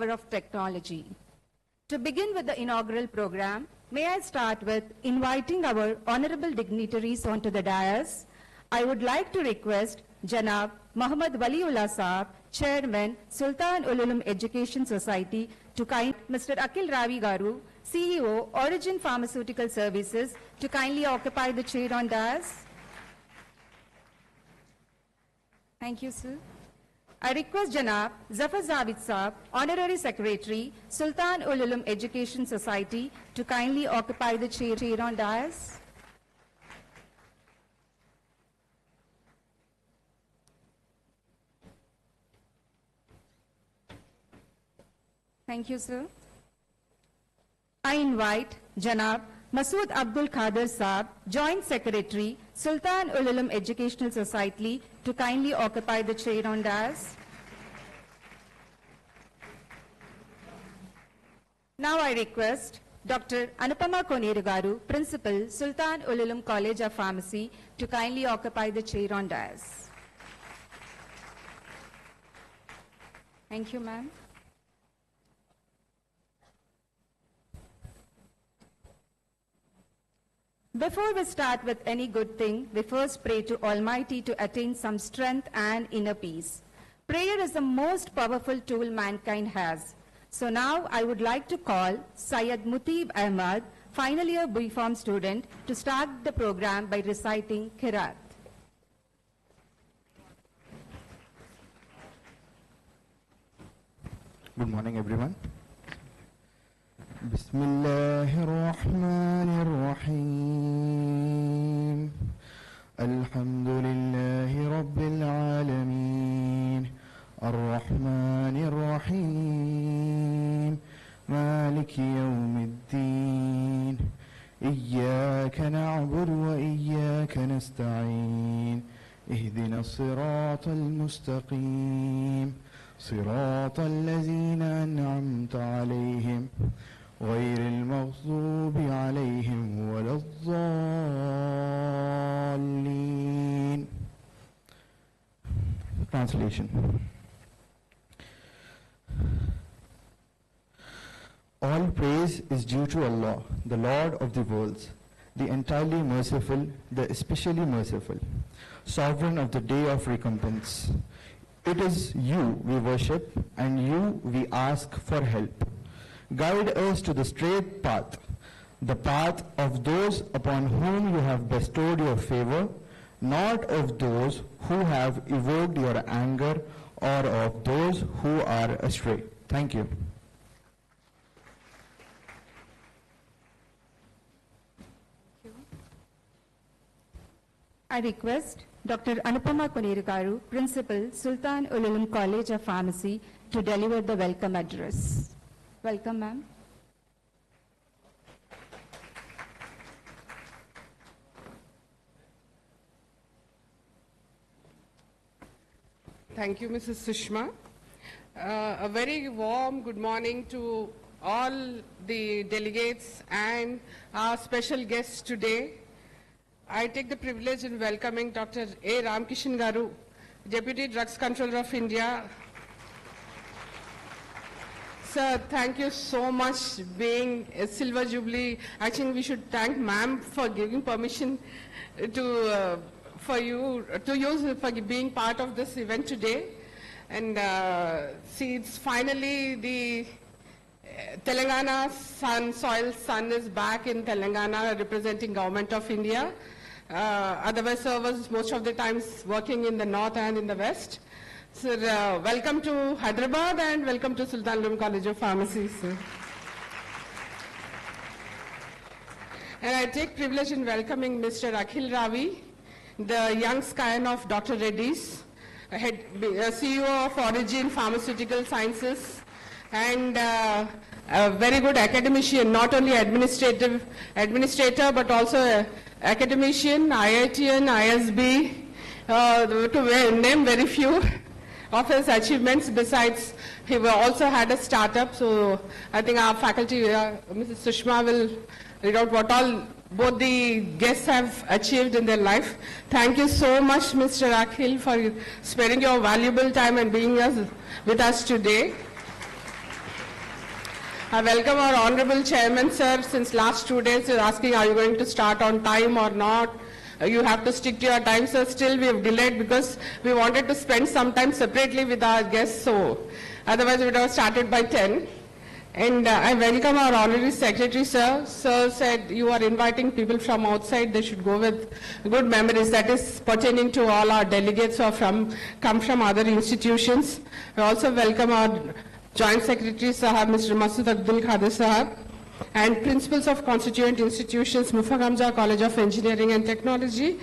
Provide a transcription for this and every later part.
of technology. To begin with the inaugural program, may I start with inviting our honorable dignitaries onto the dais. I would like to request Janab Muhammad Waliullah Saab, Chairman, Sultan Ululum Education Society, to Mr. Akhil Ravi Garu, CEO, Origin Pharmaceutical Services, to kindly occupy the chair on dais. Thank you, sir. I request Janab Zafar Javed Saab, Honorary Secretary, Sultan Ululum Education Society, to kindly occupy the chair on dais. Thank you, sir. I invite Janab Masood Abdul Khader Saab, Joint Secretary, Sultan Ululum Educational Society, to kindly occupy the chair on dais. Now I request Dr. Anupama Koneru Garu, Principal, Sultan Ululum College of Pharmacy, to kindly occupy the chair on dais. Thank you, ma'am. Before we start with any good thing, we first pray to Almighty to attain some strength and inner peace. Prayer is the most powerful tool mankind has. So now I would like to call Syed Mutib Ahmad, final year B.Pharm student, to start the program by reciting Qiraat. Good morning, everyone. Bismillahirrahmanirrahim. Alhamdulillahi Rabbil Alameen. Ar-Rahmanir-Rahim. Maliki Yawmiddin. Iyyaka na'budu wa iyyaka nasta'een. Ihdina as-sirata al-mustaqim. صراط الذين أنعمت عليهم غير المغضوب عليهم ولا الضالين. Translation. All praise is due to Allah, the Lord of the worlds, the entirely merciful, the especially merciful, sovereign of the day of recompense. It is you we worship, and you we ask for help. Guide us to the straight path, the path of those upon whom you have bestowed your favor, not of those who have evoked your anger or of those who are astray. Thank you. I request Dr. Anupama Koneru Garu, Principal, Sultan Ululum College of Pharmacy, to deliver the welcome address. Welcome, ma'am. Thank you, Mrs. Sushma. A very warm good morning to all the delegates and our special guests today. I take the privilege in welcoming Dr. A. Ramkishan Garu, Deputy Drugs Controller of India. Sir, thank you so much being a Silver Jubilee. I think we should thank ma'am for giving permission to for being part of this event today. And see, it's finally the Telangana sun is back in Telangana, representing Government of India. Otherwise, I was most of the times working in the north and in the west. So, welcome to Hyderabad and welcome to Sultan Ululum College of Pharmacy, sir. And I take privilege in welcoming Mr. Akhil Ravi, the young scion of Dr. Reddy's, CEO of Origin Pharmaceutical Sciences, and a very good academician, not only administrator, but also academician, IITian, ISB, to name very few of his achievements. Besides, he also had a startup, so I think our faculty, Mrs. Sushma, will read out what all both the guests have achieved in their life. Thank you so much, Mr. Akhil, for sparing your valuable time and being with us today. I welcome our Honorable Chairman, sir. Since last 2 days, he's asking, are you going to start on time or not? You have to stick to your time, sir. Still, we have delayed because we wanted to spend some time separately with our guests, so otherwise we would have started by 10. And I welcome our Honorary Secretary, sir. Sir said you are inviting people from outside. They should go with good memories. That is pertaining to all our delegates who are come from other institutions. We also welcome our Joint Secretary, Sahab, Mr. Masood Abdul Khadir Sahab, and principals of constituent institutions, Mufak Hamza College of Engineering and Technology,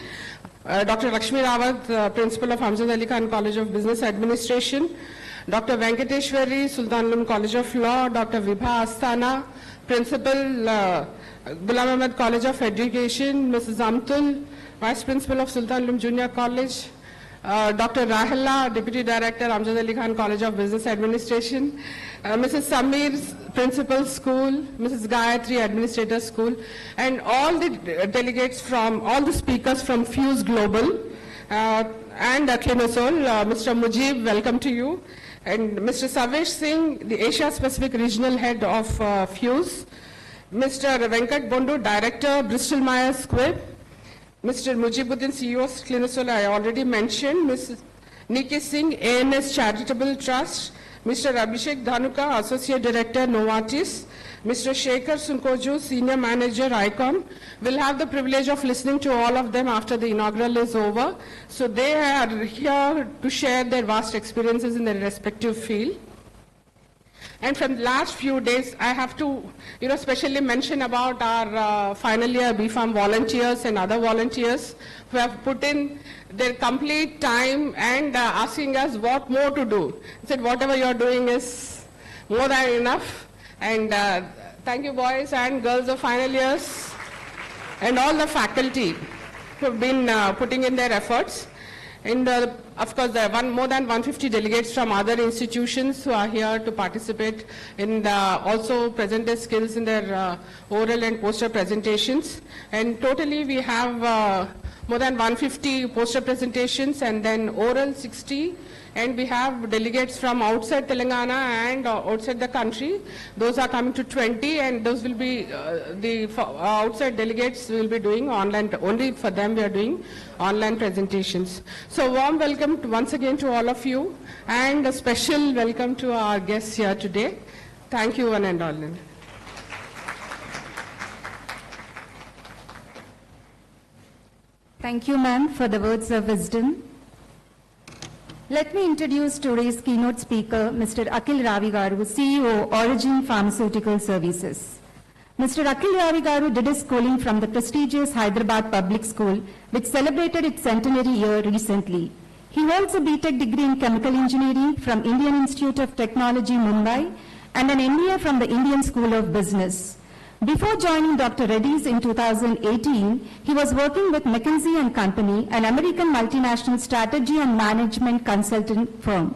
Dr. Lakshmi Rawat, Principal of Hamzat Ali Khan College of Business Administration, Dr. Venkateshwari, Sultanulum College of Law, Dr. Vibha Asthana, Principal, Ghulam Ahmed College of Education, Mrs. Amtul, Vice Principal of Sultanulum Junior College, Dr. Rahila, Deputy Director, Hamzat Ali Khan College of Business Administration, Mrs. Samir, Principal School, Mrs. Gayatri, Administrator School, and all the delegates from, all the speakers from Fuse Global, and Clinosol, Mr. Mujib, welcome to you. And Mr. Savesh Singh, the Asia Pacific Regional Head of Fuse, Mr. Venkat Bondu, Director, Bristol Myers Squibb, Mr. Mujibuddin, CEO of Clinosol, I already mentioned, Mrs. Nikki Singh, ANS Charitable Trust, Mr. Abhishek Dhanuka, Associate Director, Novartis, Mr. Shekhar Sunkoju, Senior Manager, ICON. We'll have the privilege of listening to all of them after the inaugural is over. So they are here to share their vast experiences in their respective field. And from the last few days, I have to, specially mention about our final year BPharm volunteers and other volunteers who have put in their complete time and asking us what more to do. I said, whatever you're doing is more than enough. And thank you, boys and girls of final years, and all the faculty who have been putting in their efforts. And of course, there are more than 150 delegates from other institutions who are here to participate and also present their skills in their oral and poster presentations. And totally, we have more than 150 poster presentations and then oral 60. And we have delegates from outside Telangana and outside the country. Those are coming to 20, and those will be, the outside delegates will be doing online, only for them we are doing online presentations. So warm welcome once again to all of you, and a special welcome to our guests here today. Thank you, one and all. Thank you, ma'am, for the words of wisdom. Let me introduce today's keynote speaker, Mr. Akhil Ravi Garu, CEO, Origin Pharmaceutical Services. Mr. Akhil Ravi Garu did his schooling from the prestigious Hyderabad Public School, which celebrated its centenary year recently. He holds a BTech degree in Chemical Engineering from Indian Institute of Technology, Mumbai, and an MBA from the Indian School of Business. Before joining Dr. Reddy's in 2018, he was working with McKinsey & Company, an American multinational strategy and management consultant firm.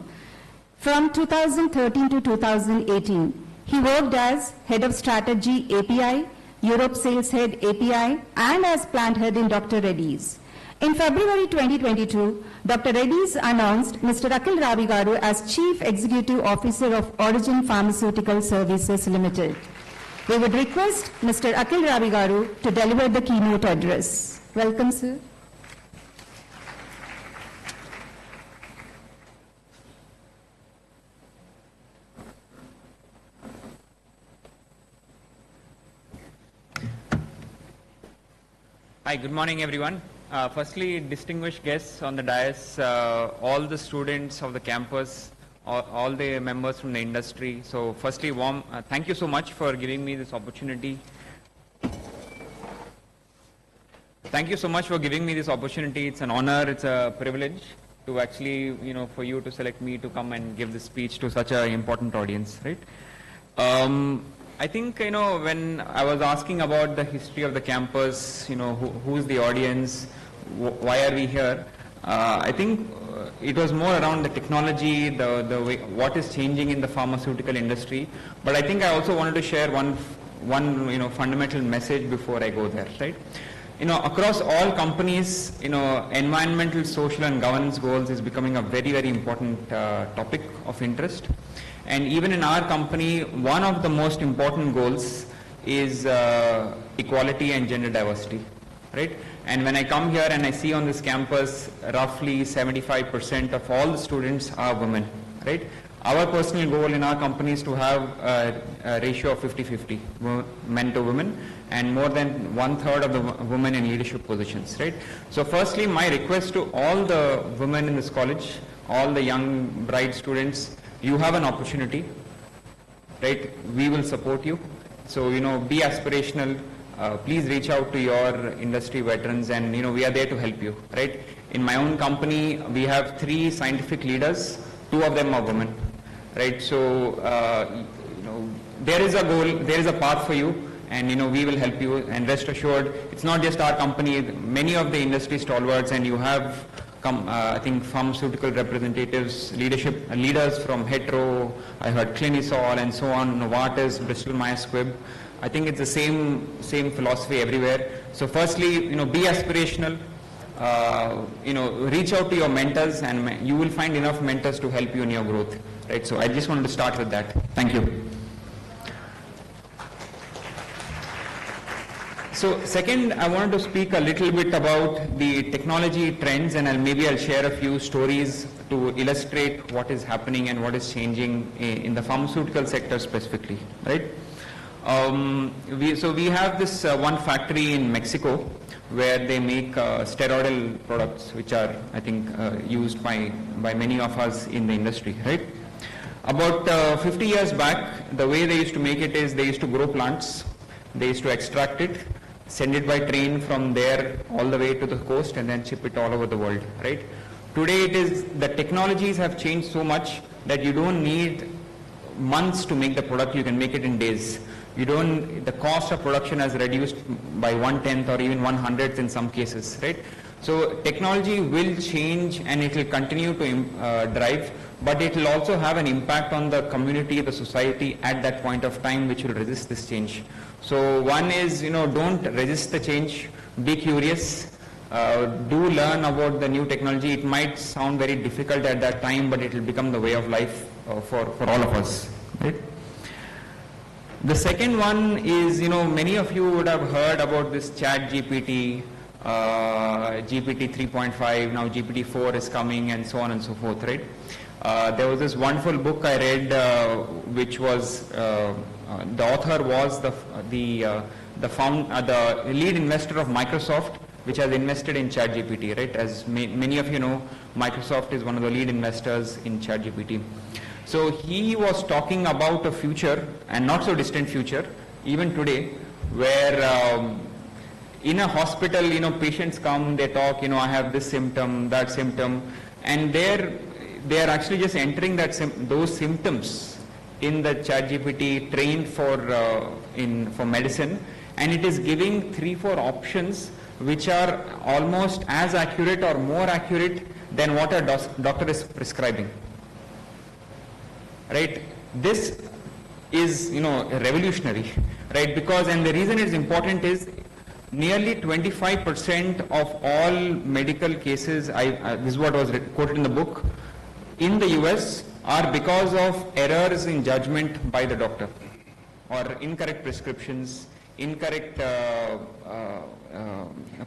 From 2013 to 2018, he worked as Head of Strategy API, Europe Sales Head API, and as Plant Head in Dr. Reddy's. In February 2022, Dr. Reddy's announced Mr. Akhil Ravi Garu as Chief Executive Officer of Origin Pharmaceutical Services Limited. We would request Mr. Akhil Ravi Garu to deliver the keynote address. Welcome, sir. Hi, good morning, everyone. Firstly, distinguished guests on the dais, all the students of the campus, all the members from the industry. So firstly, warm thank you so much for giving me this opportunity. Thank you so much for giving me this opportunity. It's an honor, it's a privilege to actually, for you to select me to come and give this speech to such an important audience, right? I think, when I was asking about the history of the campus, who's the audience, why are we here? I think it was more around the technology, the way, what is changing in the pharmaceutical industry. But I think I also wanted to share one fundamental message before I go there, right? Across all companies, environmental, social, and governance goals is becoming a very, very important topic of interest. And even in our company, one of the most important goals is equality and gender diversity, right? And when I come here and I see on this campus, roughly 75% of all the students are women, right? Our personal goal in our company is to have a ratio of 50-50, men to women, and more than 1/3 of the women in leadership positions, right? So firstly, my request to all the women in this college, all the young bright students, you have an opportunity, right? We will support you. So, be aspirational. Please reach out to your industry veterans, and, we are there to help you, right? In my own company, we have 3 scientific leaders. 2 of them are women, right? So, there is a goal, there is a path for you, and, we will help you. And rest assured, it's not just our company, many of the industry stalwarts, and you have I think pharmaceutical representatives, leaders from Hetero, I heard Clinisol and so on, Novartis, Bristol Myers Squibb. I think it's the same philosophy everywhere. So firstly, be aspirational, reach out to your mentors, and you will find enough mentors to help you in your growth, right? So I just wanted to start with that. Thank you. So second, I wanted to speak a little bit about the technology trends, and maybe I'll share a few stories to illustrate what is happening and what is changing in the pharmaceutical sector specifically, right? So we have this one factory in Mexico where they make steroidal products, which are, I think, used by many of us in the industry, right? About 50 years back, the way they used to make it is they used to grow plants, they used to extract it, send it by train from there all the way to the coast, and then ship it all over the world, right? Today the technologies have changed so much that you don't need months to make the product, you can make it in days. The cost of production has reduced by 1/10 or even 1/100 in some cases, right? So technology will change and it will continue to drive, but it will also have an impact on the community, the society at that point of time, which will resist this change. So one is, don't resist the change, be curious, do learn about the new technology. It might sound very difficult at that time, but it will become the way of life for all of us, right? The second one is, many of you would have heard about this ChatGPT, GPT 3.5, now GPT 4 is coming, and so on and so forth, right? There was this wonderful book I read, which was, the author was the lead investor of Microsoft, which has invested in ChatGPT, right? As many of you know, Microsoft is one of the lead investors in ChatGPT. So he was talking about a future, and not so distant future, even today, where in a hospital, patients come, they talk, I have this symptom, that symptom, and they are actually just entering those symptoms in the ChatGPT trained for medicine, and it is giving 3-4 options which are almost as accurate or more accurate than what a doctor is prescribing. Right? This is, revolutionary, right? Because, and the reason it's important is nearly 25% of all medical cases, this is what was quoted in the book, in the US are because of errors in judgment by the doctor, or incorrect prescriptions, incorrect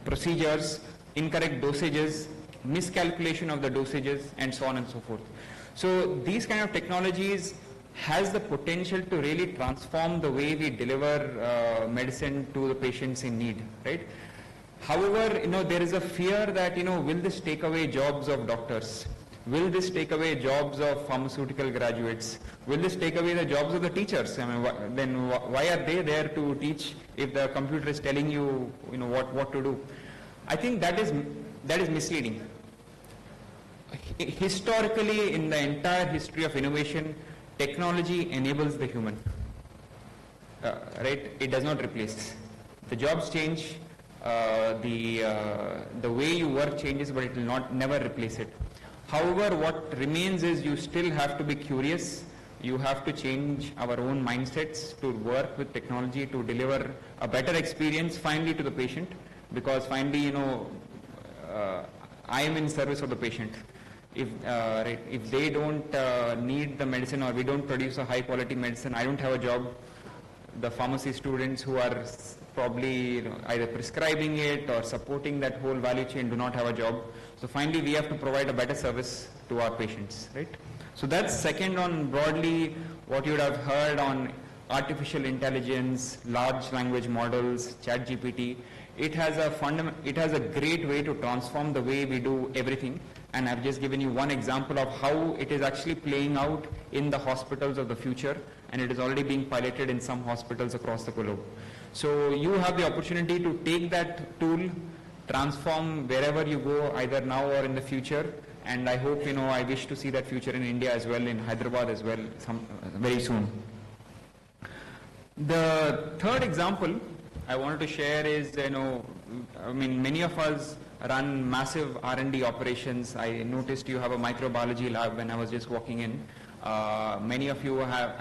procedures, incorrect dosages, miscalculation of the dosages, and so on and so forth. So these kind of technologies has the potential to really transform the way we deliver medicine to the patients in need, right? However, there is a fear that, will this take away jobs of doctors? Will this take away jobs of pharmaceutical graduates? Will this take away the jobs of the teachers? I mean, then why are they there to teach if the computer is telling you, what to do? I think that is misleading. Historically, in the entire history of innovation, technology enables the human, right? It does not replace. The jobs change, the way you work changes, but it will never replace it. However, what remains is you still have to be curious. You have to change our own mindsets to work with technology to deliver a better experience finally to the patient, because finally, I am in service of the patient. if they don't need the medicine or we don't produce a high quality medicine, I don't have a job. The pharmacy students who are probably either prescribing it or supporting that whole value chain do not have a job. So finally we have to provide a better service to our patients, right? So that's second on broadly what you would have heard on artificial intelligence, large language models, ChatGPT. It has a great way to transform the way we do everything. And I've just given you one example of how it is actually playing out in the hospitals of the future, and it is already being piloted in some hospitals across the globe. So you have the opportunity to take that tool, transform wherever you go, either now or in the future, and I hope, I wish to see that future in India as well, in Hyderabad as well, very soon. The third example I wanted to share is, many of us run massive R&D operations. I noticed you have a microbiology lab when I was just walking in. Many of you have,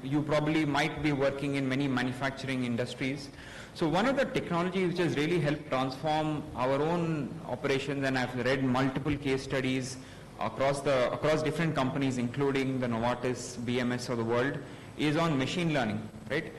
you probably might be working in many manufacturing industries. So one of the technologies which has really helped transform our own operations, and I've read multiple case studies across different companies, including the Novartis, BMS of the world, is on machine learning, right?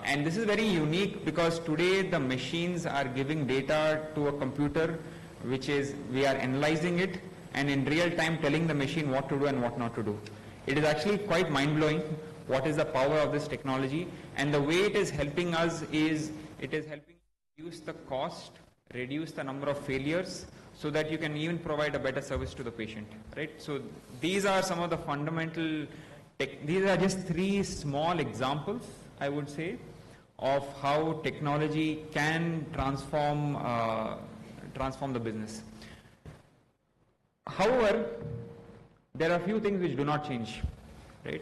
And this is very unique because today the machines are giving data to a computer, which is, we are analyzing it and in real time telling the machine what to do and what not to do. It is actually quite mind-blowing what is the power of this technology, and the way it is helping us is, it is helping reduce the cost, reduce the number of failures, so that you can even provide a better service to the patient, right? So these are some of the fundamental, these are just three small examples, I would say, of how technology can transform the business. However, there are a few things which do not change, right?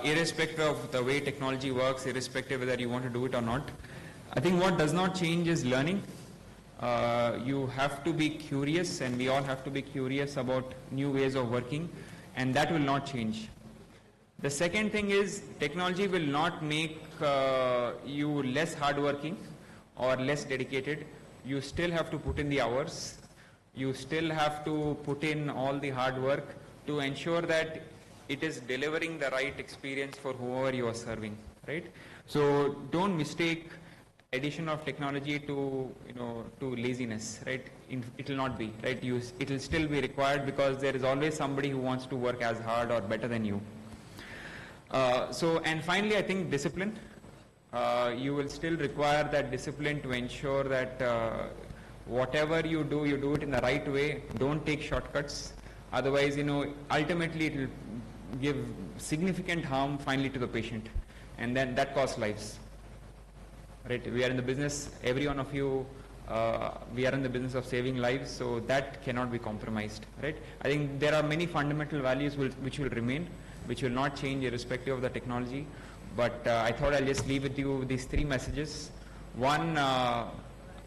Irrespective of the way technology works, irrespective whether you want to do it or not, I think what does not change is learning. You have to be curious, and we all have to be curious about new ways of working, and that will not change. The second thing is, technology will not make you less hardworking or less dedicated. You still have to put in the hours. You still have to put in all the hard work to ensure that it is delivering the right experience for whoever you are serving, right? So don't mistake addition of technology to, to laziness, right? It will not be, right? It will still be required because there is always somebody who wants to work as hard or better than you. And finally, I think discipline. You will still require that discipline to ensure that whatever you do it in the right way. Don't take shortcuts. Otherwise, ultimately it will give significant harm finally to the patient, and then that costs lives. Right? We are in the business, every one of you, we are in the business of saving lives, so that cannot be compromised. Right? I think there are many fundamental values which will remain, which will not change irrespective of the technology. But I thought I'll just leave with you these three messages. One,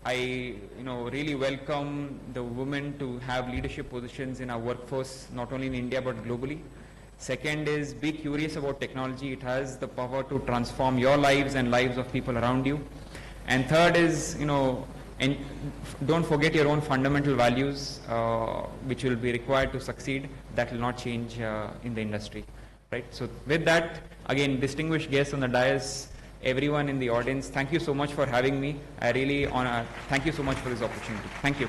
I really welcome the women to have leadership positions in our workforce, not only in India but globally. Second is, be curious about technology. It has the power to transform your lives and lives of people around you. And third is, and don't forget your own fundamental values, which will be required to succeed. That will not change in the industry. Right? So with that, again, distinguished guests on the dais, everyone in the audience, thank you so much for having me. I really honor, thank you so much for this opportunity. Thank you.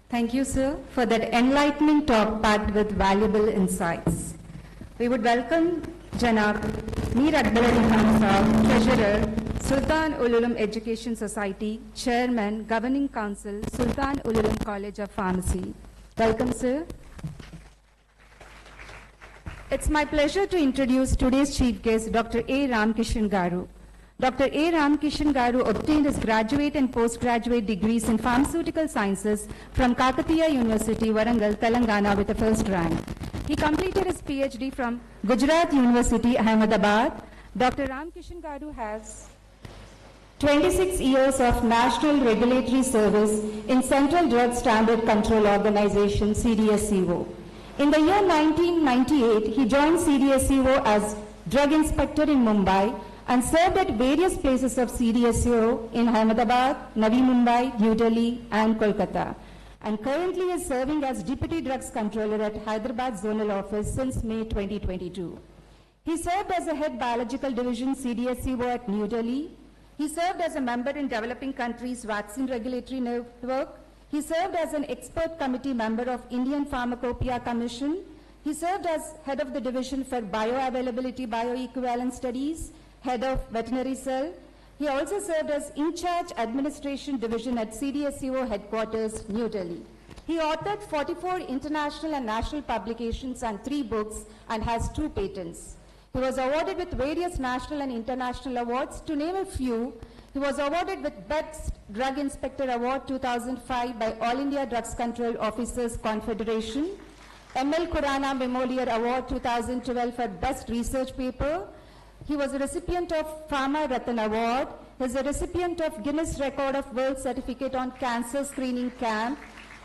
Thank you, sir, for that enlightening talk packed with valuable insights. We would welcome Janab Mir Akbar Ali Khan Saab, Treasurer, Sultan Ul Ulum Education Society, Chairman, Governing Council, Sultan Ul Ulum College of Pharmacy. Welcome, sir. It's my pleasure to introduce today's chief guest, Dr. A. Ramkishan Garu. Dr. A. Ramkishan Garu obtained his graduate and postgraduate degrees in pharmaceutical sciences from Kakatiya University, Warangal, Telangana with a first rank. He completed his PhD from Gujarat University, Ahmedabad. Dr. Ramkishan Garu has 26 years of national regulatory service in Central Drug Standard Control Organization, CDSCO. In the year 1998, he joined CDSCO as drug inspector in Mumbai and served at various places of CDSCO in Ahmedabad, Navi Mumbai, New Delhi, and Kolkata, and currently is serving as Deputy Drugs Controller at Hyderabad Zonal Office since May 2022. He served as a Head Biological Division CDSCO at New Delhi. He served as a member in Developing Countries Vaccine Regulatory Network. He served as an expert committee member of Indian Pharmacopoeia Commission. He served as head of the division for bioavailability bioequivalent studies, head of veterinary cell. He also served as in-charge administration division at CDSCO headquarters, New Delhi. He authored 44 international and national publications and 3 books and has 2 patents. He was awarded with various national and international awards. To name a few, he was awarded with Best Drug Inspector Award 2005 by All India Drugs Control Officers Confederation, M.L. Khurana Memorial Award 2012 for Best Research Paper. He was a recipient of Pharma Ratan Award. He is a recipient of Guinness Record of World Certificate on Cancer Screening Camp,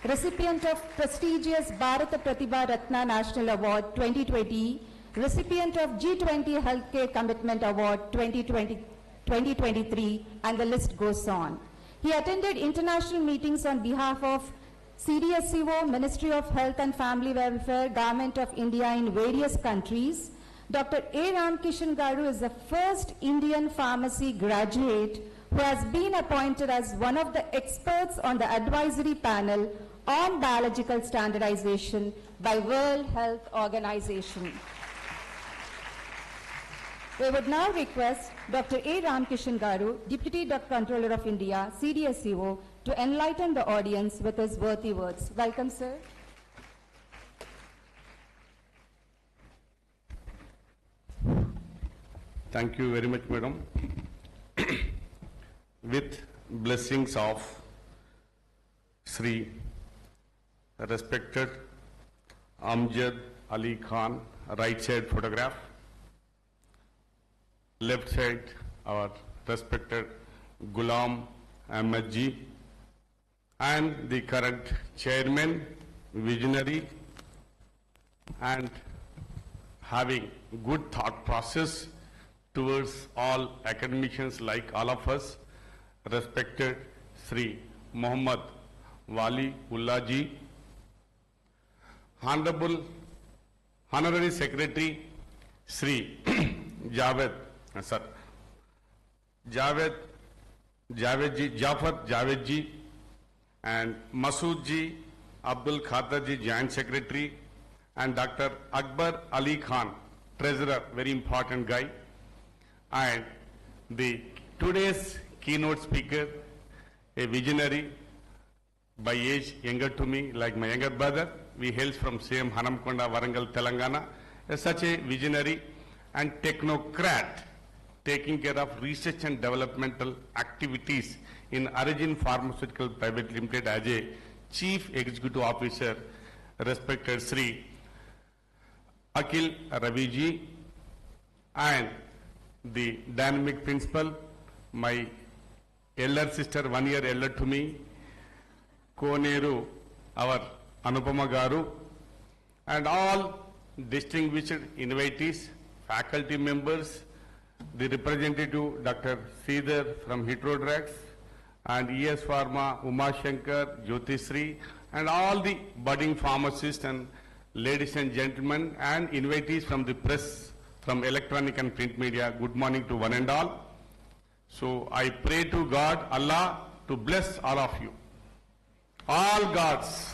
recipient of prestigious Bharata Pratibha Ratna National Award 2020, recipient of G20 Healthcare Commitment Award 2023, and the list goes on. He attended international meetings on behalf of CDSCO, Ministry of Health and Family Welfare, Government of India in various countries. Dr. A. Ramkishan Garu is the first Indian pharmacy graduate who has been appointed as one of the experts on the advisory panel on biological standardization by World Health Organization. We would now request Dr. A. Ramkishan Garu, Deputy Drug Controller of India, CDSCO, to enlighten the audience with his worthy words. Welcome, sir. Thank you very much, madam. With blessings of Sri respected Amjad Ali Khan, right side photograph, left side our respected Ghulam Ahmed ji, and the current chairman, visionary, and having good thought process towards all academicians like all of us, respected Sri Muhammad Wali Ullah ji, Honorable Honorary Secretary Sri Jafar Javed ji, and Masood ji, Abdul Khatar ji, Joint Secretary, and Dr. Akbar Ali Khan, Treasurer, very important guy, and the today's keynote speaker, a visionary, by age younger to me, like my younger brother. We hails from same Hanamkonda, Warangal, Telangana. Such a visionary and technocrat, taking care of research and developmental activities in Origin Pharmaceutical Private Limited as a Chief Executive Officer, respected Sri Akhil Ravi ji, and the dynamic principal, my elder sister, 1 year elder to me, Koneru, our Anupama Garu, and all distinguished invitees, faculty members, the representative Dr. Sridhar from Hetero Drugs, and ES Pharma, Uma Shankar, Jyotisri, and all the budding pharmacists and ladies and gentlemen, and invitees from the press, from electronic and print media. Good morning to one and all. So I pray to God, Allah, to bless all of you. All gods.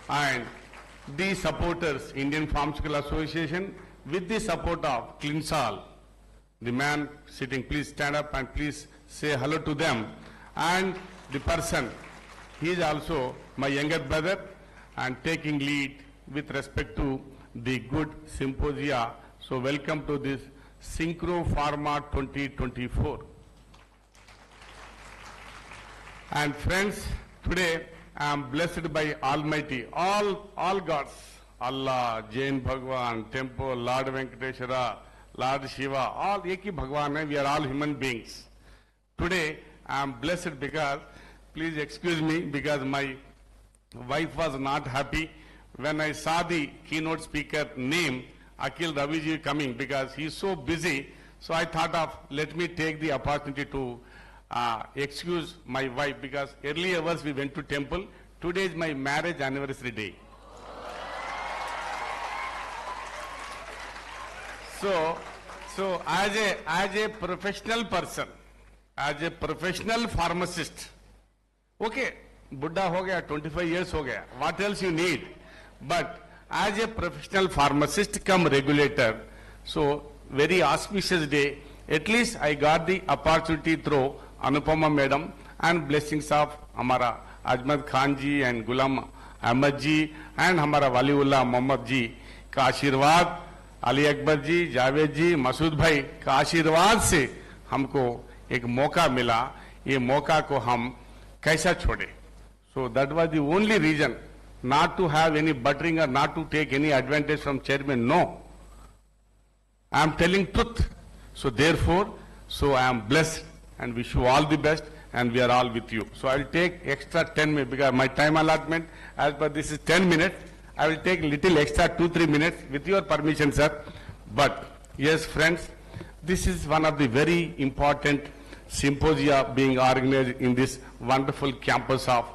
And the supporters, Indian Pharmaceutical Association, with the support of Clinsal, the man sitting, please stand up and please say hello to them. And the person, he is also my younger brother and taking lead with respect to the good symposia. So welcome to this Synchro Pharma 2024. And friends, today I am blessed by Almighty, all gods, Allah, Jain Bhagwan, Temple, Lord Venkateshwara, Lord Shiva, all Eki Bhagwan, we are all human beings. Today I am blessed because, please excuse me, because my Wife was not happy when I saw the keynote speaker name, Akhil Raviji, coming, because he is so busy. So I thought of, let me take the opportunity to excuse my wife, because early hours we went to temple. Today is my marriage anniversary day. So as a professional person, as a professional pharmacist, okay, Buddha ho gaya, 25 years ho gaya, what else you need? But as a professional pharmacist come regulator, so very auspicious day, at least I got the opportunity through Anupama madam and blessings of Hamara Ajmal Khan ji and Gulam Ahmad ji and Hamara Waliullah Muhammad ji का आशीर्वाद, अली अकबर जी, जावेद जी, मसूद भाई का आशीर्वाद से हमको एक मौका मिला. ये मौका को हम कैसा छोड़े? So that was the only reason, not to have any buttering or not to take any advantage from chairman. No, I am telling truth. So therefore, I am blessed and wish you all the best, and we are all with you. So I will take extra 10 minutes because my time allotment as per this is 10 minutes. I will take little extra 2-3 minutes with your permission, sir. But yes, friends, this is one of the very important symposia being organized in this wonderful campus of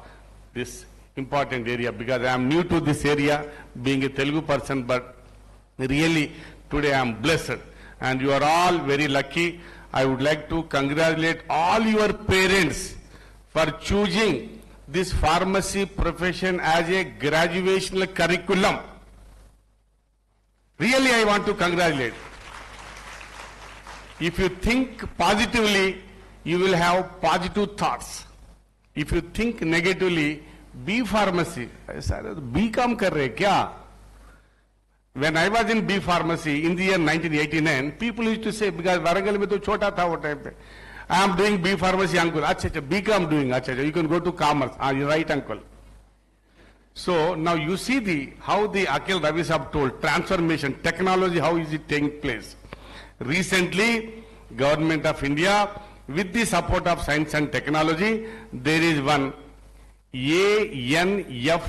this important area, because I am new to this area being a Telugu person, but really today I am blessed and you are all very lucky. I would like to congratulate all your parents for choosing this pharmacy profession as a graduational curriculum. Really, I want to congratulate. If you think positively, you will have positive thoughts. If you think negatively, B pharmacy. B.Com kar rahe kya? When I was in B pharmacy in the year 1989, people used to say, because Warangal mein to chota tha wo time pe, I am doing B pharmacy, uncle. Acha, B.Com doing, acha, you can go to commerce. You're right, uncle. So now you see how the Akhil Ravi Sahab told, transformation, technology, how is it taking place? Recently, Government of India, with the support of science and technology, there is one ANFRF,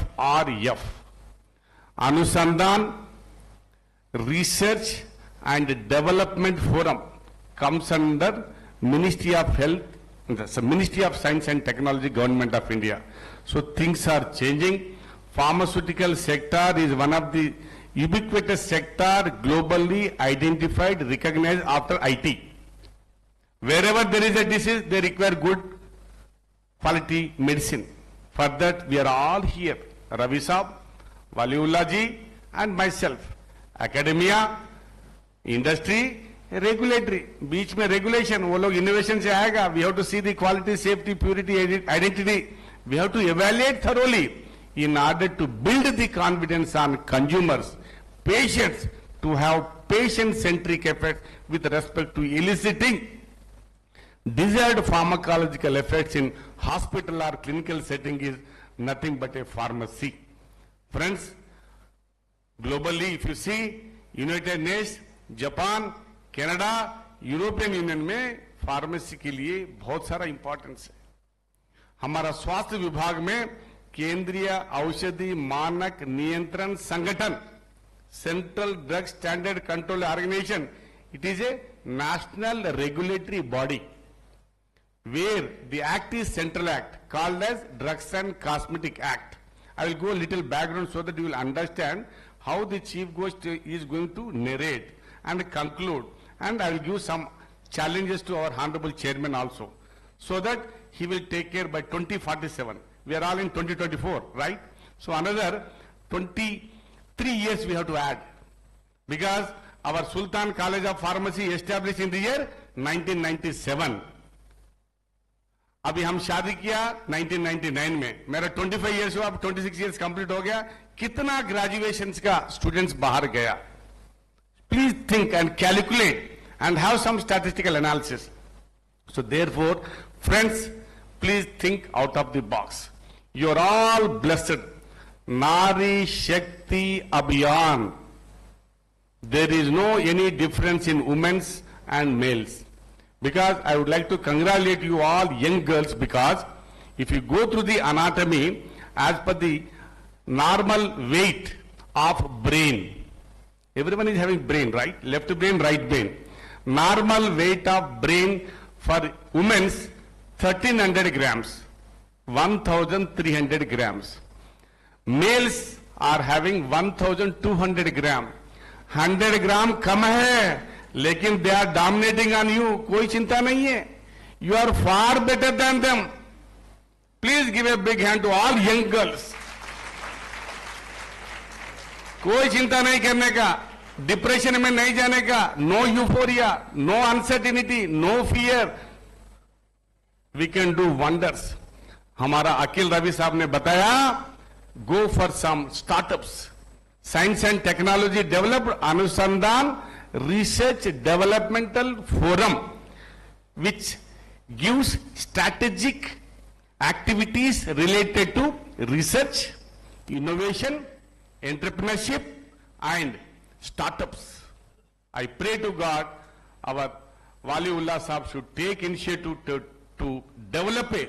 Anusandhan Research and Development Forum, comes under Ministry of Health, Ministry of Science and Technology, Government of India. So things are changing. Pharmaceutical sector is one of the ubiquitous sector globally identified, recognized after IT. Wherever there is a disease, they require good quality medicine. For that, we are all here. Ravi Sahab, Waliullah ji, and myself. Academia, industry, regulatory. बीच में regulation, वो लोग innovation से आएगा. We have to see the quality, safety, purity, identity. We have to evaluate thoroughly in order to build the confidence on consumers, patients, to have patient-centric effects with respect to eliciting desired pharmacological effects in hospital or clinical setting is nothing but a pharmacy. Friends, globally, if you see, United Nations, Japan, Canada, European Union में pharmacy के लिए बहुत सारा importance है. हमारा स्वास्थ्य विभाग में केंद्रीय औषधि मानक नियंत्रण संगठन, central drug standard control organisation, it is a national regulatory body where the act is central act called as Drugs and Cosmetic Act. I will go a little background so that you will understand how the chief ghost is going to narrate and conclude, and I will give some challenges to our honorable chairman also, so that he will take care by 2047. We are all in 2024, right? So another 23 years we have to add, because our Sultan College of Pharmacy established in the year 1997. अभी हम शादी किया 1999 में, मेरा 25 years हुआ, अब 26 years complete हो गया. कितना graduations का students बाहर गया? Please think and calculate and have some statistical analysis. So therefore, friends, please think out of the box. You are all blessed. Nari Shakti Abhiyan. There is no any difference in women's and males. Because I would like to congratulate you all young girls, because if you go through the anatomy as per the normal weight of brain. Everyone is having brain, right? Left brain, right brain. Normal weight of brain for women's 1300 grams, 1300 grams. Males are having 1200 gram. 100 gram कम है, लेकिन they are dominating on you. कोई चिंता नहीं है. You are far better than them. Please give a big hand to all young girls. कोई चिंता नहीं करने का, डिप्रेशन में नहीं जाने का, no euphoria, no uncertainty, no fear. We can do wonders. हमारा अखिल रवि साहब ने बताया, go for some startups, science and technology developed अनुसंधान research developmental forum, which gives strategic activities related to research, innovation, entrepreneurship and startups. I pray to God our Waliullah Sahab should take initiative to develop a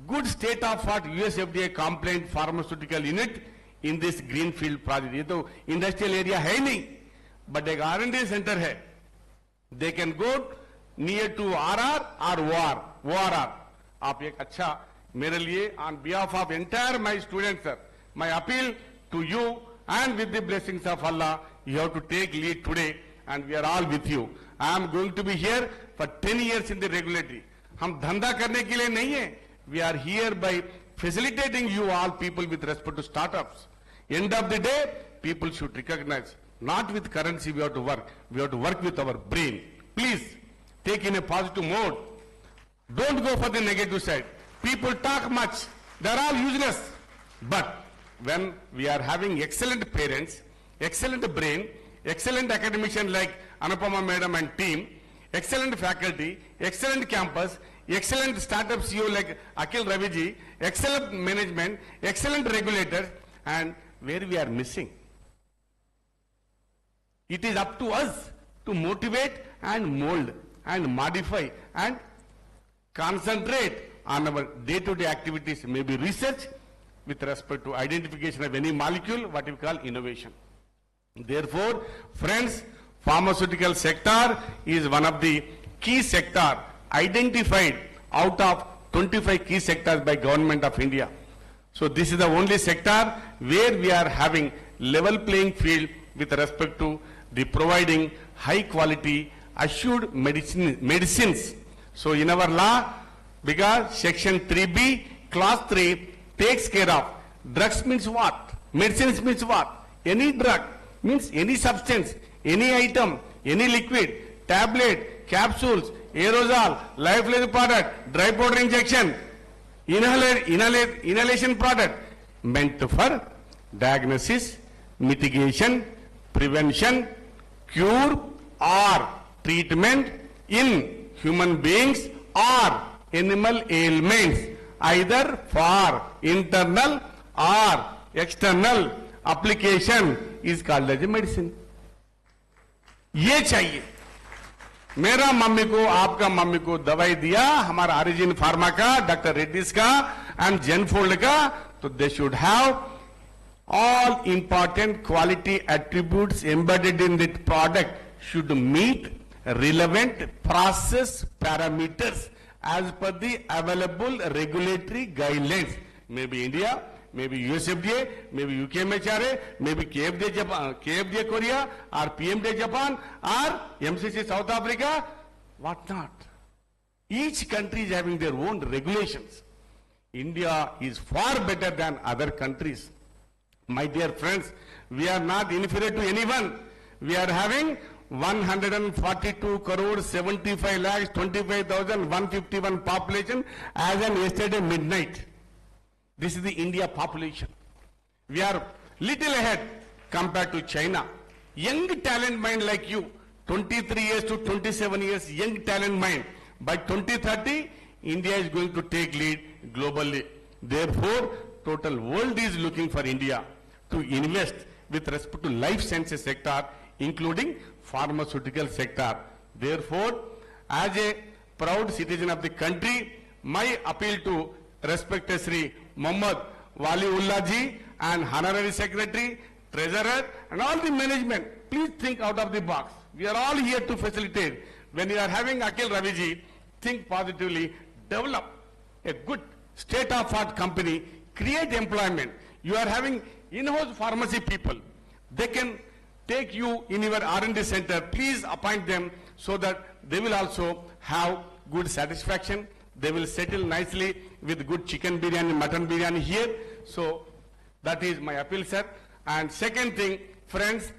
good state-of-art US FDA compliant pharmaceutical unit in this greenfield project. ये तो industrial area है नहीं, but एक R&D center है. They can go near to RR or ORR. आप एक अच्छा मेरे लिए on behalf of entire my students, sir, my appeal to you and with the blessings of Allah, you have to take lead today and we are all with you. I am going to be here for 10 years in the regulatory. हम धंधा करने के लिए नहीं है. We are here by facilitating you all people with respect to startups. End of the day, people should recognize, not with currency we have to work. We have to work with our brain. Please take in a positive mode. Don't go for the negative side. People talk much. They are all useless. But when we are having excellent parents, excellent brain, excellent academician like Anupama Madam and team, excellent faculty, excellent campus, excellent startup CEO like Akhil Raviji, excellent management, excellent regulators, and where we are missing. It is up to us to motivate and mold and modify and concentrate on our day-to-day activities, maybe research with respect to identification of any molecule, what we call innovation. Therefore, friends, pharmaceutical sector is one of the key sector identified out of 25 key sectors by Government of India. So this is the only sector where we are having level playing field with respect to the providing high quality assured medicines. So in our law, because section 3B class 3 takes care of drugs means what? Medicines means what? Any drug means any substance, any item, any liquid, tablet, capsules, aerosol, lifeless product, dry powder injection, inhalation product meant for diagnosis, mitigation, prevention, cure or treatment in human beings or animal ailments, either for internal or external application is called as a medicine. ये चाहिए. मेरा mummy को, आपका mummy को दवाई दिया, हमारा origin pharma का, डॉक्टर रेड्डीज का एंड जेनफोल्ड का, तो they should have all important quality attributes embedded in that product should meet relevant process parameters as per the available regulatory guidelines. Maybe India, maybe US FDA, maybe UK MHRA, maybe KFDA Japan, KFDA Korea, or PMDA Japan, or MCC South Africa, what not. Each country is having their own regulations. India is far better than other countries. My dear friends, we are not inferior to anyone. We are having 142 crore 75 lakhs 25,151 population as on yesterday midnight. This is the India population. We are little ahead compared to China. Young talent mind like you, 23 years to 27 years, young talent mind. By 2030, India is going to take lead globally. Therefore, total world is looking for India to invest with respect to life sciences sector, including pharmaceutical sector. Therefore, as a proud citizen of the country, my appeal to respected Sri Muhammad Waliullah ji and honorary secretary, treasurer, and all the management, please think out of the box. We are all here to facilitate. When you are having Akhil Raviji, think positively, develop a good state-of-art company, create employment. You are having in-house pharmacy people. They can take you in your R&D center. Please appoint them so that they will also have good satisfaction. They will settle nicely with good chicken biryani, mutton biryani here. So that is my appeal, sir. And second thing, friends,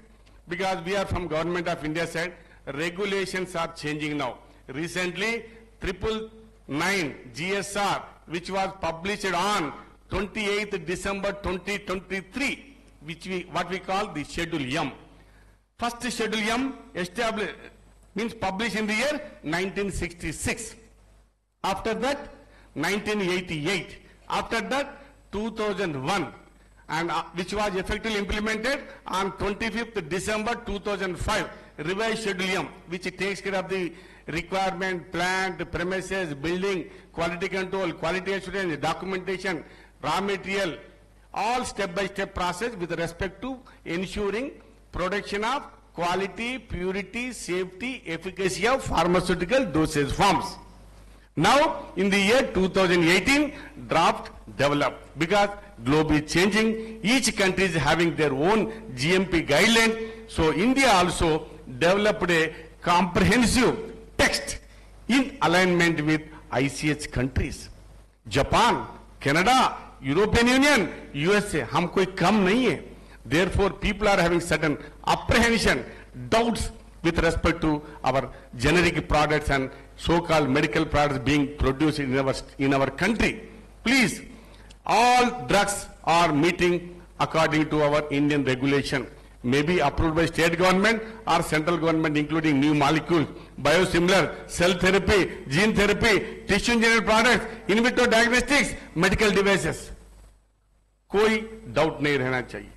because we are from Government of India side, regulations are changing now. Recently, 999 GSR, which was published on 28th December 2023, what we call the Schedule M. First Schedule M established, means published in the year 1966. After that, 1988. After that, 2001. And which was effectively implemented on 25th December 2005, revised Schedule M, which takes care of the requirement, plant, premises, building, quality control, quality assurance, documentation, raw material, all step-by-step process with respect to ensuring production of quality, purity, safety, efficacy of pharmaceutical dosage forms. Now, in the year 2018, draft developed because globe is changing. Each country is having their own GMP guideline. So, India also developed a comprehensive text in alignment with ICH countries. Japan, Canada, European Union, USA, हम कोई कम नहीं है. Therefore, people are having certain apprehension, doubts with respect to our generic products and so-called medical products being produced in our country. Please, all drugs are meeting according to our Indian regulation, maybe approved by state government or central government, including new molecules, biosimilar, cell therapy, gene therapy, tissue engineered products, in vitro diagnostics, medical devices. कोई doubt नहीं रहना चाहिए.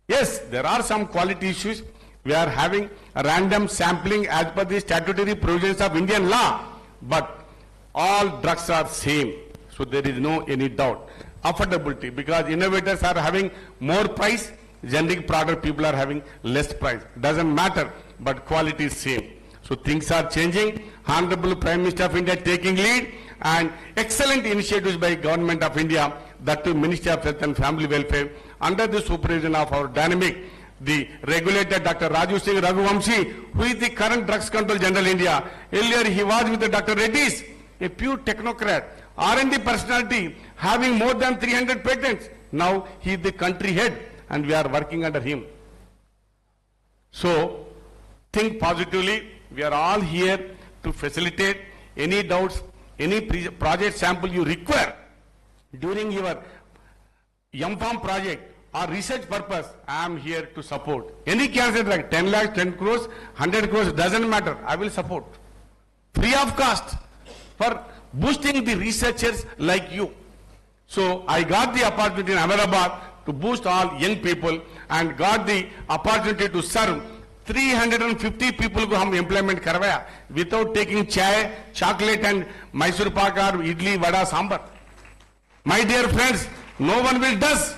Yes, there are some quality issues. We are having a random sampling as per the statutory provisions of Indian law, but all drugs are same, so there is no any doubt. Affordability, because innovators are having more price, generic product people are having less price. Doesn't matter, but quality is same. So things are changing. Honorable Prime Minister of India taking lead, and excellent initiatives by Government of India, that too Ministry of Health and Family Welfare, under the supervision of our dynamic, the regulator Dr. Raju Singh Raghuvamshi, who is the current Drugs Control General India. Earlier he was with the Dr. Reddy's, a pure technocrat, R&D personality, having more than 300 patents. Now he is the country head and we are working under him. So, think positively. We are all here to facilitate any doubts, any project sample you require during your M-Farm project or research purpose. I am here to support. Any cancer drug, 10 lakhs, 10 crores, 100 crores, doesn't matter. I will support. Free of cost for boosting the researchers like you. So I got the opportunity in Ahmedabad to boost all young people and got the opportunity to serve 350 people को हम employment करवाया without taking chai, chocolate and Mysore pak or idli, vada, sambar. My dear friends, no one will does.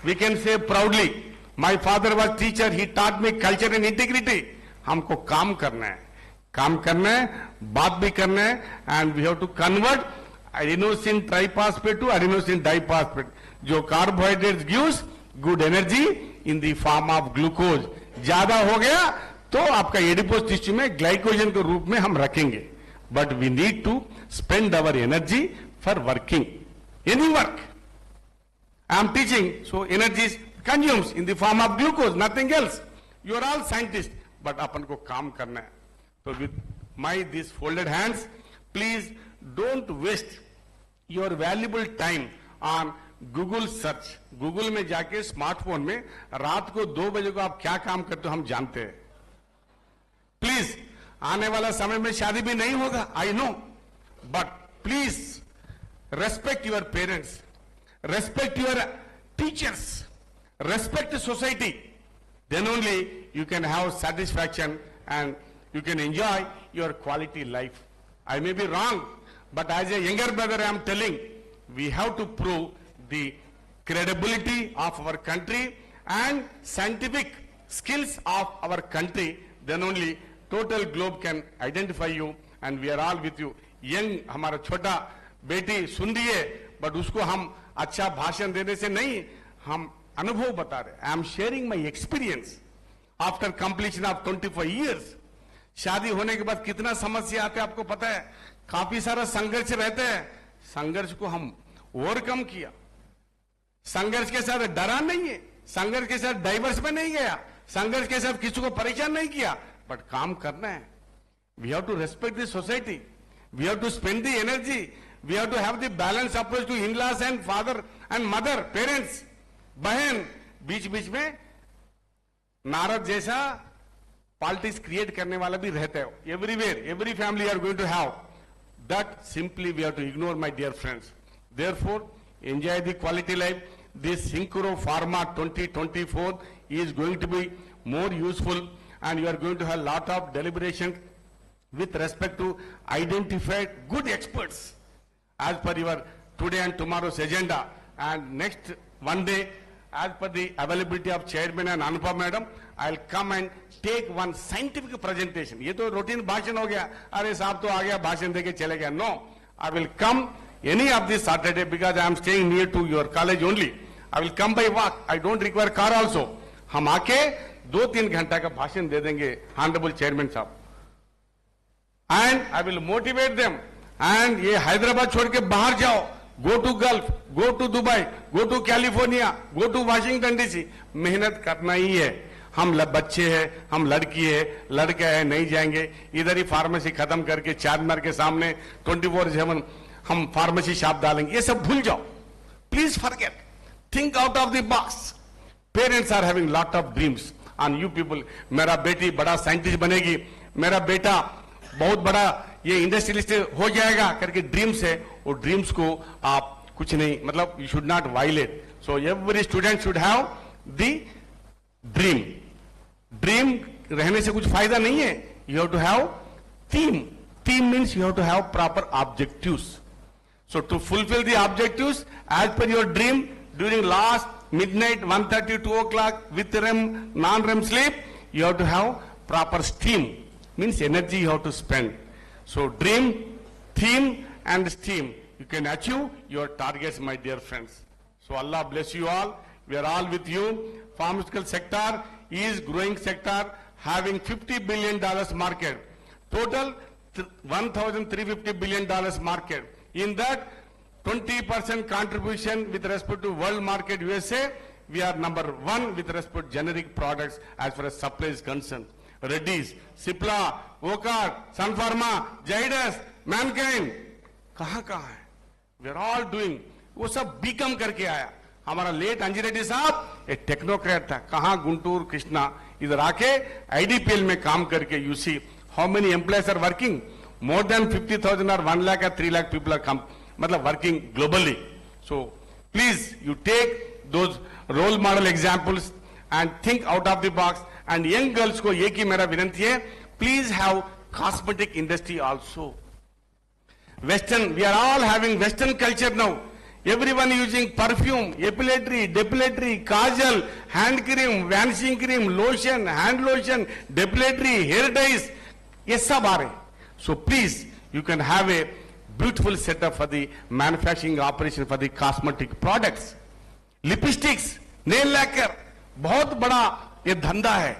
We can say proudly, my father was teacher, he taught me culture and integrity. हमको काम करना है, बात भी करना है, and we have to convert adenosine triphosphate to adenosine diphosphate. जो carbohydrates gives good energy in the form of glucose. ज्यादा हो गया तो आपका एडिपोज टिश्यू में ग्लाइकोजन के रूप में हम रखेंगे. But we need to spend our energy for working. Any work. I am teaching, so energy is consumes in the form of glucose, nothing else. You are all scientists, but अपन को काम करना है. So with my these folded hands, please don't waste your valuable time on Google search. Google में जाके smartphone में रात को 2 बजे को आप क्या काम करते हो हम जानते हैं. Please, आने वाला समय में शादी भी नहीं होगा, I know, but please respect your parents, respect your teachers, respect the society. Then only you can have satisfaction and you can enjoy your quality life. I may be wrong, but as a younger brother I am telling, we have to prove the credibility of our country and scientific skills of our country, then only total globe can identify you and we are all with you. Young हमारा छोटा बेटी सुन रही है, but उसको हम अच्छा भाषण देने से नहीं, हम अनुभव बता रहे. I am sharing my experience after completion of 24 years. शादी होने के बाद कितना समस्या आते हैं आपको पता है, काफी सारा संघर्ष रहता है. संघर्ष को हम ओवरकम किया. संघर्ष के साथ डरा नहीं है, संघर्ष के साथ डाइवर्स में नहीं गया, संघर्ष के साथ किसी को परेशान नहीं किया, बट काम करना है. We have to respect the society. We have to spend the energy. We have to have the balanced approach to in-laws and father and mother, parents, बहन. बीच बीच में नारद जैसा पॉलिटिक्स क्रिएट करने वाला भी रहता है. Everywhere, every family are going to have. That simply we have to ignore, my dear friends. Therefore, enjoy the quality life. This Synchro Pharma 2024 is going to be more useful and you are going to have a lot of deliberation with respect to identify good experts as per your today and tomorrow's agenda. And next one day, as per the availability of Chairman and Anupam Madam, I'll come and take one scientific presentation. ये तो routine भाषण हो गया, अरे साहब तो आ गया भाषण देके चले गया. No, I will come any of this Saturday because I am staying near to your college only. I will come by walk. I don't require car also. हम आके 2-3 घंटा का भाषण दे देंगे Honorable Chairman साहब. And I will motivate them. And ये हैदराबाद छोड़ के बाहर जाओ. Go to Gulf, go to Dubai, go to California, go to Washington DC. मेहनत करना ही है. हम बच्चे हैं, हम लड़की है, लड़का है, नहीं जाएंगे. इधर ही फार्मेसी खत्म करके चारमीनार के सामने 24/7 हम फार्मेसी शॉप डालेंगे. ये सब भूल जाओ. Please forget. Think out of the box. Parents are having lot of dreams on you people. मेरा बेटी बड़ा साइंटिस्ट बनेगी, मेरा बेटा बहुत बड़ा ये इंडस्ट्रियलिस्ट हो जाएगा करके ड्रीम्स है. वो ड्रीम्स को आप कुछ नहीं, मतलब you should not violate. So every student should have the dream. Dream रहने से कुछ फायदा नहीं है. You have to have theme. Theme means you have to have proper objectives. So to fulfill the objectives as per your dream during last midnight 1:30 2 o'clock with REM non-REM sleep, you have to have proper steam, means energy you have to spend. So dream, theme and steam, you can achieve your targets, my dear friends. So Allah bless you all. We are all with you. Pharmaceutical sector is growing sector having $50 billion market. Total $1,350 billion market. In that, 20% contribution with respect to world market USA, we are number 1 with respect to generic products as far as supply is concerned. Reddy's, Cipla, Wockhardt, Sun Pharma, Zydus, Mankind, कहाँ है? We are all doing. वो सब become करके आया. हमारा late अंजी रेड्डी साहब एक टेक्नोक्रेट था. कहाँ गुंटूर कृष्णा इधर आके IDPL में काम करके you see how many employees are working. More than 50,000 or 1 lakh or 3 lakh people are मतलब working globally. So please you take those role model examples and think out of the box. And young girls को ये की मेरा विनती है, please have cosmetic industry also. Western, we are all having Western culture now. Everyone using perfume, epilatory, depilatory, kajal, hand cream, vanishing cream, lotion, hand lotion, depilatory, hair dyes. ये सब आ रहे. So please, you can have a beautiful setup for the manufacturing operation for the cosmetic products. Lipsticks, nail lacquer, बहुत बड़ा ये धंधा है.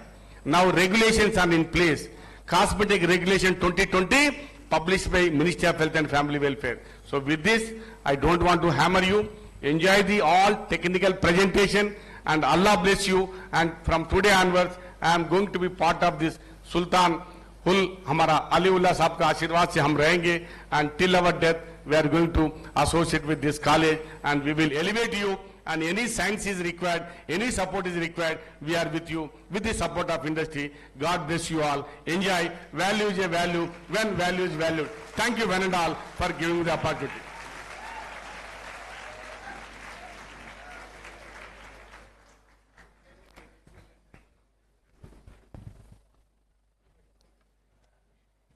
Now regulations are in place. Cosmetic Regulation 2020 published by Ministry of Health and Family Welfare. So with this, I don't want to hammer you. Enjoy the all technical presentation and Allah bless you. And from today onwards, I am going to be part of this Sultan Hul हमारा अलीउल्लाह साहब का आशीर्वाद से हम रहेंगे. And till our death, we are going to associate with this college and we will elevate you. And any science is required, any support is required, we are with you, with the support of industry. God bless you all. Enjoy. Value is a value when value is valued. Thank you one and all for giving me the opportunity.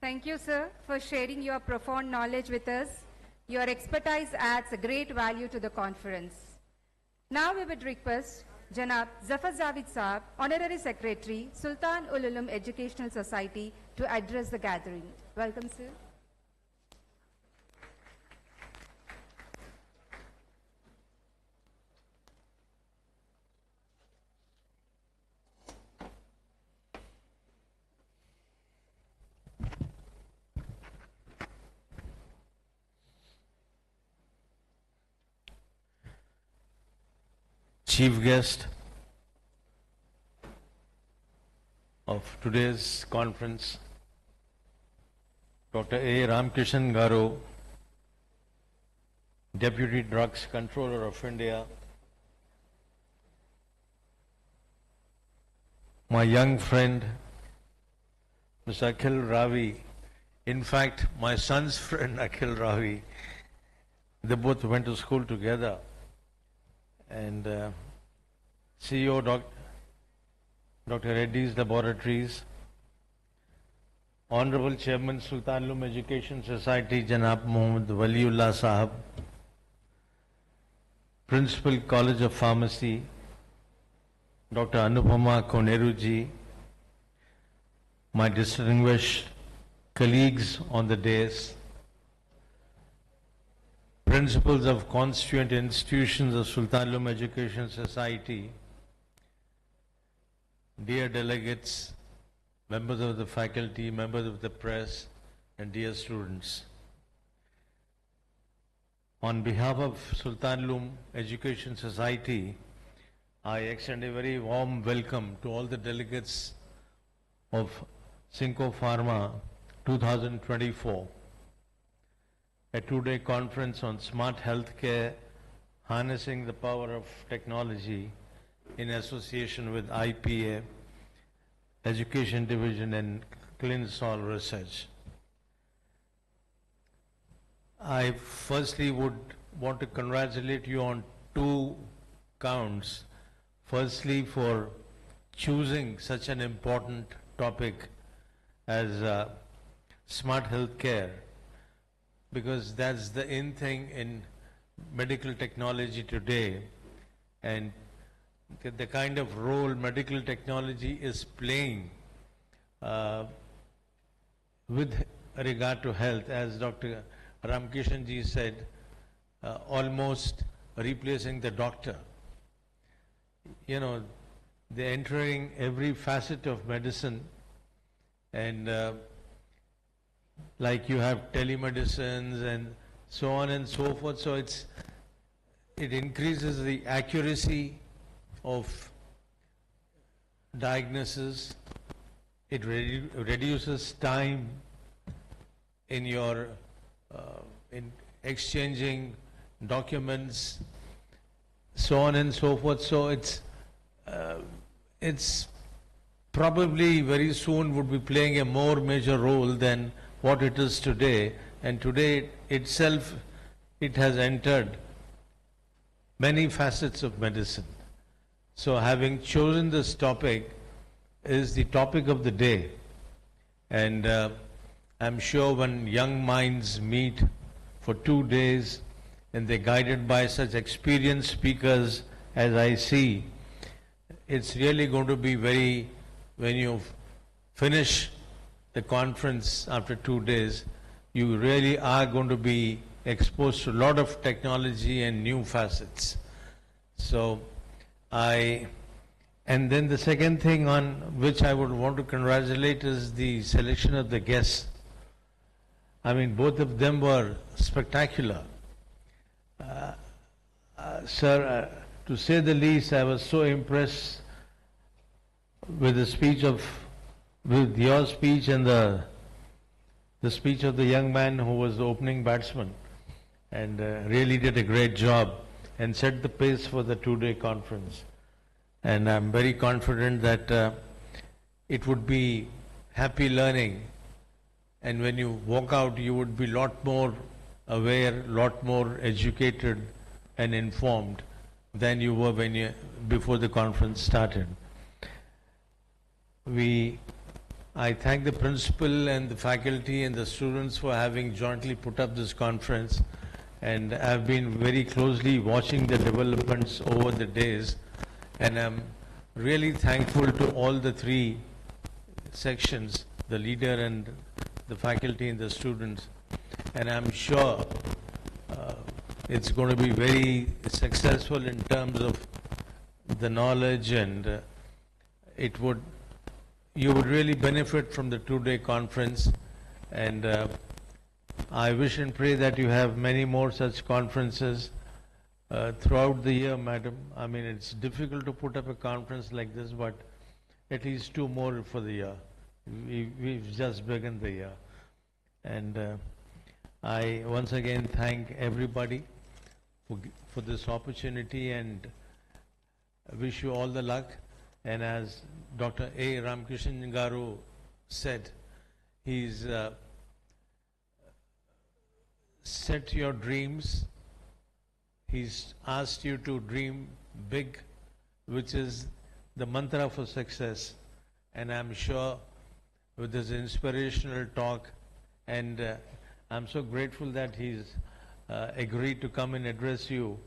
Thank you, sir, for sharing your profound knowledge with us. Your expertise adds a great value to the conference. Now we would request Janab Zafar Javed Saab, Honorary Secretary, Sultan ul Ulum Educational Society, to address the gathering. Welcome, sir. Chief guest of today's conference, Dr. A. Ramkishan Garu, Deputy Drugs Controller of India, my young friend, Mr. Akhil Ravi, in fact, my son's friend Akhil Ravi, they both went to school together, and CEO Dr. Reddy's Laboratories, Honorable Chairman Sultan Ulum Education Society Janab Muhammad Waliullah Sahab, Principal College of Pharmacy Dr. Anupama Koneru ji, my distinguished colleagues on the dais, principals of constituent institutions of Sultan Ulum Education Society, dear delegates, members of the faculty, members of the press, and dear students. On behalf of Sultan Ulum Education Society, I extend a very warm welcome to all the delegates of Cinco Pharma 2024, a two-day conference on smart healthcare, harnessing the power of technology in association with IPA, Education Division and ClinSol Research. I firstly would want to congratulate you on two counts. Firstly, for choosing such an important topic as smart healthcare, because that's the in thing in medical technology today, and the kind of role medical technology is playing with regard to health, as Dr. Ramkishan ji said, almost replacing the doctor. You know, they're entering every facet of medicine, and like you have telemedicines and so on and so forth, so it increases the accuracy of diagnosis, it reduces time in your in exchanging documents, so on and so forth. So it's probably very soon would be playing a more major role than what it is today, and today itself it has entered many facets of medicine. So having chosen this topic is the topic of the day, and I'm sure when young minds meet for 2 days and they're guided by such experienced speakers as I see, it's really going to be very, when you finish the conference after 2 days, you really are going to be exposed to a lot of technology and new facets. So and then the second thing on which I would want to congratulate is the selection of the guests. I mean, both of them were spectacular. Sir, to say the least, I was so impressed with the speech with your speech and the speech of the young man who was the opening batsman, and really did a great job and set the pace for the two-day conference. And I'm very confident that it would be happy learning, and when you walk out you would be a lot more aware, lot more educated and informed than you were before the conference started. I thank the principal and the faculty and the students for having jointly put up this conference, and I've been very closely watching the developments over the days, and I'm really thankful to all the three sections, the leader and the faculty and the students, and I'm sure it's going to be very successful in terms of the knowledge, and you would really benefit from the two-day conference, and I wish and pray that you have many more such conferences throughout the year, madam. I mean, it's difficult to put up a conference like this, but at least two more for the year. We've just begun the year. And I once again thank everybody for this opportunity and wish you all the luck. And as Dr. A. Ramkishan Garu said, he's set your dreams. He's asked you to dream big, which is the mantra for success. And I'm sure with this inspirational talk, and I'm so grateful that he's agreed to come and address you,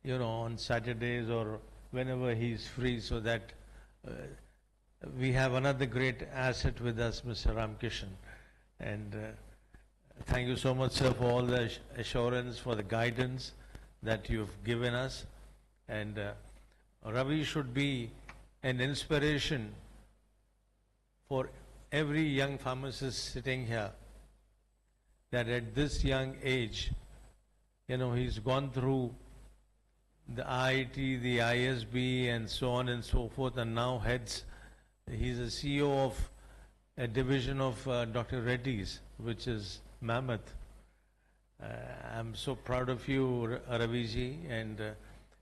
on Saturdays or whenever he's free, so that we have another great asset with us, Mr. Ramkishan. And thank you so much, sir, for all the assurance, for the guidance that you've given us. And Ravi should be an inspiration for every young pharmacist sitting here, that at this young age, he's gone through the IIT, the ISB, and so on and so forth, and now he's a CEO of a division of Dr. Reddy's, which is Mammoth. I'm so proud of you, Raviji, and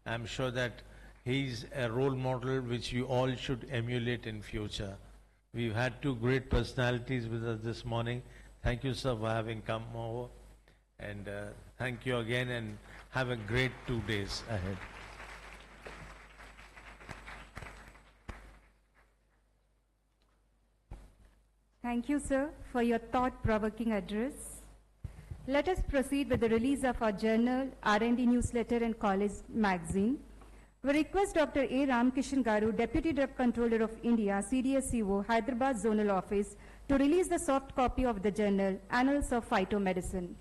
I'm sure that he's a role model which you all should emulate in future. We've had two great personalities with us this morning. Thank you, sir, for having come over. And thank you again, and have a great 2 days ahead. Thank you, sir, for your thought-provoking address. Let us proceed with the release of our journal, R&D newsletter, and college magazine. We request Dr. A. Ramkishan Garu, Deputy Drug Controller of India, CDSCO, Hyderabad Zonal Office, to release the soft copy of the journal, Annals of Phytomedicine.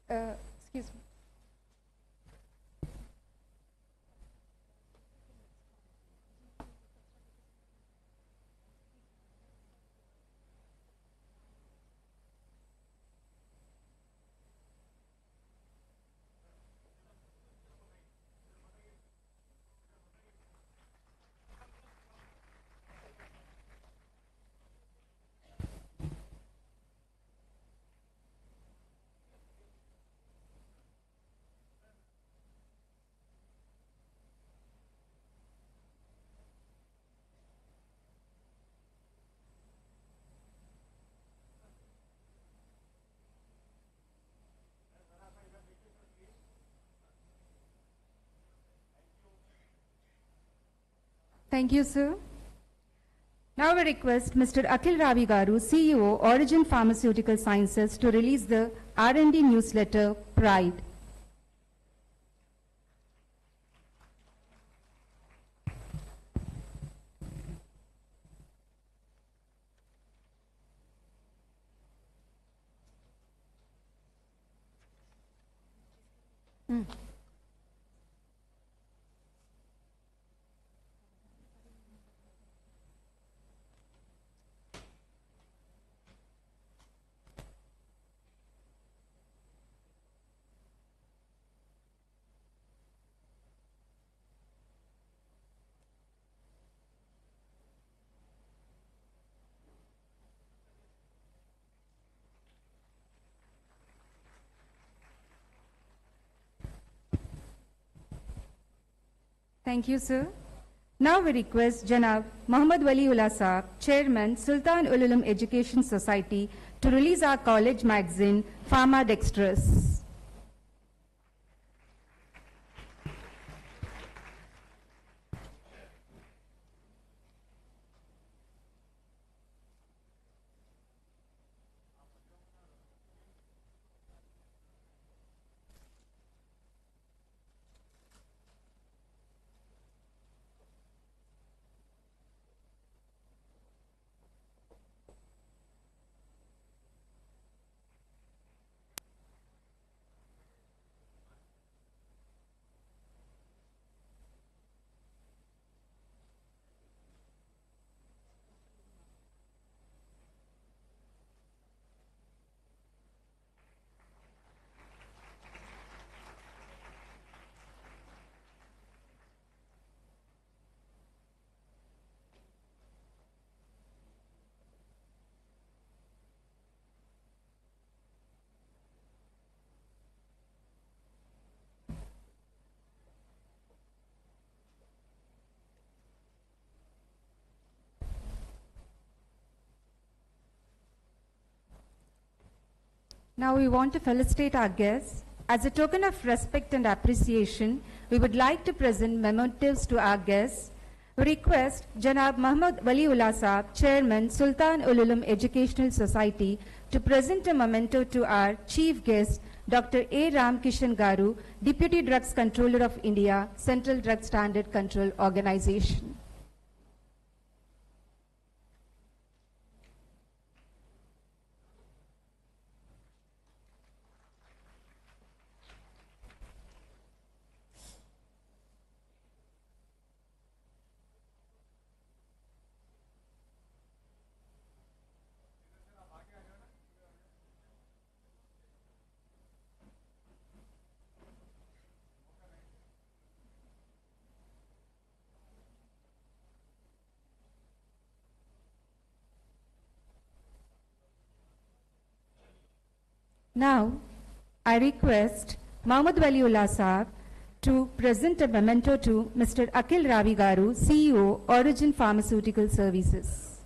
Excuse me. Thank you, sir. Now we request Mr. Akhil Ravi Garu, CEO, Origin Pharmaceutical Sciences, to release the R&D newsletter, Pride. Thank you, sir. Now we request Janab Muhammad Waliullah Saab, Chairman, Sultan Ul Ulum Education Society, to release our college magazine, Pharma Dextrous. Now we want to felicitate our guests. As a token of respect and appreciation, we would like to present mementos to our guests. We request Janab Muhammad Waliullah Saab, Chairman, Sultan Ul Ulum Educational Society, to present a memento to our chief guest, Dr. A. Ramkishan Garu, Deputy Drugs Controller of India, Central Drug Standard Control Organization. Now, I request Muhammad Waliullah Saab to present a memento to Mr. Akhil Ravi Garu, CEO, Origin Pharmaceutical Services.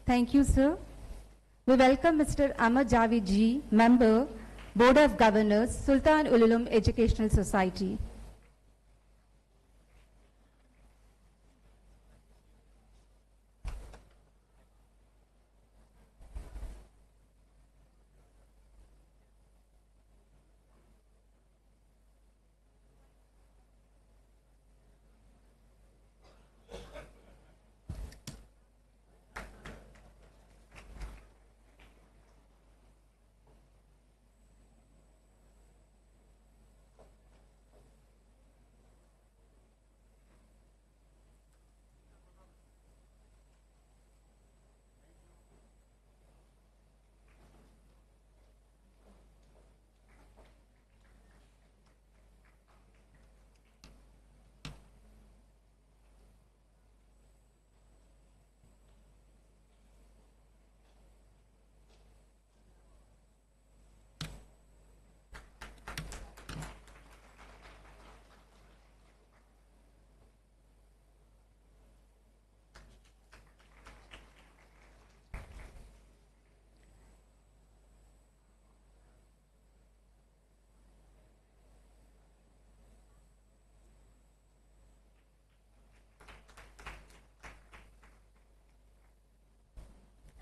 Thank you, sir. We welcome Mr. Amar Javed Ji, Member, Board of Governors, Sultan Ul Ulum Educational Society.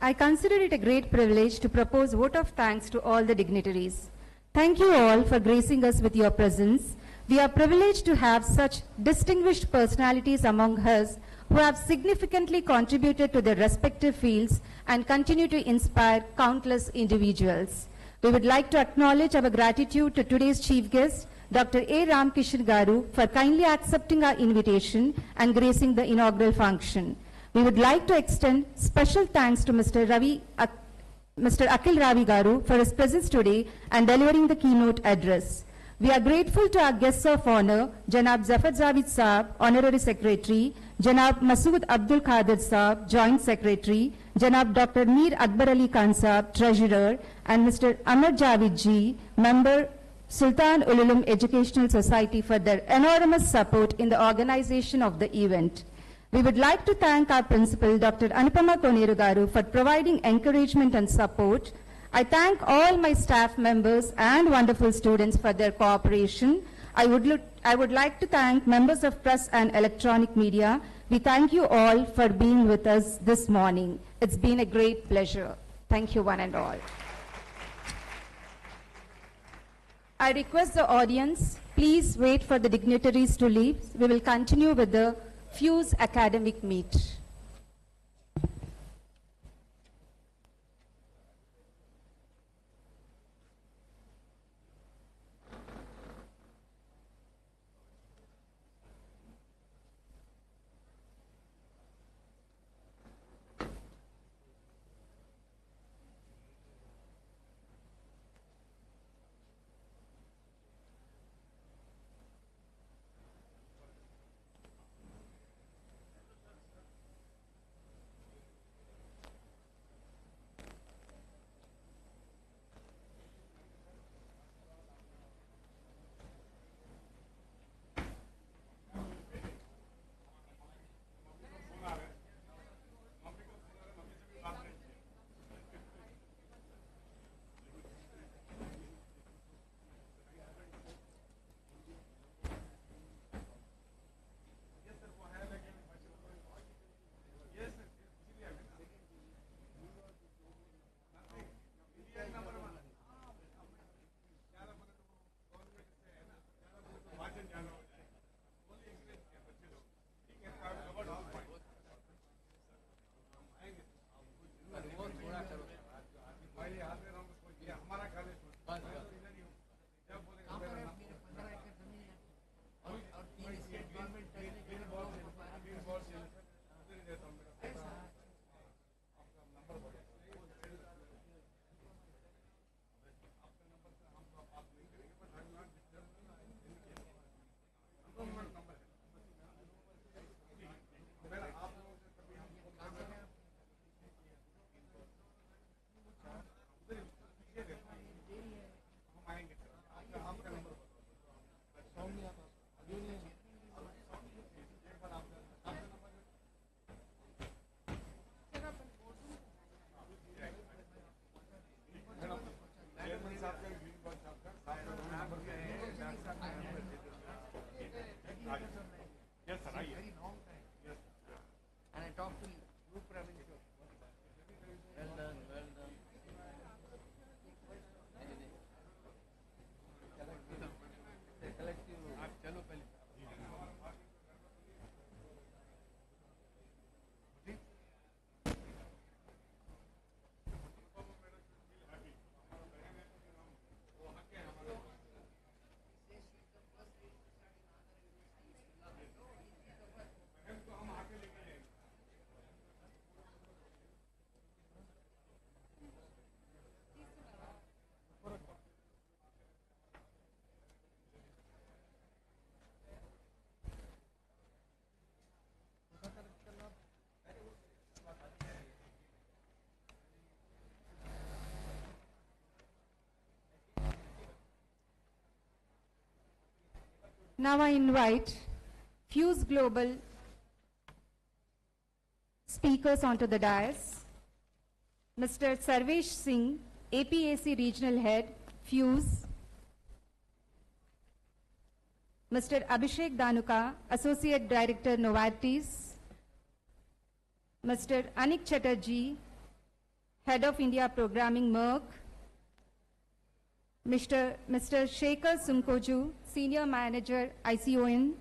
I consider it a great privilege to propose vote of thanks to all the dignitaries. Thank you all for gracing us with your presence. We are privileged to have such distinguished personalities among us who have significantly contributed to their respective fields and continue to inspire countless individuals. We would like to acknowledge our gratitude to today's chief guest, Dr. A. Ramkishan Garu, for kindly accepting our invitation and gracing the inaugural function. We would like to extend special thanks to Mr. Akhil Ravi Garu for his presence today and delivering the keynote address. We are grateful to our guests of honor, Janab Zafar Javed Saab, Honorary Secretary, Janab Masood Abdul Qadir Saab, Joint Secretary, Janab Dr. Mir Akbar Ali Khan Saab, Treasurer, and Mr. Amar Javed Ji, Member, Sultan Ululum Educational Society, for their enormous support in the organization of the event. We would like to thank our principal, Dr. Anupama Koneru Garu, for providing encouragement and support. I thank all my staff members and wonderful students for their cooperation. I would like to thank members of press and electronic media. We thank you all for being with us this morning. It's been a great pleasure. Thank you one and all. I request the audience, please wait for the dignitaries to leave. We will continue with the Fuse academic meet. Now I invite Fuse Global speakers onto the dais. Mr. Sarvesh Singh, APAC Regional Head, Fuse. Mr. Abhishek Dhanuka, Associate Director, Novartis. Mr. Anik Chatterjee, Head of India Programming, Merck. Mr. Shekhar Sumkoju, Senior Manager, ICON.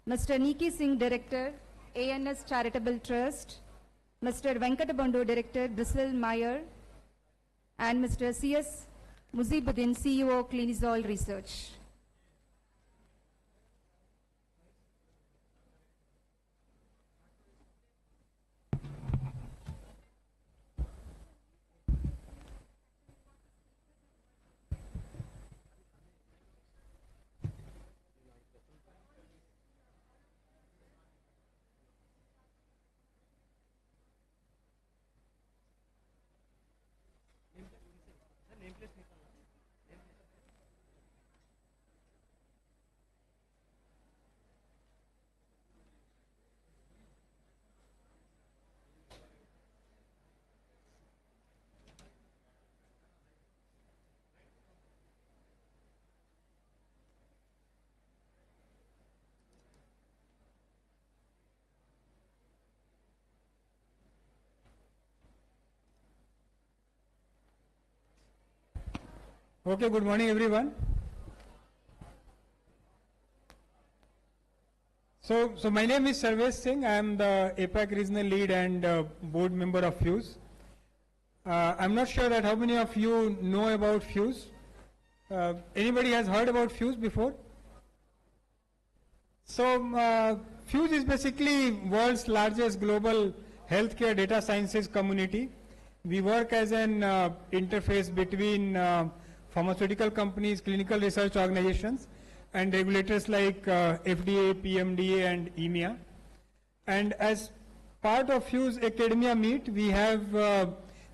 Mr. Niki Singh, Director, ANS Charitable Trust. Mr. Venkatabandu, Director, Bristol Myers. And Mr. C.S. Muzibuddin, CEO, Clinisol Research. Okay, good morning everyone. So my name is Sarvesh Singh. I am the APAC regional lead and board member of Fuse. I'm not sure that how many of you know about Fuse. Anybody has heard about Fuse before? So Fuse is basically world's largest global healthcare data sciences community. We work as an interface between pharmaceutical companies, clinical research organizations, and regulators like FDA, PMDA, and EMEA. And as part of Fuse Academia Meet, we have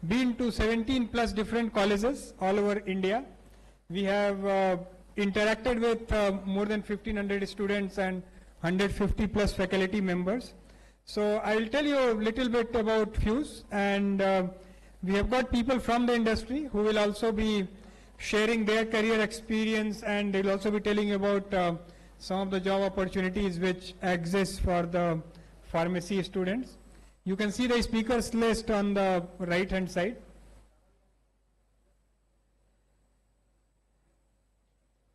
been to 17 plus different colleges all over India. We have interacted with more than 1,500 students and 150 plus faculty members. So I will tell you a little bit about Fuse, and we have got people from the industry who will also be sharing their career experience, and they will also be telling you about some of the job opportunities which exist for the pharmacy students. You can see the speakers list on the right hand side.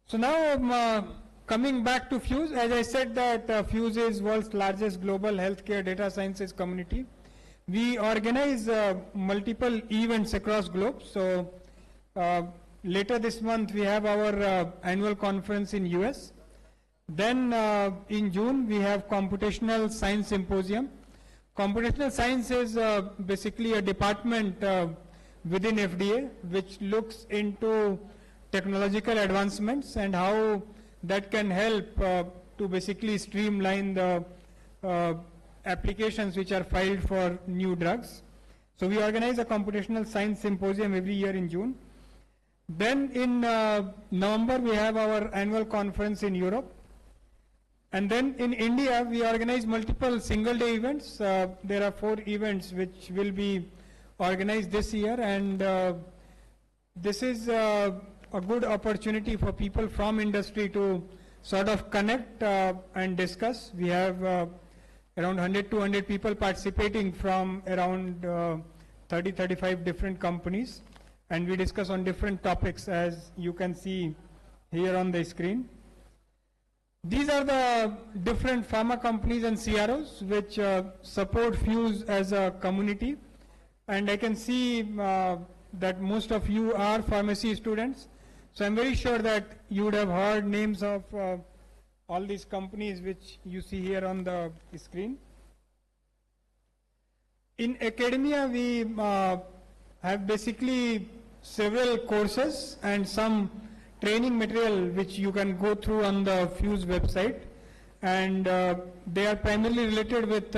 So now coming back to Fuse, as I said that Fuse is world's largest global healthcare data sciences community. We organize multiple events across globe. So later this month we have our annual conference in US. Then in June we have Computational Science Symposium. Computational science is basically a department within FDA which looks into technological advancements and how that can help to basically streamline the applications which are filed for new drugs. So we organize a Computational Science Symposium every year in June. Then in November we have our annual conference in Europe. And then in India we organize multiple single day events. There are 4 events which will be organized this year, and this is a good opportunity for people from industry to sort of connect and discuss. We have around 100-200 people participating from around 30-35 different companies, and we discuss on different topics as you can see here on the screen. These are the different pharma companies and CROs which support Fuse as a community, and I can see that most of you are pharmacy students. So I'm very sure that you would have heard names of all these companies which you see here on the screen. In academia we have basically several courses and some training material which you can go through on the Fuse website, and they are primarily related with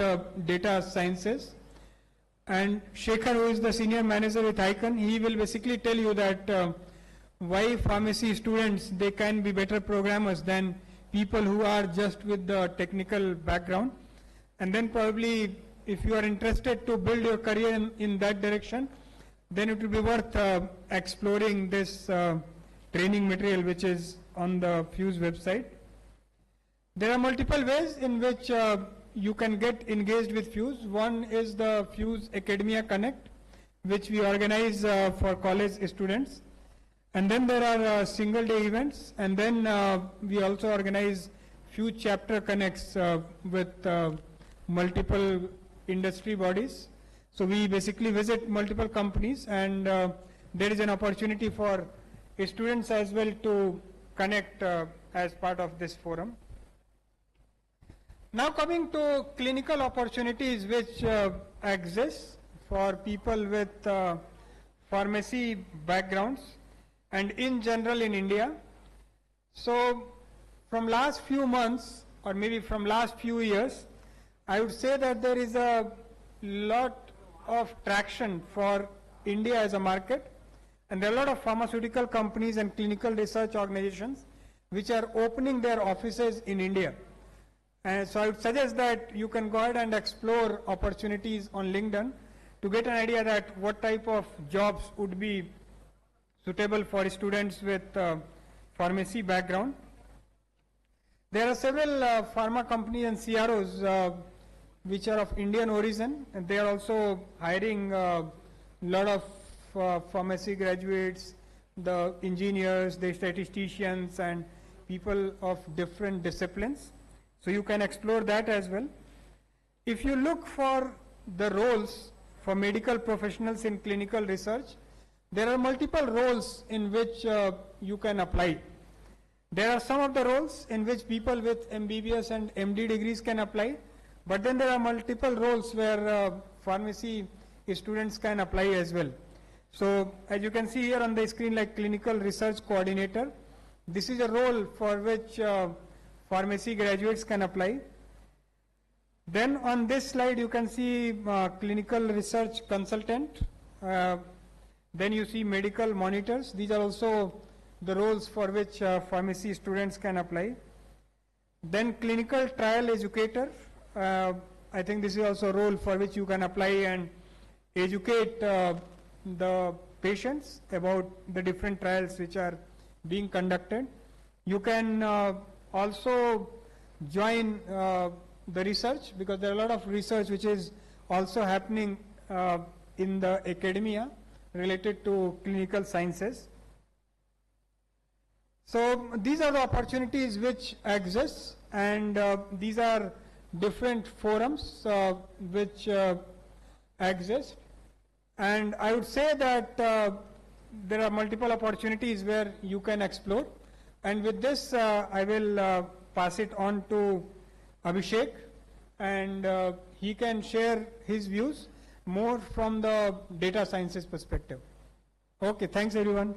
data sciences. And Shekhar, who is the senior manager with ICON, he will basically tell you that why pharmacy students, they can be better programmers than people who are just with the technical background. And then probably if you are interested to build your career in that direction, then it will be worth exploring this training material which is on the Fuse website. There are multiple ways in which you can get engaged with Fuse. One is the Fuse Academia Connect, which we organize for college students. And then there are single day events, and then we also organize few chapter connects with multiple industry bodies. So we basically visit multiple companies, and there is an opportunity for students as well to connect as part of this forum. Now coming to clinical opportunities which exist for people with pharmacy backgrounds and in general in India. So from last few months, or maybe from last few years, I would say that there is a lot of traction for India as a market, and there are a lot of pharmaceutical companies and clinical research organizations which are opening their offices in India. And so I would suggest that you can go ahead and explore opportunities on LinkedIn to get an idea that what type of jobs would be suitable for students with pharmacy background. There are several pharma companies and CROs which are of Indian origin, and they are also hiring a lot of pharmacy graduates, the engineers, the statisticians, and people of different disciplines. So you can explore that as well. If you look for the roles for medical professionals in clinical research, there are multiple roles in which you can apply. There are some of the roles in which people with MBBS and MD degrees can apply, but then there are multiple roles where pharmacy students can apply as well. So as you can see here on the screen, like clinical research coordinator, this is a role for which pharmacy graduates can apply. Then on this slide you can see clinical research consultant. Then you see medical monitors. These are also the roles for which pharmacy students can apply. Then clinical trial educator. I think this is also a role for which you can apply and educate the patients about the different trials which are being conducted. You can also join the research, because there are a lot of research which is also happening in the academia related to clinical sciences. So these are the opportunities which exist, and these are different forums which exist. And I would say that there are multiple opportunities where you can explore. And with this, I will pass it on to Abhishek, and he can share his views more from the data sciences perspective. Okay, thanks everyone.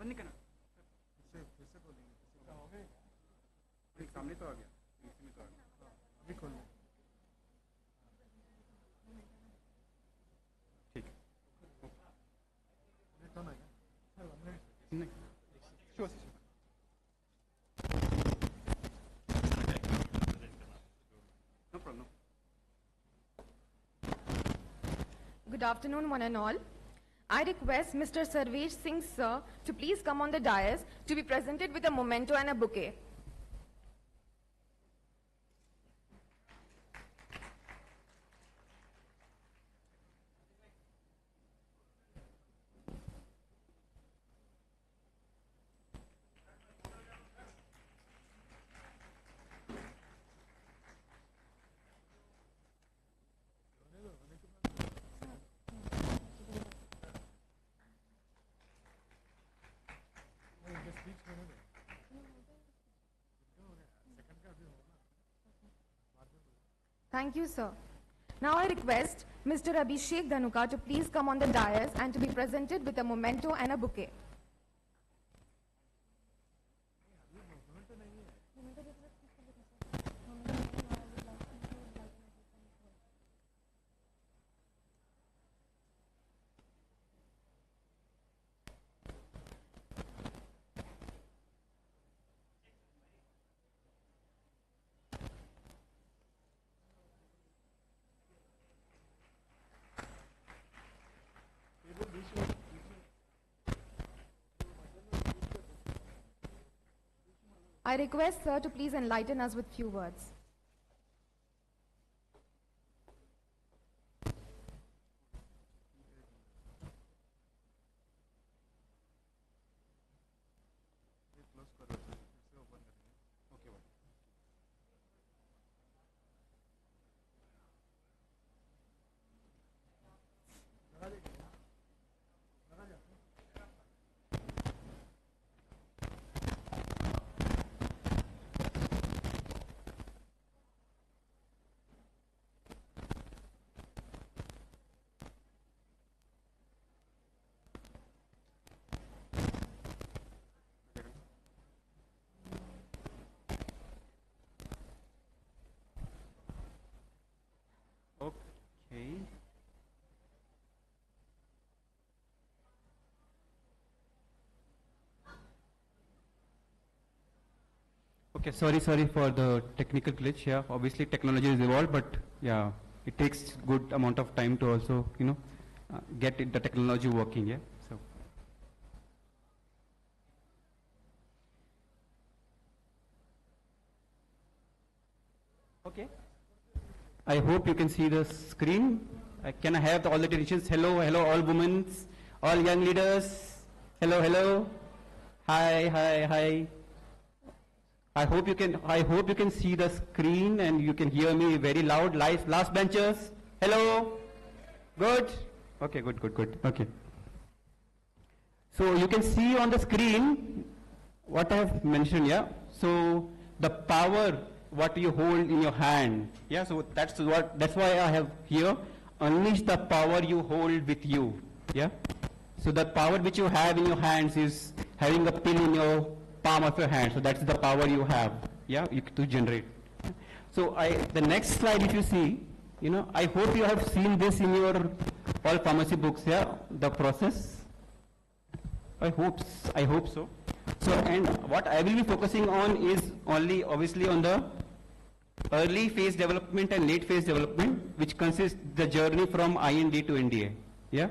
बंद नहीं करना फिर से बोलेंगे सामने तो आ गया अभी खोल Sure. No problem. Good afternoon, one and all. I request Mr. Sarvesh Singh, sir, to please come on the dais to be presented with a memento and a bouquet. Thank you, sir. Now I request Mr. Abhishek Dhanuka to please come on the dais and to be presented with a memento and a bouquet. I request sir to please enlighten us with few words. Okay. Okay, sorry for the technical glitch. Yeah, obviously technology is evolved, but yeah, it takes good amount of time to also, get the technology working. Yeah, so. Okay. I hope you can see the screen. Can I have all the attentions? Hello, all women, all young leaders. Hello. Hi. I hope you can see the screen and you can hear me very loud. Last benchers. Hello. Good. Okay, good. Okay. So you can see on the screen what I have mentioned. Yeah. So the power what you hold in your hand. Yeah. So that's why I have here. Unleash the power you hold with you. Yeah. So the power which you have in your hands is having a pill in your palm of your hand. So that's the power you have. Yeah. To generate. So the next slide, if you see, I hope you have seen this in your all pharmacy books. Yeah. The process. I hope so. So, and what I will be focusing on is only obviously on the early phase development and late phase development, which consists the journey from IND to NDA. Yeah.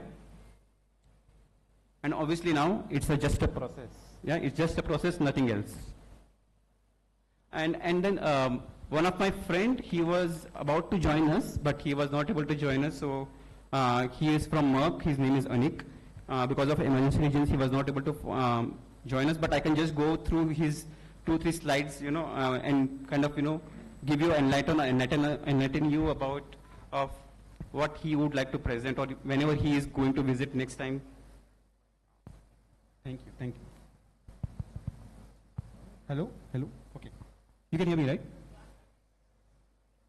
And obviously now it's just a process. Yeah, it's just a process, nothing else. And then one of my friend, he was about to join us, but he was not able to join us. So he is from Merck. His name is Anik. Because of emergency reasons, he was not able to join us. But I can just go through his 2-3 slides, and kind of, give you enlighten you about of what he would like to present, or whenever he is going to visit next time. Thank you. Hello. Okay. You can hear me, right?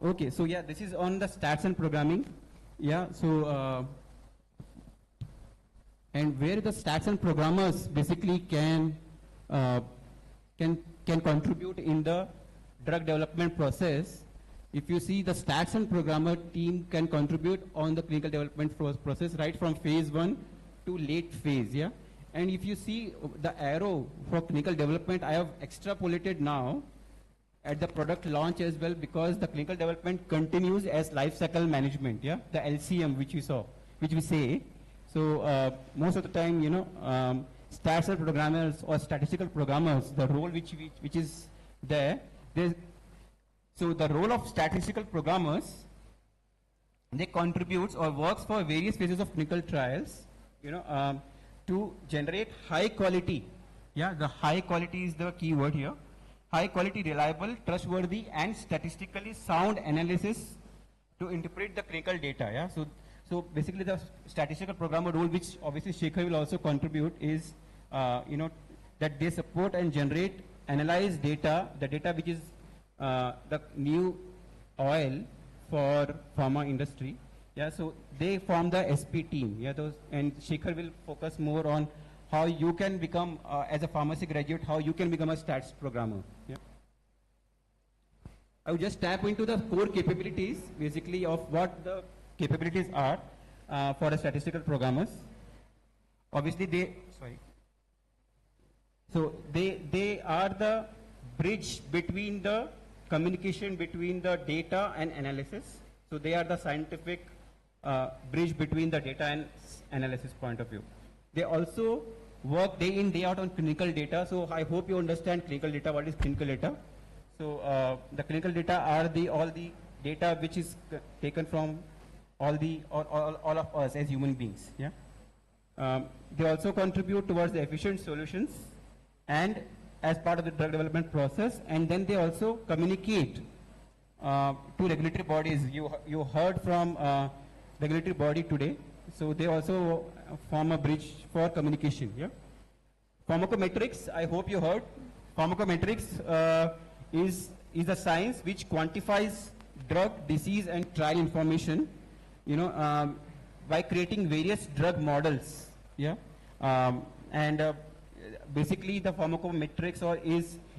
Okay. So yeah, this is on the stats and programming. Yeah. So. And where the stats and programmers basically can contribute in the drug development process. If you see, the stats and programmer team can contribute on the clinical development process right from phase 1 to late phase, yeah. And if you see the arrow for clinical development, I have extrapolated now at the product launch as well, because the clinical development continues as life cycle management, yeah, the LCM which we say. So most of the time, you know, statistical programmers or statistical programmers, the role which is there, so the role of statistical programmers, they contributes or works for various phases of clinical trials, you know, to generate high quality. Yeah, the high quality is the key word here. High quality, reliable, trustworthy, and statistically sound analysis to interpret the clinical data. Yeah, so basically the statistical programmer role, which obviously Shekhar will also contribute, is you know, that they support and generate, analyze data, the data which is the new oil for pharma industry. Yeah, so they form the SP team. Yeah, and Shekhar will focus more on how you can become, as a pharmacy graduate, how you can become a stats programmer. Yeah. I will just tap into the core capabilities, basically, of what the capabilities are for a statistical programmers. Obviously, they are the bridge between the communication between the data and analysis. So they are the scientific bridge between the data and analysis point of view. They also work day in, day out on clinical data. So I hope you understand clinical data. What is clinical data? So the clinical data are all the data which is taken from all of us as human beings. Yeah. They also contribute towards the efficient solutions and as part of the drug development process, and then they also communicate to regulatory bodies. You heard from regulatory body today, so they also form a bridge for communication. Yeah. Pharmacometrics, I hope you heard. Pharmacometrics is a science which quantifies drug, disease, and trial information, you know, by creating various drug models. Yeah. Basically the pharmacometrics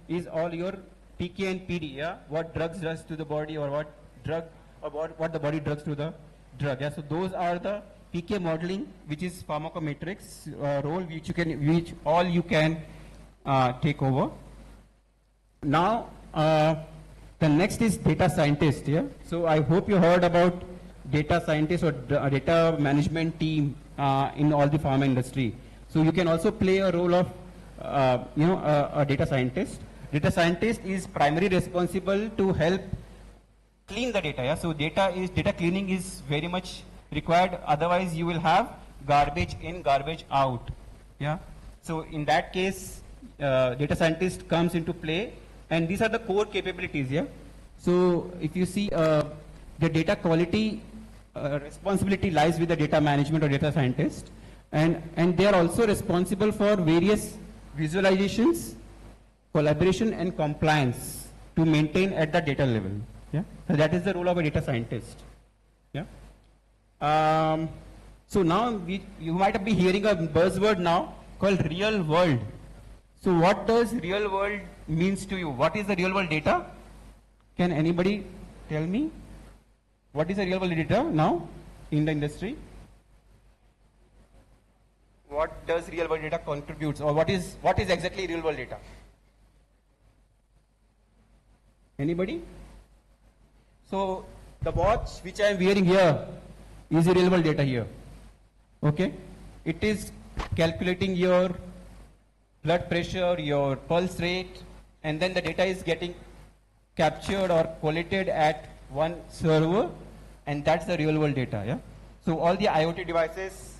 is all your PK and PD, yeah? What drugs does to the body, or what the body drugs to the drug. Yeah? So those are the PK modeling, which is pharmacometrics role, which all you can take over. Now the next is data scientist. Yeah? So I hope you heard about data scientist or data management team in all the pharma industry. So you can also play a role of a data scientist. Data scientist is primarily responsible to help clean the data. Yeah? So data cleaning is very much required. Otherwise, you will have garbage in, garbage out. Yeah. So in that case, data scientist comes into play, and these are the core capabilities. Yeah. So if you see the data quality responsibility lies with the data management or data scientist, and they are also responsible for various visualizations, collaboration, and compliance to maintain at the data level. Yeah? So that is the role of a data scientist. Yeah? So now you might be hearing a buzzword now called real world. So what does real world means to you? What is the real world data? Can anybody tell me? What is the real world data now in the industry? What does real world data contributes, or what is exactly real world data? Anybody? So the watch which I am wearing here is the real world data here. Okay? It is calculating your blood pressure, your pulse rate, and then the data is getting captured or collated at one server, and that's the real world data. Yeah. So all the IoT devices.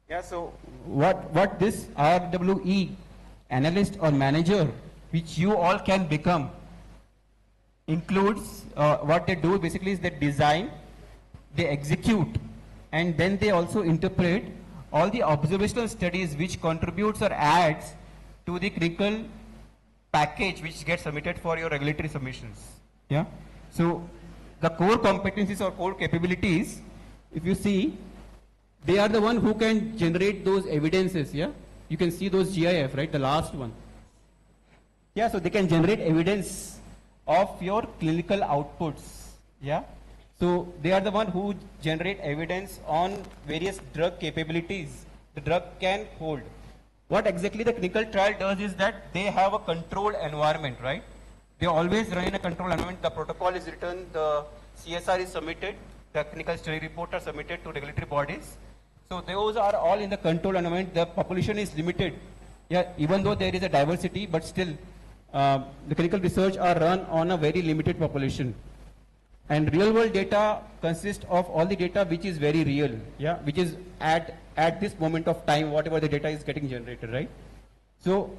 Yeah, so what this RWE analyst or manager, which you all can become, includes what they do basically is they design, they execute, and then they also interpret all the observational studies which contributes or adds to the clinical package which gets submitted for your regulatory submissions. Yeah. So the core competencies or core capabilities, if you see, they are the one who can generate those evidences. Yeah, you can see those GIF, right? The last one. Yeah, so they can generate evidence of your clinical outputs. Yeah, so they are the one who generate evidence on various drug capabilities the drug can hold. What exactly the clinical trial does is that they have a controlled environment, right? They always run in a controlled environment. The protocol is written, the CSR is submitted, the clinical study report are submitted to regulatory bodies. So those are all in the controlled environment. The population is limited. Yeah, even though there is a diversity, but still the clinical research are run on a very limited population. And real world data consists of all the data which is very real, yeah, which is at this moment of time, whatever the data is getting generated, right? So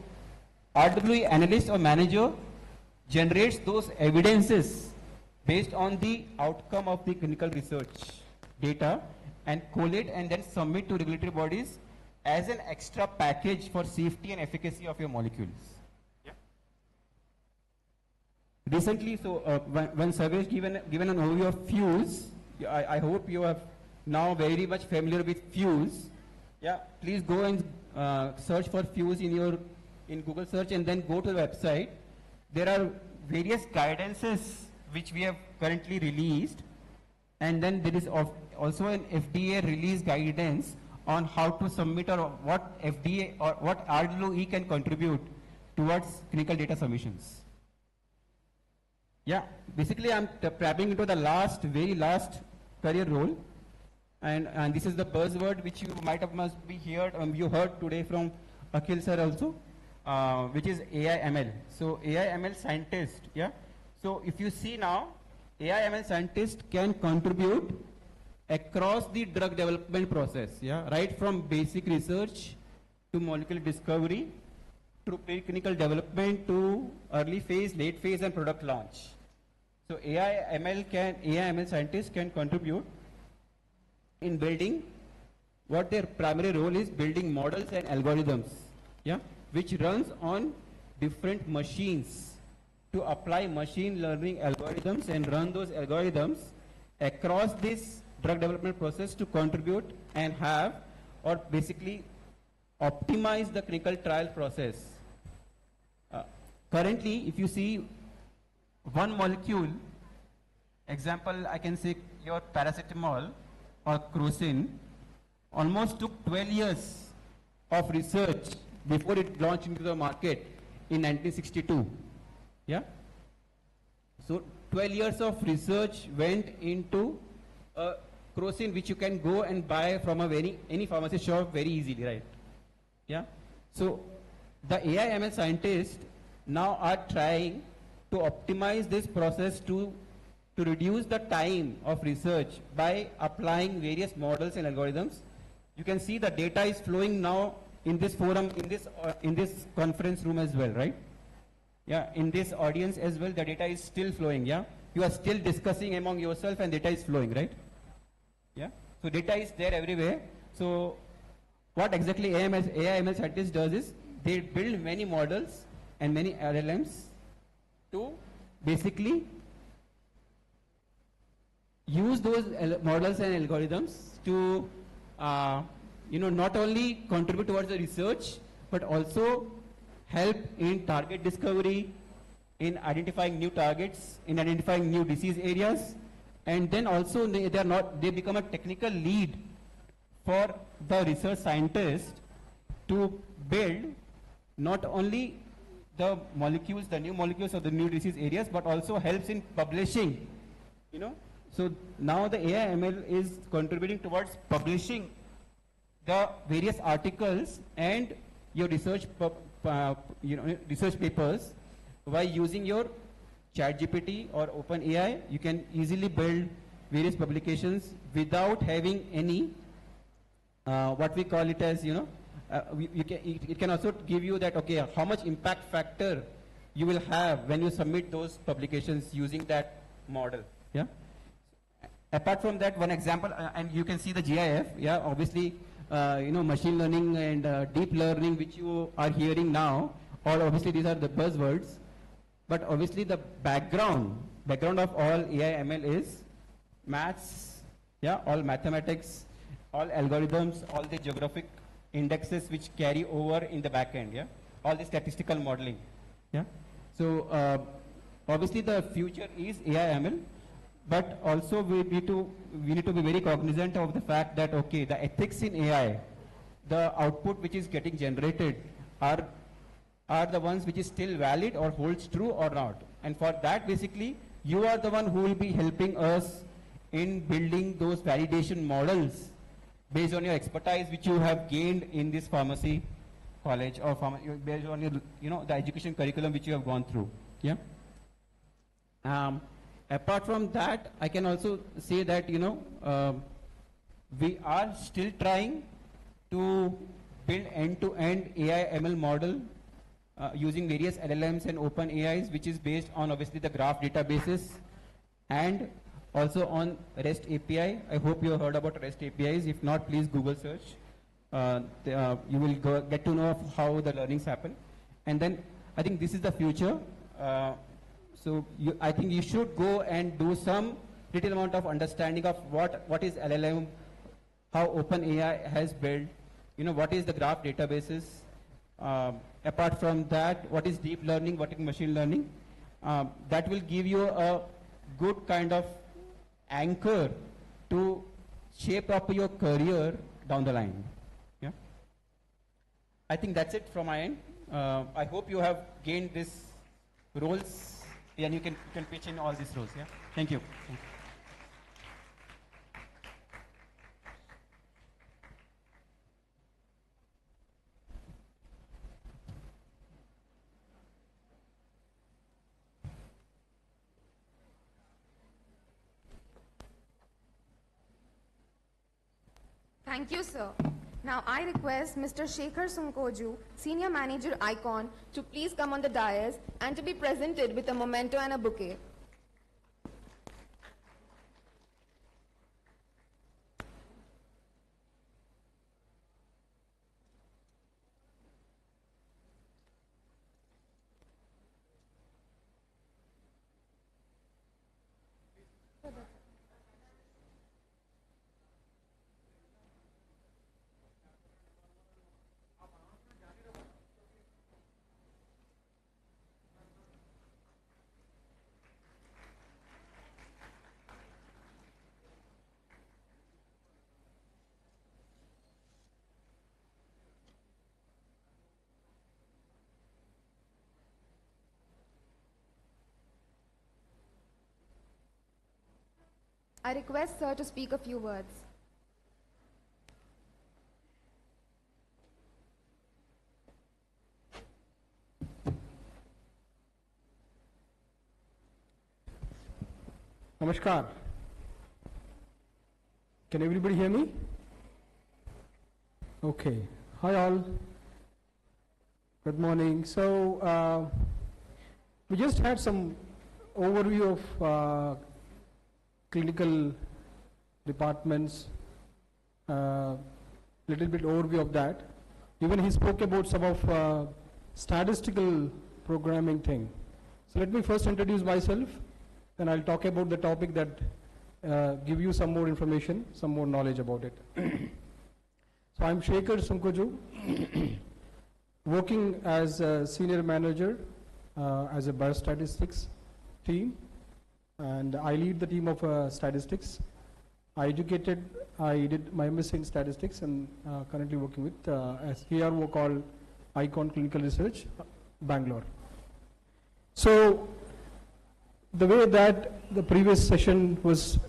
RWE analyst or manager generates those evidences based on the outcome of the clinical research data and collate and then submit to regulatory bodies as an extra package for safety and efficacy of your molecules. Yeah. Recently, so when Sarvesh given an overview of Fuse, I hope you are now very much familiar with Fuse. Yeah, please go and search for Fuse in Google search and then go to the website. There are various guidances which we have currently released, and then there is also an FDA release guidance on how to submit or what FDA or what RWE can contribute towards clinical data submissions. Yeah, basically I'm tapping into the very last career role, and this is the buzzword which you must be you heard today from Akhil sir also, which is AI/ML. So AI/ML scientist, yeah. So if you see now, AI/ML scientist can contribute across the drug development process, yeah, right from basic research to molecular discovery, to preclinical development to early phase, late phase, and product launch. So AI/ML scientists can contribute in building what their primary role is, building models and algorithms, yeah, which runs on different machines to apply machine learning algorithms and run those algorithms across this drug development process to contribute and have or basically optimize the clinical trial process. Currently, if you see one molecule, example, I can say your paracetamol or crocin, almost took 12 years of research before it launched into the market in 1962. Yeah? So 12 years of research went into crocin which you can go and buy from any pharmacy shop very easily, right? Yeah? So the AI/ML scientists now are trying to optimize this process to reduce the time of research by applying various models and algorithms. You can see the data is flowing now in this forum, in this conference room as well, right? Yeah, in this audience as well, the data is still flowing, yeah? You are still discussing among yourself and data is flowing, right? Yeah, so data is there everywhere. So what exactly AI/ML scientist does is they build many models and many LLMs to basically use those models and algorithms to not only contribute towards the research, but also help in target discovery, in identifying new targets, in identifying new disease areas, and then also they become a technical lead for the research scientist to build not only the molecules, the new molecules of the new disease areas, but also helps in publishing, So now the AI/ML is contributing towards publishing the various articles and your research, research papers by using your ChatGPT or OpenAI. You can easily build various publications without having any what we call it as it can also give you that how much impact factor you will have when you submit those publications using that model. Yeah. Apart from that, one example, and you can see the GIF. Yeah, obviously, machine learning and deep learning, which you are hearing now, or obviously these are the buzzwords. But obviously, the background of all AI/ML is maths. Yeah, all mathematics, all algorithms, all the geographic indexes which carry over in the back end. Yeah, all the statistical modeling. Yeah, so obviously the future is AI/ML. But also we need to be very cognizant of the fact that the ethics in AI the output which is getting generated are the ones which is still valid or holds true or not. And for that, basically, you are the one who will be helping us in building those validation models based on your expertise which you have gained in this pharmacy college or based on your, the education curriculum which you have gone through. Yeah. Apart from that, I can also say that, we are still trying to build end-to-end AI ML model using various LLMs and open AIs, which is based on obviously the graph databases and also on REST API. I hope you have heard about REST APIs. If not, please Google search. You will get to know of how the learnings happen. And then I think this is the future. I think you should go and do some little amount of understanding of what is LLM, how OpenAI has built, what is the graph databases. Apart from that, what is deep learning, what is machine learning. That will give you a good kind of anchor to shape up your career down the line. Yeah. I think that's it from my end. I hope you have gained these roles and you can pitch in all these roles. Yeah. Thank you. Thank you. Thank you, sir. Now I request Mr. Shekhar Sunkoju, Senior Manager ICON, to please come on the dais and to be presented with a memento and a bouquet. I request sir to speak a few words. Namaskar. Can everybody hear me? Okay. Hi all. Good morning. So we just had some overview of clinical departments, little bit overview of that. Even he spoke about some of statistical programming thing. So let me first introduce myself, then I'll talk about the topic that give you some more information, some more knowledge about it. So I'm Shekhar Sunkoju, working as a senior manager as a biostatistics team. And I lead the team of statistics. I did my MSc in statistics and currently working with a CRO called ICON Clinical Research, Bangalore. So the way that the previous session was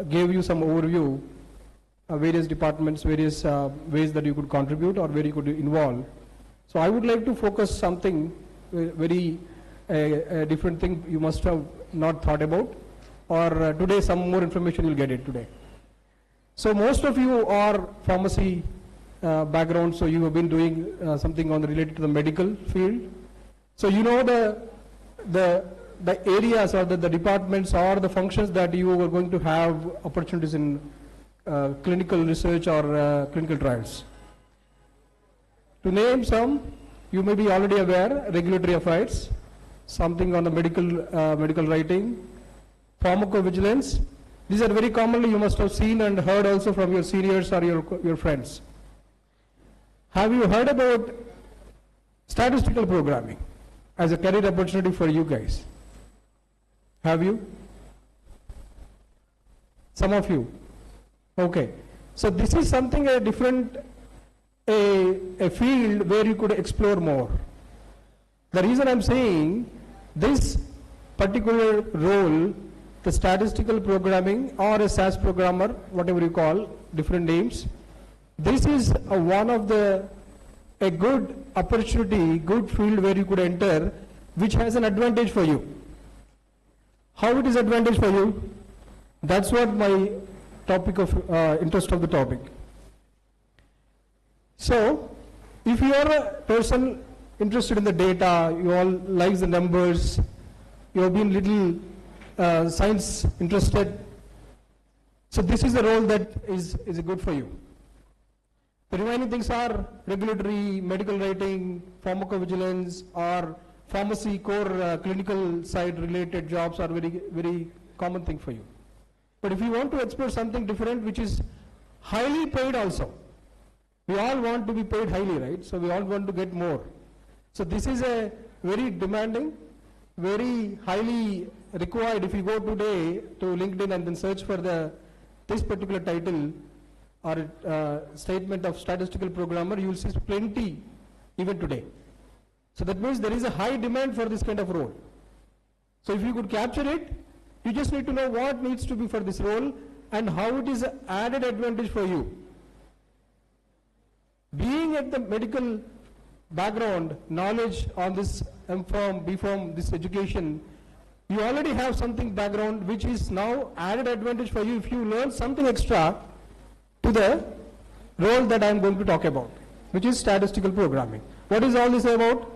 gave you some overview of various departments, various ways that you could contribute or where you could involve. So I would like to focus something very different thing you must have not thought about, or today some more information you'll get it today. So most of you are pharmacy background, so you have been doing something on related to the medical field. So you know the areas or the departments or the functions that you are going to have opportunities in clinical research or clinical trials. To name some, you may be already aware: regulatory affairs, something on the medical writing, pharmacovigilance. These are very commonly you must have seen and heard also from your seniors or your friends. Have you heard about statistical programming as a career opportunity for you guys? Have you? Some of you. Okay. So this is something a different a field where you could explore more. The reason I'm saying this particular role, the statistical programming or a SAS programmer, whatever you call, different names, this is one of a good opportunity, good field where you could enter, which has an advantage for you. How it is advantage for you? That's what my topic of interest of the topic. So, if you are a person interested in the data, you all like the numbers, you have been little science interested, so this is a role that is good for you. The remaining things are regulatory, medical writing, pharmacovigilance, or pharmacy core clinical side related jobs are very common thing for you. But if you want to explore something different which is highly paid also, we all want to be paid highly, right? So we all want to get more. So this is a very demanding, very highly required. If you go today to LinkedIn and then search for this particular title or statement of statistical programmer, you will see plenty even today. So that means there is a high demand for this kind of role. So if you could capture it, you just need to know what needs to be for this role and how it is an added advantage for you. Being at the medical background, knowledge on this M.Pharm, B.Pharm, this education, you already have something background which is now added advantage for you if you learn something extra to the role that I am going to talk about, which is statistical programming. What is all this about?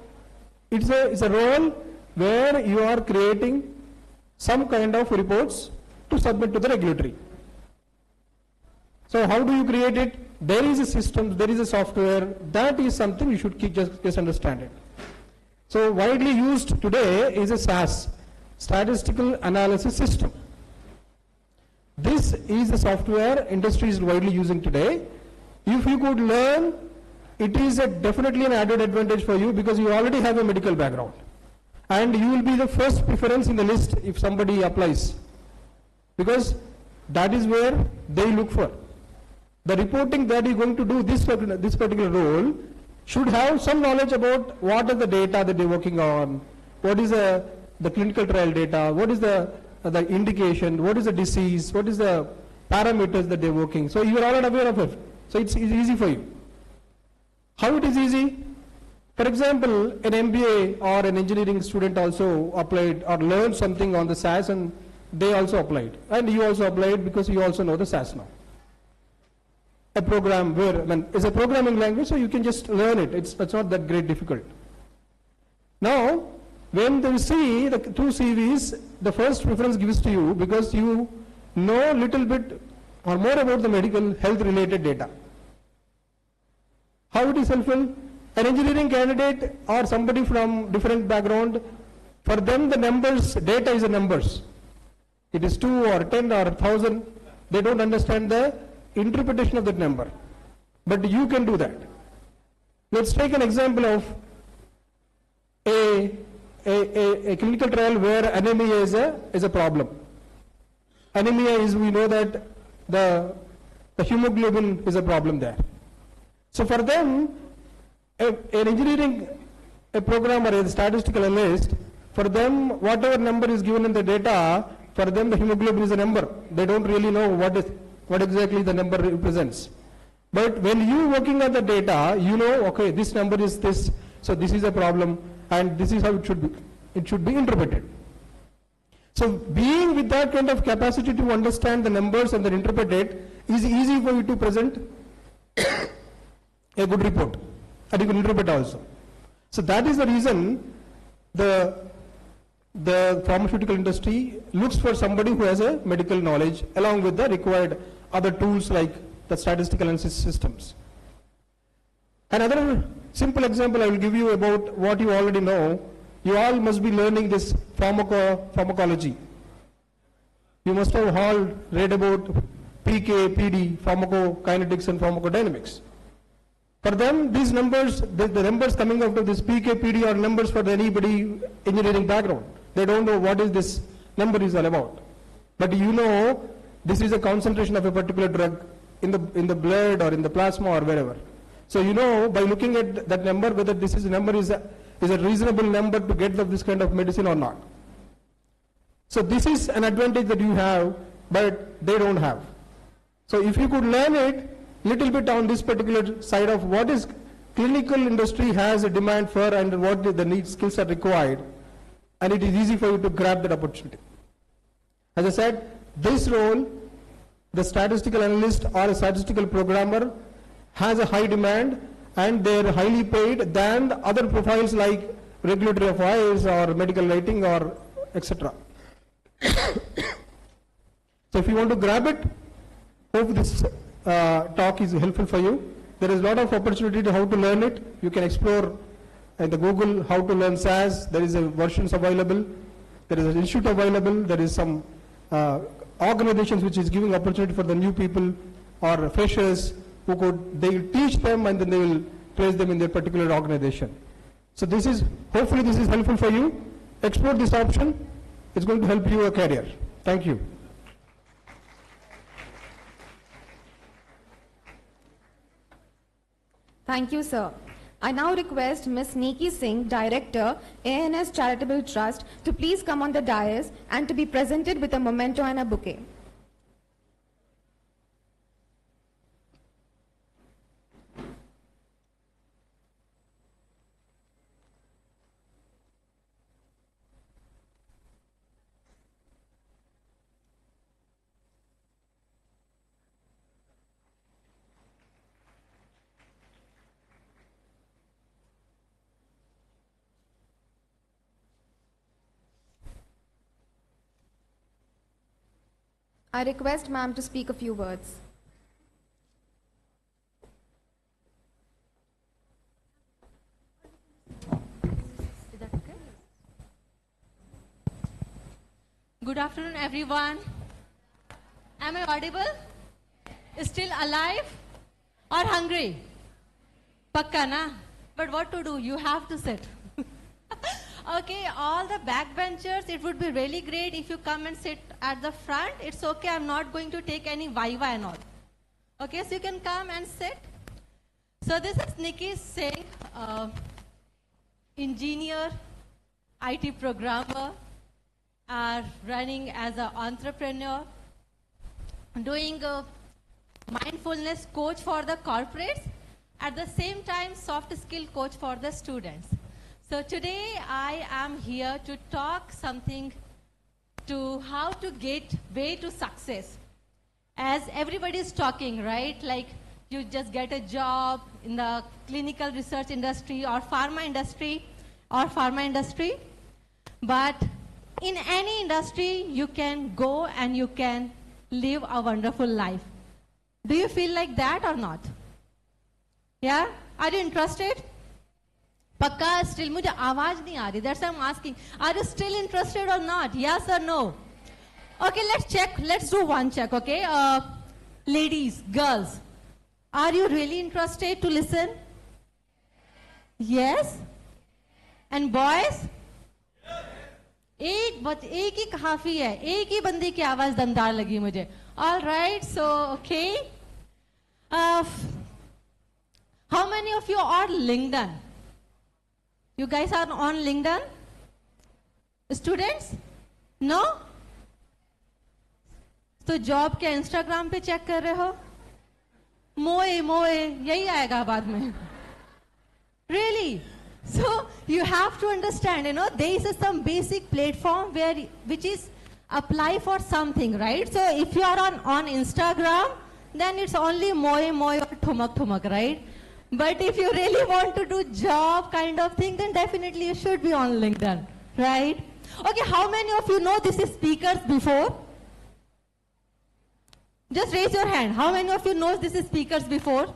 It's a role where you are creating some kind of reports to submit to the regulatory. So how do you create it? There is a system, there is a software. That is something you should just understand it. So widely used today is a SAS, Statistical Analysis System. This is the software industry is widely using today. If you could learn, it is definitely an added advantage for you because you already have a medical background. And you will be the first preference in the list if somebody applies. Because that is where they look for. The reporting that you're going to do this particular role should have some knowledge about what are the data that they're working on, what is the clinical trial data, what is the indication, what is the disease, what is the parameters that they're working. So you are already aware of it. So it's easy for you. How it is easy? For example, an MBA or an engineering student also applied or learned something on the SAS and they also applied. And you also applied because you also know the SAS now. A program where, it's a programming language, so you can just learn it. It's not that great difficult. Now, when they see the two CVs, the first preference gives to you because you know little bit or more about the medical health related data. How it is helpful? An engineering candidate or somebody from different background, for them the numbers, data is the numbers. It is 2 or 10 or 1,000. They don't understand the interpretation of that number. But you can do that. Let's take an example of a clinical trial where anemia is a problem. Anemia is, we know that the hemoglobin is a problem there. So for them, an engineering programmer, a statistical analyst, for them whatever number is given in the data, for them the hemoglobin is a number. They don't really know what exactly the number represents. But when you working on the data, you know, okay, this number is this, so this is a problem, and this is how it should be. It should be interpreted. So being with that kind of capacity to understand the numbers and then interpret it is easy for you to present a good report, and you can interpret also. So that is the reason the pharmaceutical industry looks for somebody who has a medical knowledge along with the required other tools like the statistical analysis systems. Another simple example I will give you about what you already know. You all must be learning this pharmacology. You must have all read about PK, PD, pharmacokinetics and pharmacodynamics. For them, these numbers, the numbers coming out of this PK, PD are numbers for anybody engineering background. They don't know what is this number is all about. But you know, this is a concentration of a particular drug in the blood or in the plasma or wherever. So you know by looking at that number whether this is a number is a reasonable number to get this kind of medicine or not. So this is an advantage that you have, but they don't have. So if you could learn it little bit on this particular side of what is clinical industry has a demand for and what the need skills are required, and it is easy for you to grab that opportunity. As I said, this role, the statistical analyst or a statistical programmer has a high demand and they are highly paid than the other profiles like regulatory affairs or medical writing or etc. So if you want to grab it, hope this talk is helpful for you. There is a lot of opportunity to how to learn it. You can explore in the Google how to learn SAS. There is a versions available. There is an institute available. There is some organizations which is giving opportunity for the new people or freshers who could, they will teach them and then they will place them in their particular organization. So this is, hopefully this is helpful for you. Explore this option. It's going to help you a career. Thank you. Thank you, sir. I now request Ms. Niki Singh, Director, ANS Charitable Trust, to please come on the dais and to be presented with a memento and a bouquet. I request ma'am to speak a few words. Is that okay? Good afternoon, everyone. Am I audible? Still alive or hungry? Pakka na? But what to do? You have to sit. Okay, all the backbenchers, it would be really great if you come and sit at the front. It's okay, I'm not going to take any viva and all. Okay, so you can come and sit. So this is Niki Singh, engineer, IT programmer, running as an entrepreneur, doing a mindfulness coach for the corporates, at the same time soft skill coach for the students. So today I am here to talk something to how to get way to success. As everybody is talking, right? Like you just get a job in the clinical research industry or pharma industry. But in any industry, you can go and you can live a wonderful life. Do you feel like that or not? Yeah? Are you interested? Pakka, still मुझे आवाज नहीं आ रही. That's why I'm asking. Are you still interested or not? Yes or no? Okay, let's check. Let's do one check, okay? Ladies, girls, are you really interested to listen? Yes? And boys? एक ही काफी है. एक ही बंदे की आवाज दमदार लगी मुझे. All right, so okay. How many of you are LinkedIn? You guys are on LinkedIn? Students? No? तो जॉब क्या इंस्टाग्राम पे चेक कर रहे हो? मोए यही आएगा बाद में. Really? So you have to understand, there is some basic platform which is apply for something, right? So if you are on Instagram, then it's only moe or thumak, right? But if you really want to do job kind of thing, then definitely you should be on LinkedIn, right? Okay, how many of you know this is speakers before? Just raise your hand. How many of you knows this is speakers before?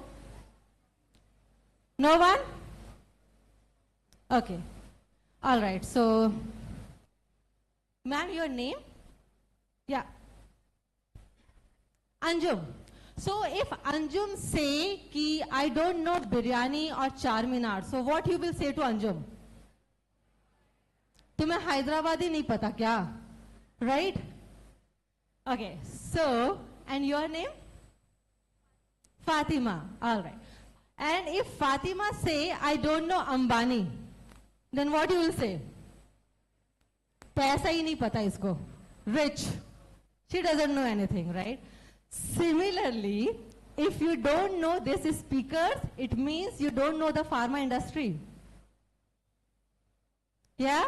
No one? Okay. All right. So, ma'am, your name? Yeah. Anjum. So if Anjum say ki I don't know biryani or Charminar, so what you will say to Anjum? तुम्हें हैदराबादी नहीं पता क्या? Right? Okay. So, and your name? Fatima. All right. And if Fatima say, I don't know Ambani, then what you will say? पैसा ही नहीं पता इसको. Rich. She doesn't know anything, right? Similarly, if you don't know these speakers, it means you don't know the pharma industry. Yeah?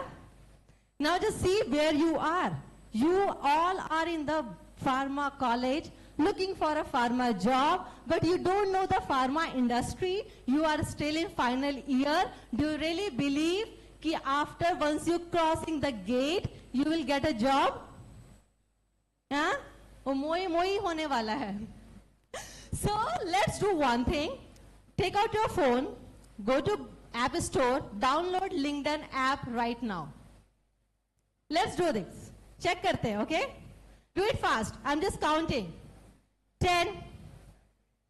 Now just see where you are. You all are in the pharma college looking for a pharma job, but you don't know the pharma industry. You are still in final year. Do you really believe that after once you crossing the gate, you will get a job? Yeah? वो मोई मोई होने वाला है. So let's do one thing. Take out your phone, go to App Store, download LinkedIn app right now. Let's do this. Check करते हैं, okay? Do it fast. I'm just counting. 10,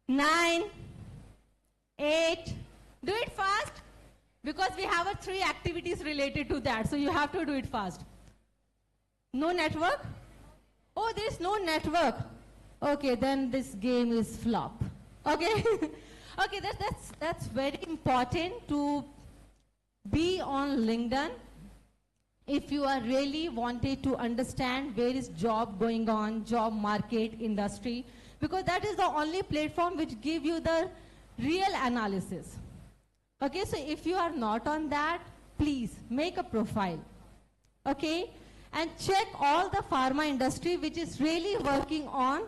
9, 8. Do it fast because we have 3 activities related to that. So you have to do it fast. No network? Oh, there's no network. Okay, then this game is flop. Okay? Okay, that's very important to be on LinkedIn if you are really wanted to understand where is job going on, job market, industry, because that is the only platform which give you the real analysis. Okay, so if you are not on that, please make a profile. Okay? And check all the pharma industry which is really working on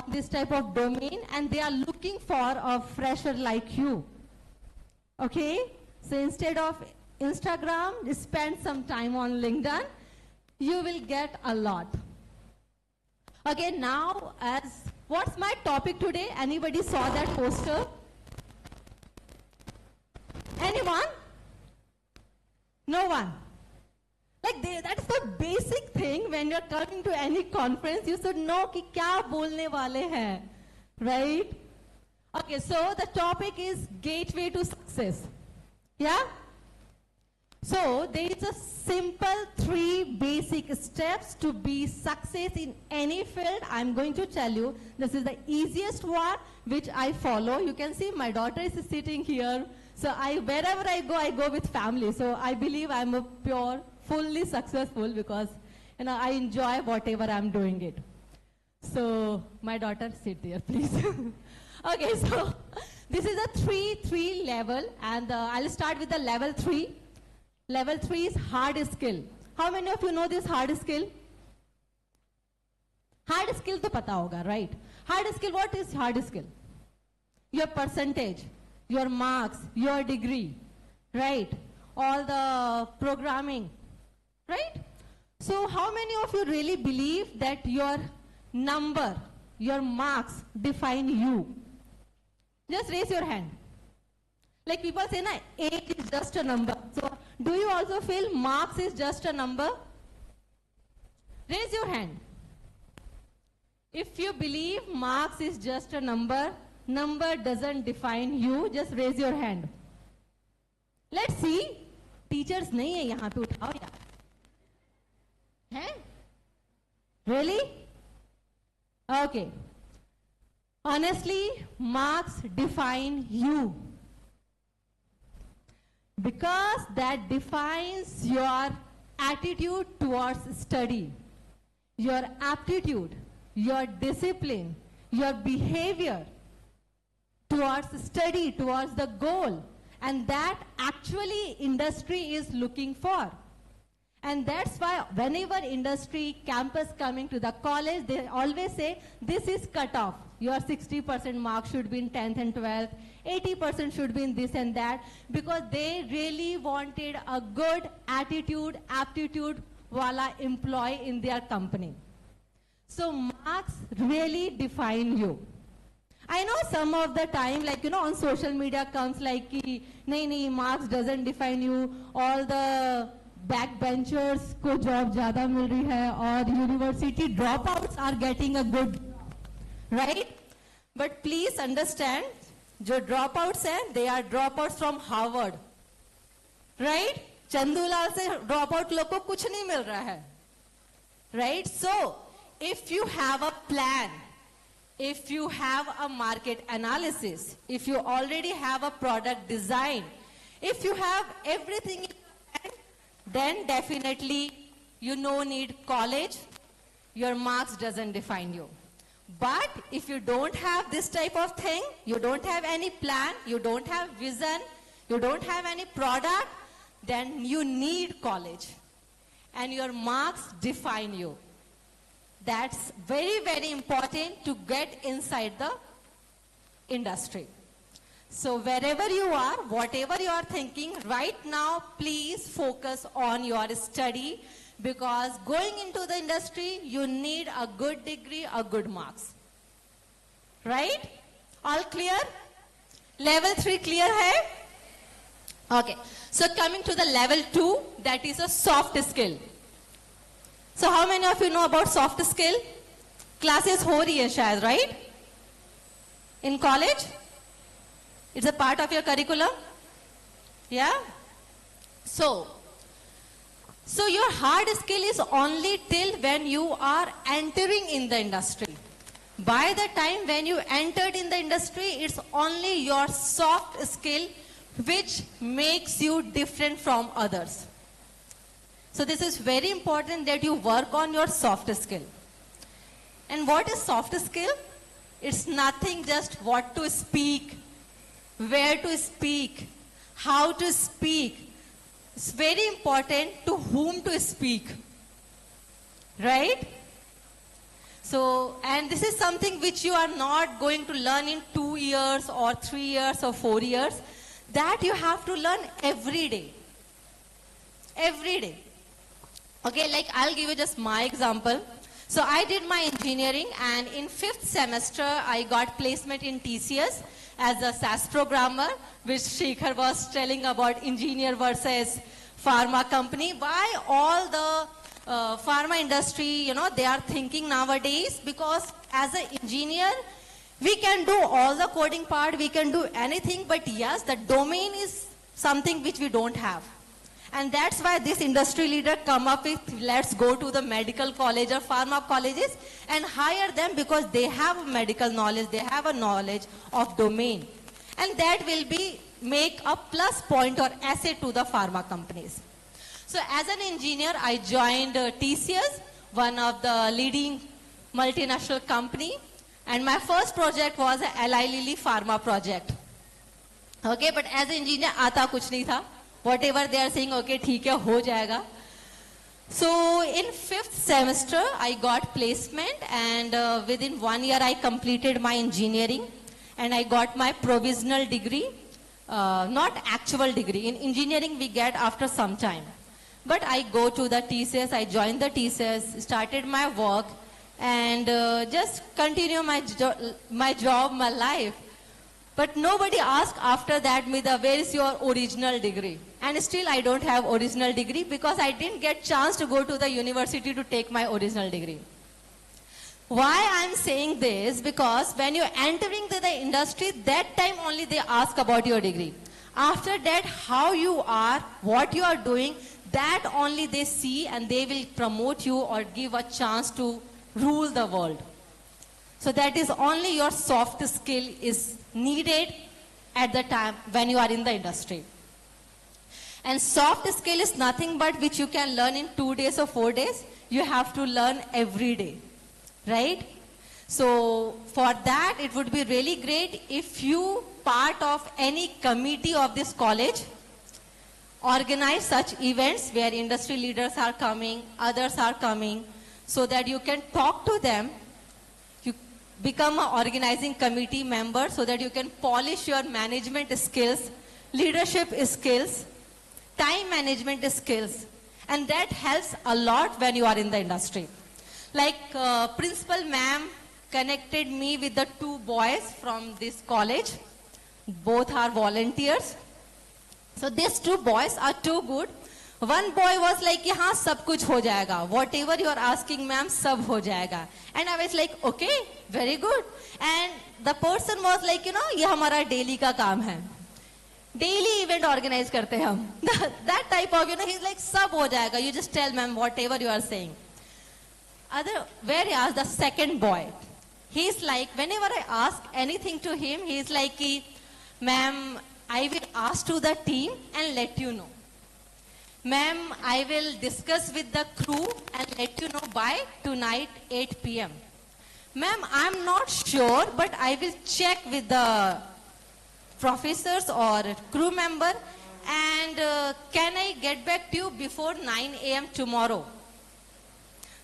this type of domain, and they are looking for a fresher like you. Okay? So instead of Instagram, spend some time on LinkedIn. You will get a lot. Okay, now what's my topic today? Anybody saw that poster? Anyone? No one? That's the basic thing when you're coming to any conference, you should know कि क्या बोलने वाले हैं, right? Okay, so the topic is gateway to success. Yeah? So there is a simple 3 basic steps to be success in any field. I'm going to tell you, this is the easiest one which I follow. You can see my daughter is sitting here. So wherever I go with family. So I believe I'm a pure, fully successful because I enjoy whatever I'm doing it. So my daughter, sit there, please. Okay, so this is a 3 level, and I'll start with the level 3. Level 3 is hard skill. How many of you know this hard skill? Hard skill to pata hoga, right? Hard skill, what is hard skill? Your percentage, your marks, your degree, right? All the programming, right? So how many of you really believe that your number, your marks define you? Just raise your hand. Like people say, na, age is just a number. So do you also feel marks is just a number? Raise your hand. If you believe marks is just a number doesn't define you, just raise your hand. Let's see. Teachers nahi hai yahan pe, uthao yaar. Hai? Really? Okay. Honestly, marks define you. Because that defines your attitude towards study, your aptitude, your discipline, your behavior towards study, towards the goal. And that actually industry is looking for. And that's why whenever industry, campus coming to the college, they always say, this is cut off. Your 60% mark should be in 10th and 12th, 80% should be in this and that, because they really wanted a good attitude, aptitude wala employee in their company. So marks really define you. I know some of the time, like, on social media comes like, nahi, marks doesn't define you, all the backbenchers ko job zyada mil rahi hai, or university dropouts are getting a good, right? But please understand, jo dropouts hai, they are dropouts from Harvard, right? Chandulal se dropout log ko kuch nahi mil raha hai, right? So if you have a plan, if you have a market analysis, if you already have a product design, if you have everything in your hand, then definitely you no need college, your marks doesn't define you. But if you don't have this type of thing, you don't have any plan, you don't have vision, you don't have any product, then you need college. And your marks define you. That's very, very important to get inside the industry. So wherever you are, whatever you are thinking, right now, please focus on your study, because going into the industry, you need a good degree, a good marks. Right? All clear? Level 3 clear hai? Okay. So coming to the level 2, that is a soft skill. So how many of you know about soft skill? Classes ho rahi hai shayad, right? In college? It's a part of your curriculum? Yeah? So your hard skill is only till when you are entering in the industry. By the time when you entered in the industry, it's only your soft skill which makes you different from others. So this is very important that you work on your soft skill. And what is soft skill? It's nothing just what to speak, where to speak, how to speak. It's very important to whom to speak. Right? So, and this is something which you are not going to learn in 2 years or 3 years or 4 years. That you have to learn every day. Every day. Okay, like I'll give you just my example. So I did my engineering, and in 5th semester I got placement in TCS as a SAS programmer, which Shekhar was telling about engineer versus pharma company. Why all the pharma industry, they are thinking nowadays, because as an engineer, we can do all the coding part, we can do anything, but yes, the domain is something which we don't have. And that's why this industry leader come up with, let's go to the medical college or pharma colleges and hire them, because they have medical knowledge, they have a knowledge of domain. And that will make a plus point or asset to the pharma companies. So as an engineer, I joined TCS, one of the leading multinational company. And my first project was a Eli Lilly pharma project. Okay, but as an engineer, aata kuch nahi tha. Whatever they are saying, okay, theek hai, ho jayega. So in 5th semester, I got placement, and within 1 year, I completed my engineering, and I got my provisional degree, not actual degree. In engineering, we get after some time. But I go to the TCS, I joined the TCS, started my work, and just continue my job, my life. But nobody asked after that me, where is your original degree? And still I don't have original degree, because I didn't get chance to go to the university to take my original degree. Why I'm saying this? Because when you're entering the industry, that time only they ask about your degree. After that, how you are, what you are doing, that only they see, and they will promote you or give a chance to rule the world. So that is only your soft skill is needed at the time when you are in the industry. And soft skill is nothing but which you can learn in 2 days or 4 days. You have to learn every day, right? So for that, it would be really great if you part of any committee of this college, organize such events where industry leaders are coming, others are coming, so that you can talk to them. You become an organizing committee member so that you can polish your management skills, leadership skills, time management skills. And that helps a lot when you are in the industry. Like principal ma'am connected me with the 2 boys from this college. Both are volunteers. So these 2 boys are too good. One boy was like, हाँ सब कुछ हो जाएगा. Whatever you are asking, ma'am, सब हो जाएगा. And I was like, okay, very good. And the person was like, ये हमारा daily का काम है. Daily event organize करते हैं हम. That type of, he's like, सब हो जाएगा. You just tell ma'am whatever you are saying. Whereas the second boy, He's like, whenever I ask anything to him, he's like, ma'am, I will ask to the team and let you know. Ma'am, I will discuss with the crew and let you know by tonight 8 p.m. Ma'am, I'm not sure, but I will check with the professors or crew member, and can I get back to you before 9 a.m. tomorrow?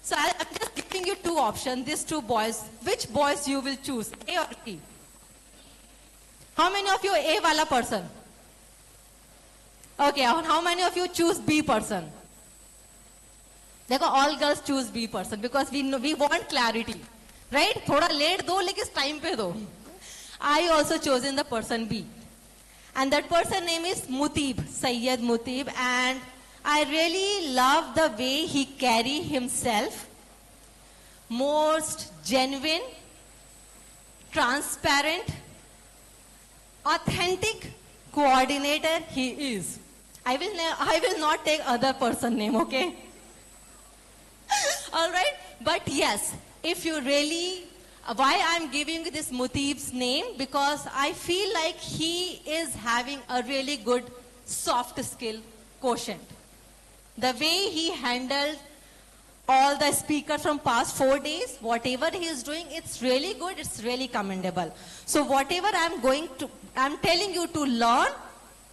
So I'm just giving you two options, these two boys. Which boys you will choose, A or B? How many of you A wala person? Okay, how many of you choose B person? देखो, all girls choose B person because we want clarity, right? थोड़ा late दो, लेकिन time पे दो. I also chosen the person B, and that person name is Mutib, Sayyid Mutib, and I really love the way he carry himself. Most genuine, transparent, authentic coordinator he is. I will not take other person name, okay? All right, but yes, if you really, why I'm giving this Mutib's name, because I feel like he is having a really good soft skill quotient. The way he handled all the speakers from past 4 days, whatever he is doing, it's really good, it's really commendable. So whatever I'm telling you to learn,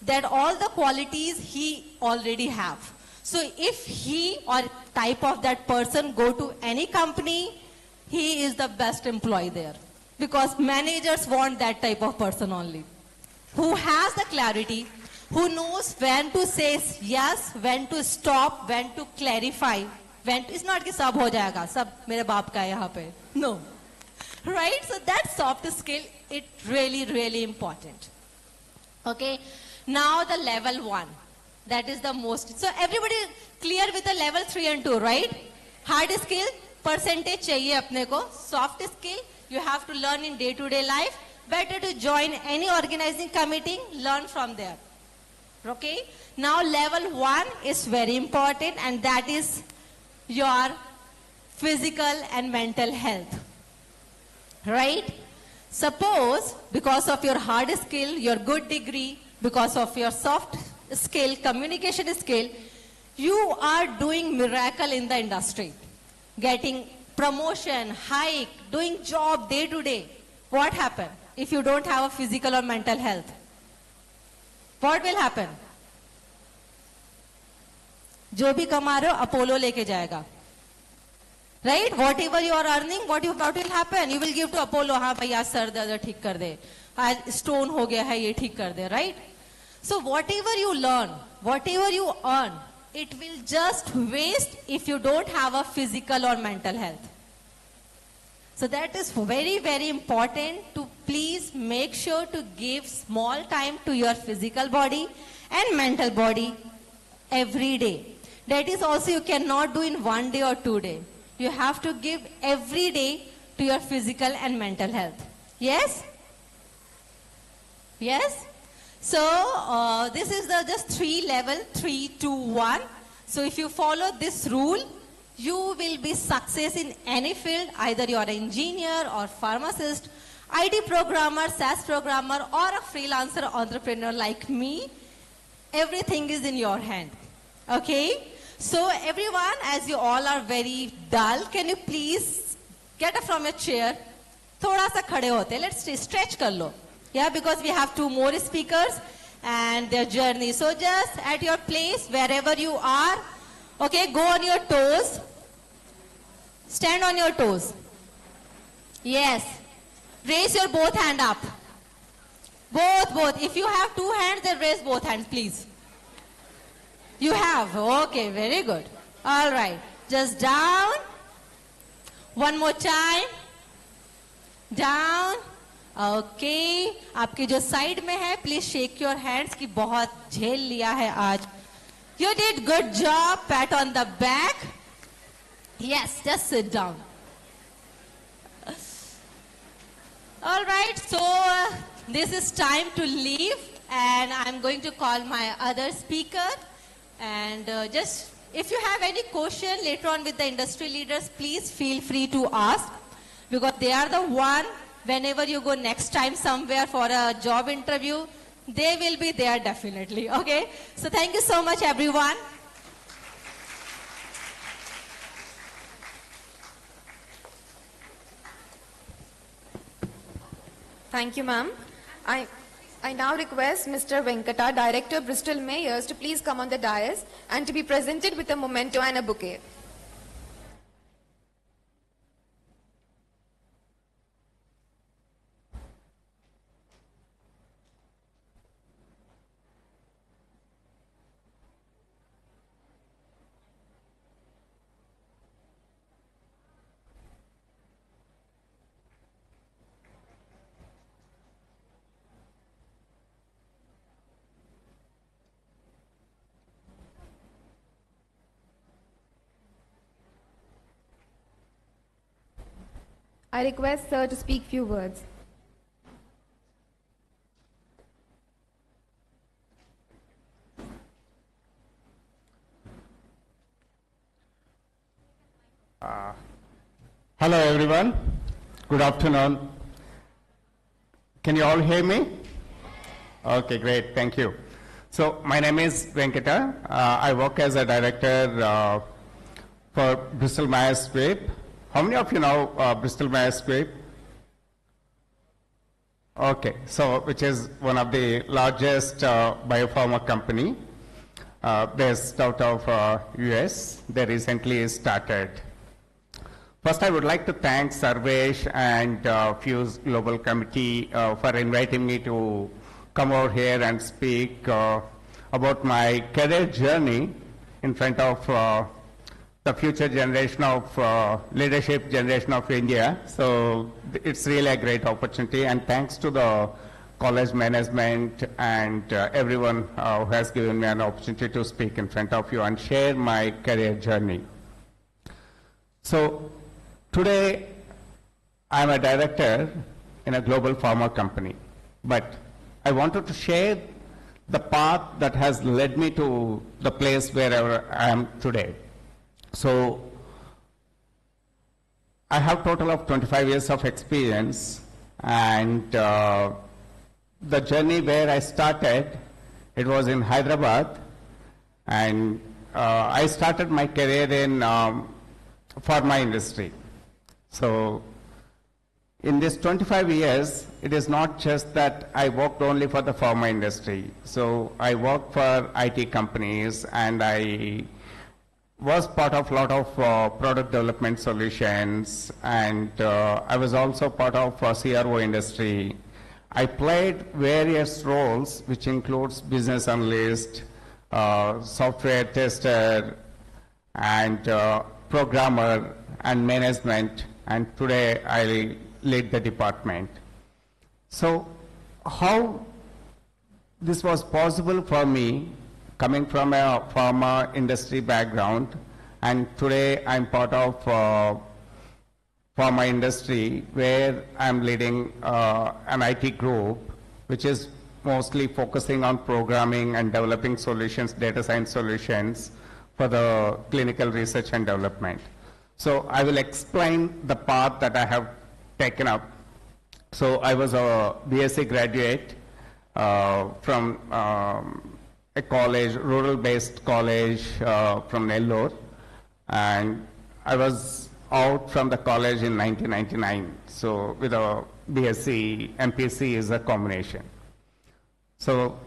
that all the qualities he already have. So if he or type of that person go to any company, he is the best employee there. Because managers want that type of person only. Who has the clarity, who knows when to say yes, when to stop, when to clarify. It's not कि सब हो जाएगा, सब मेरे बाप का है यहाँ पे. No. Right? So that soft skill, it really, really important. Okay? Now the level 1. That is the most. So everybody clear with the level 3 and 2, right? Hard skill, percentage चाहिए अपने को. Soft skill, you have to learn in day-to-day life. Better to join any organizing committee, learn from there. Okay? Now level 1 is very important, and that is your physical and mental health. Right? Suppose because of your hard skill, your good degree, because of your soft skill, communication skill, you are doing miracle in the industry. Getting promotion, hike, doing job day to day. What happen if you don't have a physical or mental health? What will happen? जो भी कमा रहे हो Apollo लेके जाएगा. Right? Whatever you are earning, what will happen? You will give to Apollo. हाँ भैया sir दर्द ठीक कर दे. आज stone हो गया है ये ठीक कर दे. Right? So whatever you learn, whatever you earn, it will just waste if you don't have a physical or mental health. So that is very, very important to please make sure to give small time to your physical body and mental body every day. That is also you cannot do in 1 day or 2 days. You have to give every day to your physical and mental health. Yes? Yes? So this is the just 3 level, 3, 2, 1. So if you follow this rule, you will be success in any field. Either you are an engineer or pharmacist, IT programmer, SaaS programmer, or a freelancer entrepreneur like me. Everything is in your hand. Okay? So everyone, as you all are very dull, can you please get up from your chair? Thoda sa khade hote. Let's stretch kar lo. Yeah, because we have 2 more speakers and their journey. So just at your place, wherever you are, okay, go on your toes. Stand on your toes. Yes. Raise your both hand up. Both. If you have 2 hands, then raise both hands, please. You have? Okay, very good. All right. Just down. One more time. Down. Okay. आपके जो side में है, please shake your hands कि बहुत झेल लिया है आज. You did good job. Pat on the back. Yes, just sit down. All right. So this is time to leave, and I'm going to call my other speaker. And just, if you have any question later on with the industry leaders, please feel free to ask. because they are the one, whenever you go next time somewhere for a job interview, they will be there definitely, okay? So thank you so much, everyone. Thank you, ma'am. I now request Mr. Venkata, Director, Bristol Mayors, to please come on the dais and to be presented with a memento and a bouquet. I request sir to speak few words. Hello everyone, good afternoon. Can you all hear me? Okay, great, thank you. So my name is Venkata. I work as a director for Bristol Myers Squibb. How many of you know Bristol Myers Squibb? Okay, so which is one of the largest biopharma company based out of US. They recently started. First, I would like to thank Sarvesh and Fuse Global Committee for inviting me to come over here and speak about my career journey in front of the future generation of leadership generation of India. So it's really a great opportunity, and thanks to the college management and everyone who has given me an opportunity to speak in front of you and share my career journey. So today I'm a director in a global pharma company, but I wanted to share the path that has led me to the place wherever I am today. So I have total of 25 years of experience, and the journey where I started, it was in Hyderabad, and I started my career in pharma industry. So in this 25 years, it is not just that I worked only for the pharma industry. So I worked for IT companies, and I was part of a lot of product development solutions, and I was also part of CRO industry. I played various roles, which includes business analyst, software tester, and programmer, and management, and today I lead the department. So how this was possible for me, coming from a pharma industry background, and today I'm part of pharma industry where I'm leading an IT group which is mostly focusing on programming and developing solutions, data science solutions for the clinical research and development. So I will explain the path that I have taken up. So I was a BSc graduate from a college, rural-based college from Nellore, and I was out from the college in 1999. So with a BSc, MPC is a combination. So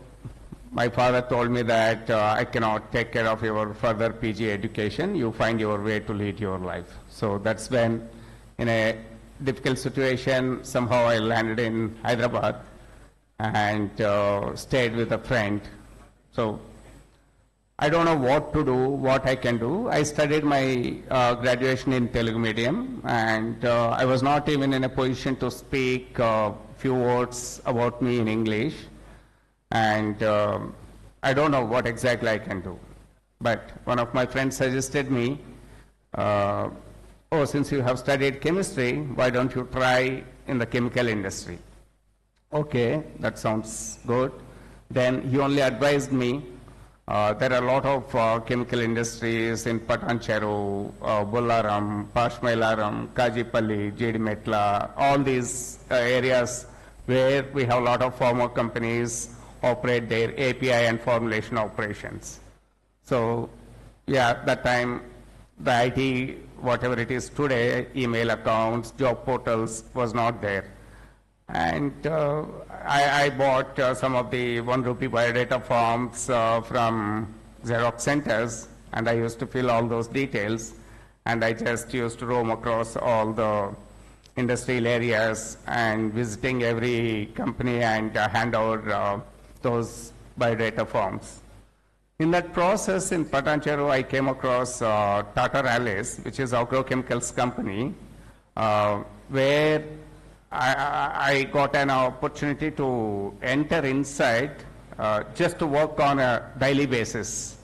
my father told me that I cannot take care of your further PG education. You find your way to lead your life. So that's when, in a difficult situation, somehow I landed in Hyderabad and stayed with a friend. So I don't know what to do, what I can do. I studied my graduation in Telugu medium, and I was not even in a position to speak a few words about me in English. And I don't know what exactly I can do. But one of my friends suggested me, oh, since you have studied chemistry, why don't you try in the chemical industry? Okay, that sounds good. Then he only advised me There are a lot of chemical industries in Patancheru, Bullaram, Pashmailaram, Kajipalli, Jedimetla, all these areas where we have a lot of pharma companies operate their API and formulation operations. So, yeah, that time the IT, whatever it is today, email accounts, job portals was not there. And I bought some of the 1 rupee biodata forms from Xerox centers, and I used to fill all those details, and I just used to roam across all the industrial areas and visiting every company and hand over those biodata forms. In that process in Patancheru, I came across Tata Rallis, which is agrochemicals company, where I got an opportunity to enter inside just to work on a daily basis,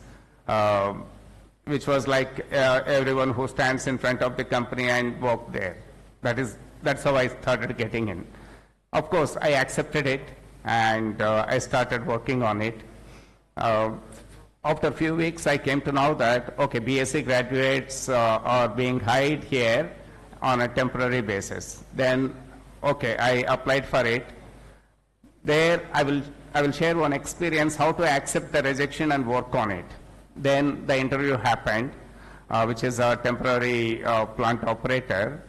which was like everyone who stands in front of the company and work there. That's how I started getting in. Of course, I accepted it and I started working on it. After a few weeks, I came to know that, okay, BSc graduates are being hired here on a temporary basis. Then, okay, I applied for it. There, I will share one experience how to accept the rejection and work on it. Then the interview happened, which is a temporary plant operator.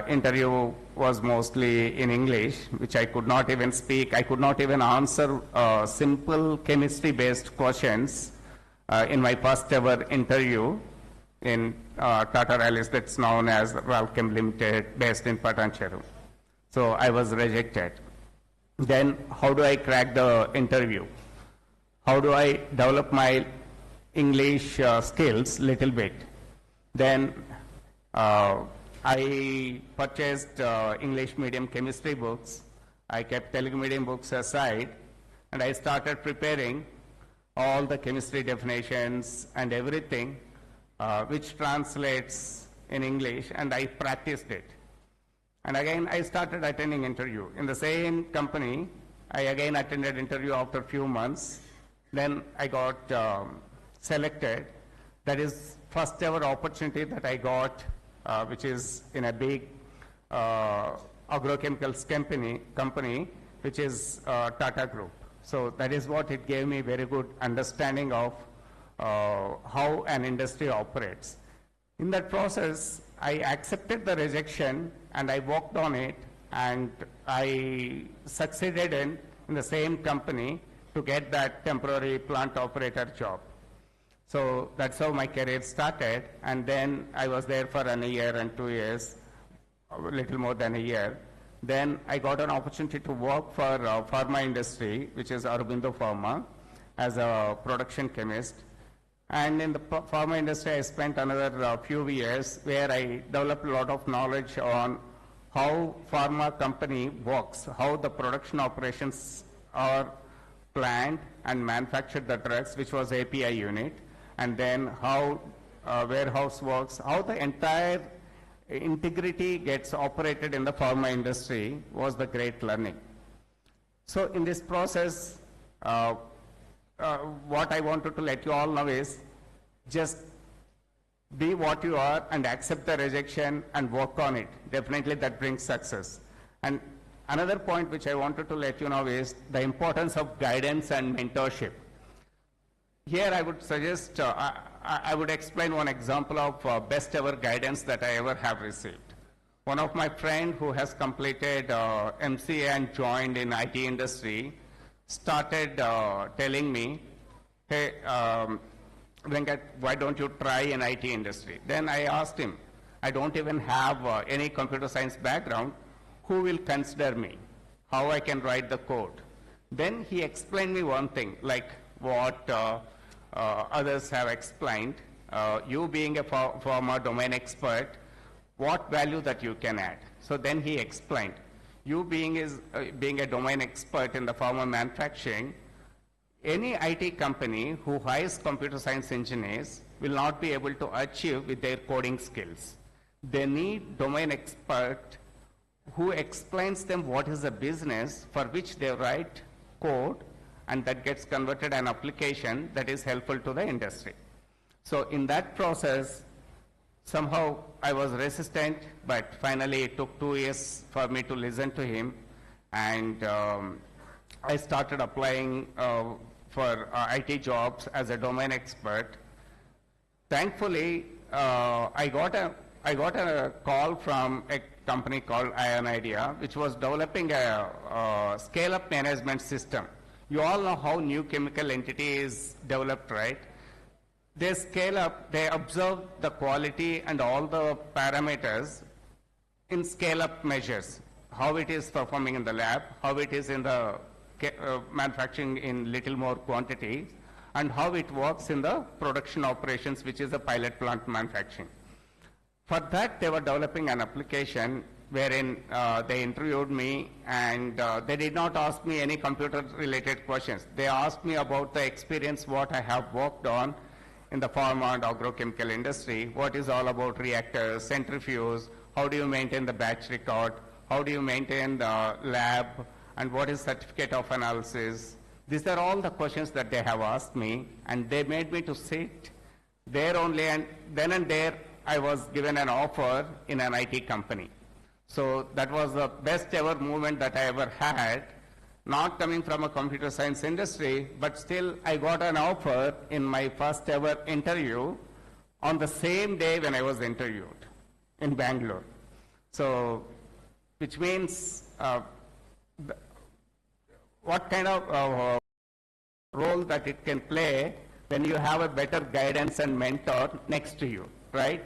Interview was mostly in English, which I could not even speak. I could not even answer simple chemistry-based questions in my first ever interview in Tata Rallis, that's known as Ralchem Limited, based in Patancheru. So I was rejected. Then how do I crack the interview? How do I develop my English skills little bit? Then I purchased English medium chemistry books. I kept Telugu medium books aside, and I started preparing all the chemistry definitions and everything, which translates in English, and I practiced it. And again, I started attending interview. In the same company, I again attended interview after a few months. Then I got selected. That is first ever opportunity that I got, which is in a big agrochemicals company, which is Tata Group. So that is what it gave me very good understanding of how an industry operates. In that process, I accepted the rejection and I worked on it, and I succeeded in the same company to get that temporary plant operator job. So that's how my career started, and then I was there for a year and 2 years, a little more than a year. Then I got an opportunity to work for pharma industry, which is Aurobindo Pharma, as a production chemist. And in the pharma industry, I spent another few years where I developed a lot of knowledge on how pharma company works, how the production operations are planned and manufactured the drugs, which was API unit, and then how warehouse works, how the entire integrity gets operated in the pharma industry was the great learning. So in this process, what I wanted to let you all know is just be what you are and accept the rejection and work on it. Definitely that brings success. And another point which I wanted to let you know is the importance of guidance and mentorship. Here I would suggest, I would explain one example of best ever guidance that I ever have received. One of my friend who has completed MCA and joined in IT industry started telling me, hey, Venkat, why don't you try in IT industry? Then I asked him, I don't even have any computer science background, who will consider me? How I can write the code? Then he explained me one thing, like what others have explained, you being a former domain expert, what value that you can add. So then he explained, you being a domain expert in the pharma manufacturing, any IT company who hires computer science engineers will not be able to achieve with their coding skills. They need domain expert who explains them what is the business for which they write code and that gets converted an application that is helpful to the industry. So in that process, somehow I was resistant, but finally it took 2 years for me to listen to him, and I started applying for IT jobs as a domain expert. Thankfully, I got a call from a company called Ion Idea, which was developing a scale-up management system. You all know how new chemical entity is developed, right? They scale up, they observe the quality and all the parameters in scale-up measures, how it is performing in the lab, how it is in the manufacturing in little more quantity, and how it works in the production operations, which is a pilot plant manufacturing. For that, they were developing an application wherein they interviewed me, and they did not ask me any computer-related questions. They asked me about the experience, what I have worked on in the pharma and agrochemical industry, what is all about reactors, centrifuges, how do you maintain the batch record, how do you maintain the lab, and what is certificate of analysis. These are all the questions that they have asked me, and they made me to sit there only, and then and there I was given an offer in an IT company. So that was the best ever movement that I ever had, not coming from a computer science industry, but still I got an offer in my first ever interview on the same day when I was interviewed in Bangalore. So, which means what kind of role that it can play when you have a better guidance and mentor next to you, right?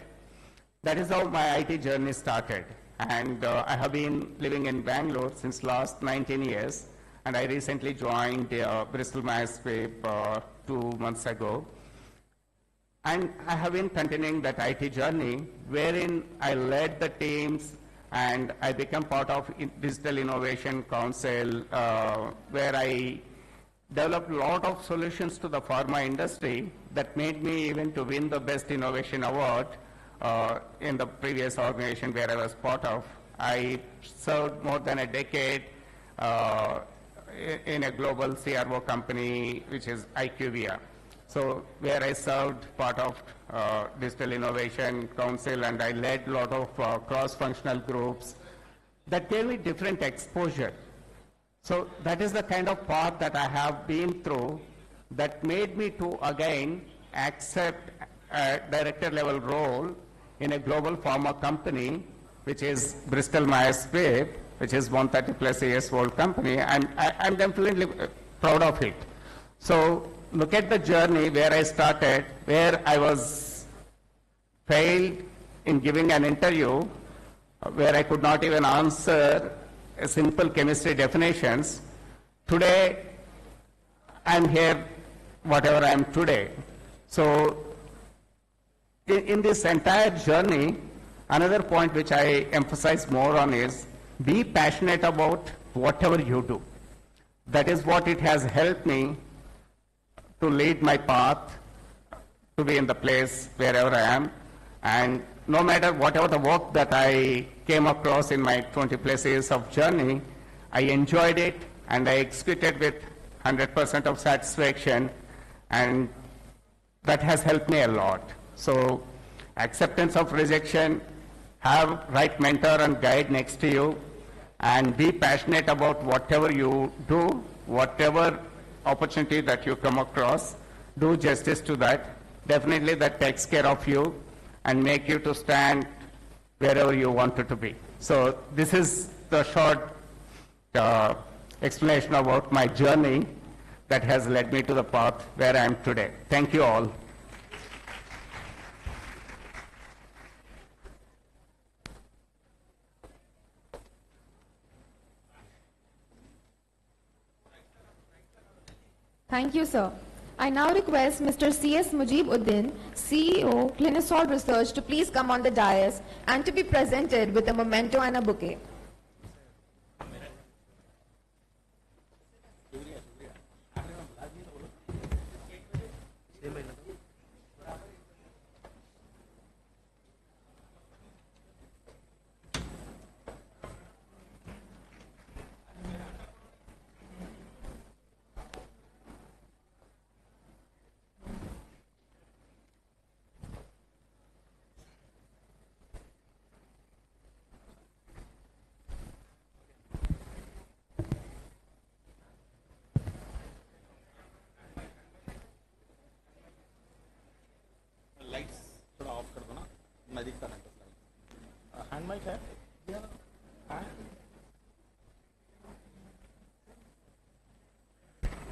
That is how my IT journey started. And I have been living in Bangalore since last 19 years. And I recently joined Bristol Myers Squibb 2 months ago. And I have been continuing that IT journey wherein I led the teams and I became part of Digital Innovation Council where I developed a lot of solutions to the pharma industry that made me even to win the Best Innovation Award in the previous organization where I was part of. I served more than a decade in a global CRO company, which is IQVIA. So where I served part of Digital Innovation Council, and I led a lot of cross-functional groups that gave me different exposure. So that is the kind of path that I have been through that made me to again accept a director level role in a global pharma company, which is Bristol Myers Squibb, which is 130 plus years old company, and I'm definitely proud of it. So look at the journey where I started, where I was failed in giving an interview, where I could not even answer a simple chemistry definitions. Today, I'm here, whatever I am today. So in this entire journey, another point which I emphasize more on is be passionate about whatever you do. That is what it has helped me to lead my path, to be in the place wherever I am. And no matter whatever the work that I came across in my 20 plus years of journey, I enjoyed it and I executed with 100% of satisfaction, and that has helped me a lot. So acceptance of rejection, have right mentor and guide next to you, and be passionate about whatever you do, whatever opportunity that you come across, do justice to that. Definitely that takes care of you and make you to stand wherever you wanted to be. So this is the short explanation about my journey that has led me to the path where I am today. Thank you all. Thank you, sir. I now request Mr. C.S. Mujibuddin, CEO, Clinisol Research, to please come on the dais and to be presented with a memento and a bouquet.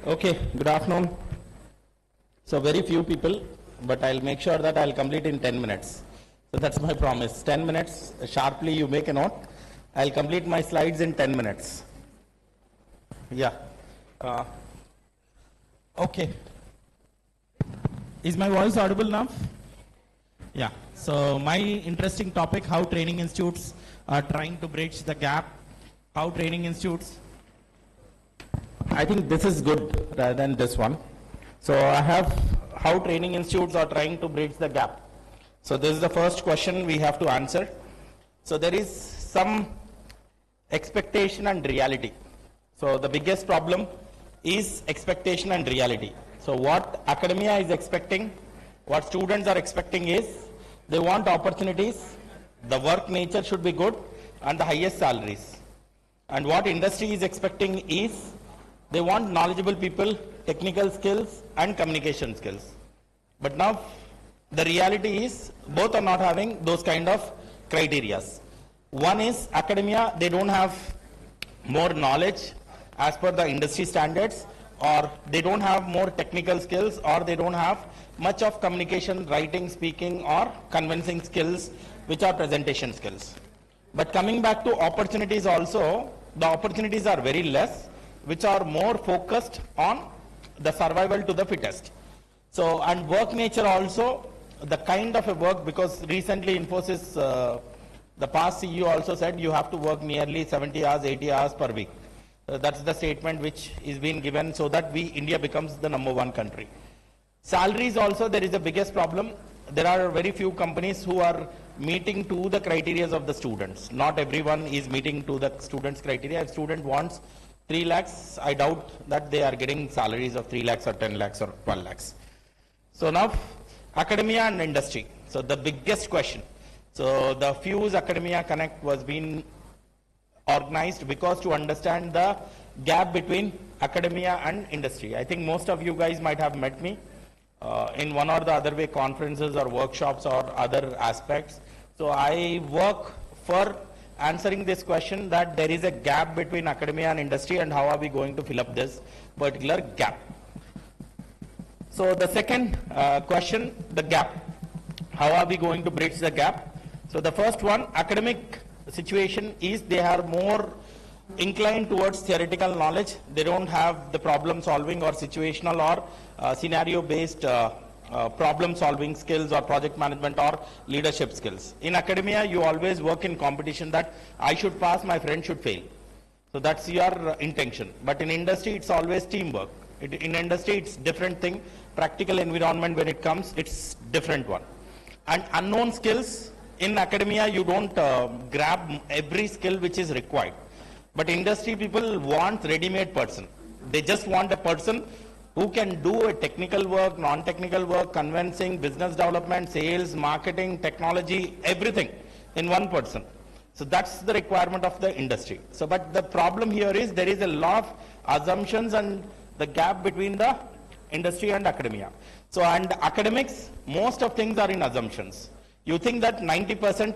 Okay, good afternoon. So very few people, but I'll make sure that I'll complete in 10 minutes. So that's my promise. 10 minutes, sharply you make a note. I'll complete my slides in 10 minutes. Yeah. Okay. Is my voice audible now? Yeah. So my interesting topic, how training institutes are trying to bridge the gap. How training institutes. I think this is good rather than this one. So I have how training institutes are trying to bridge the gap. So this is the first question we have to answer. So there is some expectation and reality. So the biggest problem is expectation and reality. So what academia is expecting, what students are expecting is they want opportunities, the work nature should be good, and the highest salaries. And what industry is expecting is they want knowledgeable people, technical skills and communication skills. But now the reality is both are not having those kind of criteria. One is academia, they don't have more knowledge as per the industry standards, or they don't have more technical skills, or they don't have much of communication, writing, speaking or convincing skills which are presentation skills. But coming back to opportunities also, the opportunities are very less, which are more focused on the survival to the fittest. So, and work nature also, the kind of a work, because recently Infosys, the past CEO also said you have to work nearly 70 hours, 80 hours per week. That's the statement which is being given so that India becomes the #1 country. Salaries also, there is the biggest problem. There are very few companies who are meeting to the criteria of the students. Not everyone is meeting to the students' criteria. If student wants 3 lakhs, I doubt that they are getting salaries of 3 lakhs or 10 lakhs or 12 lakhs. So now, academia and industry. So the biggest question. So the Fuse Academia Connect was being organized because to understand the gap between academia and industry. I think most of you guys might have met me in one or the other way conferences or workshops or other aspects. So I work for answering this question that there is a gap between academia and industry, and how are we going to fill up this particular gap. So the second question, the gap. How are we going to bridge the gap? So the first one, academic situation is they are more inclined towards theoretical knowledge. They don't have the problem solving or situational or scenario based problem solving skills or project management or leadership skills. In academia, you always work in competition that I should pass, my friend should fail. So that's your intention. But in industry, it's always teamwork. In industry, it's different thing. Practical environment, when it comes, it's different one. And unknown skills, in academia, you don't grab every skill which is required. But industry people want ready-made person. They just want a person who can do a technical work, non-technical work, convincing, business development, sales, marketing, technology, everything in one person. So that's the requirement of the industry. So, but the problem here is there is a lot of assumptions and the gap between the industry and academia. So, and academics, most of things are in assumptions. You think that 90%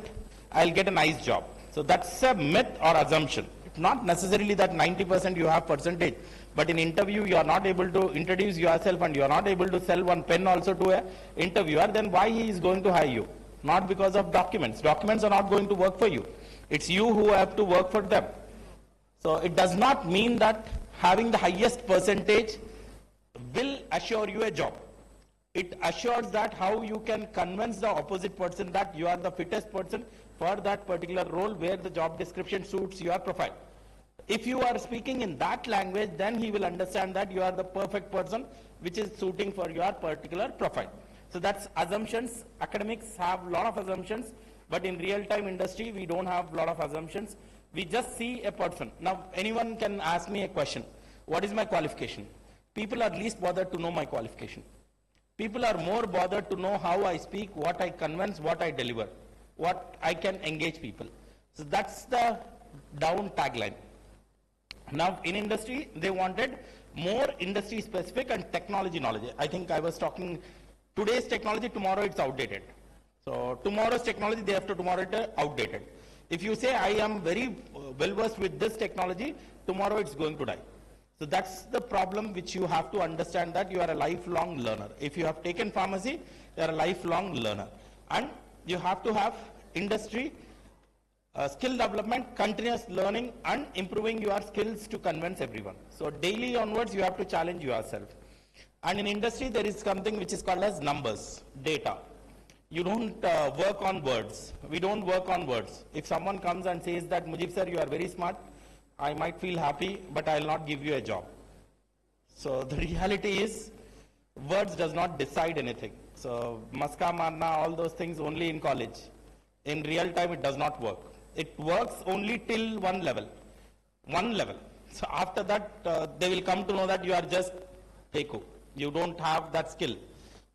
I'll get a nice job. So that's a myth or assumption. It's not necessarily that 90% you have percentage. But in interview, you are not able to introduce yourself and you are not able to sell one pen also to an interviewer, then why he is going to hire you? Not because of documents. Documents are not going to work for you. It's you who have to work for them. So it does not mean that having the highest percentage will assure you a job. It assures that how you can convince the opposite person that you are the fittest person for that particular role where the job description suits your profile. If you are speaking in that language, then he will understand that you are the perfect person which is suiting for your particular profile. So that's assumptions. Academics have a lot of assumptions, but in real-time industry, we don't have a lot of assumptions. We just see a person. Now, anyone can ask me a question. What is my qualification? People are least bothered to know my qualification. People are more bothered to know how I speak, what I convince, what I deliver, what I can engage people. So that's the down tagline. Now, in industry, they wanted more industry specific and technology knowledge. I think I was talking, today's technology, tomorrow it's outdated. So tomorrow's technology, day after tomorrow it's outdated. If you say, I am very well versed with this technology, tomorrow it's going to die. So that's the problem which you have to understand, that you are a lifelong learner. If you have taken pharmacy, you are a lifelong learner. And you have to have industry, skill development, continuous learning, and improving your skills to convince everyone. So daily onwards, you have to challenge yourself. And in industry, there is something which is called as numbers, data. You don't work on words. We don't work on words. If someone comes and says that, Mujib sir, you are very smart, I might feel happy, but I will not give you a job. So the reality is, words does not decide anything. So maska marna, all those things only in college. In real time, it does not work. It works only till one level. One level. So after that, they will come to know that you are just Heku. You don't have that skill.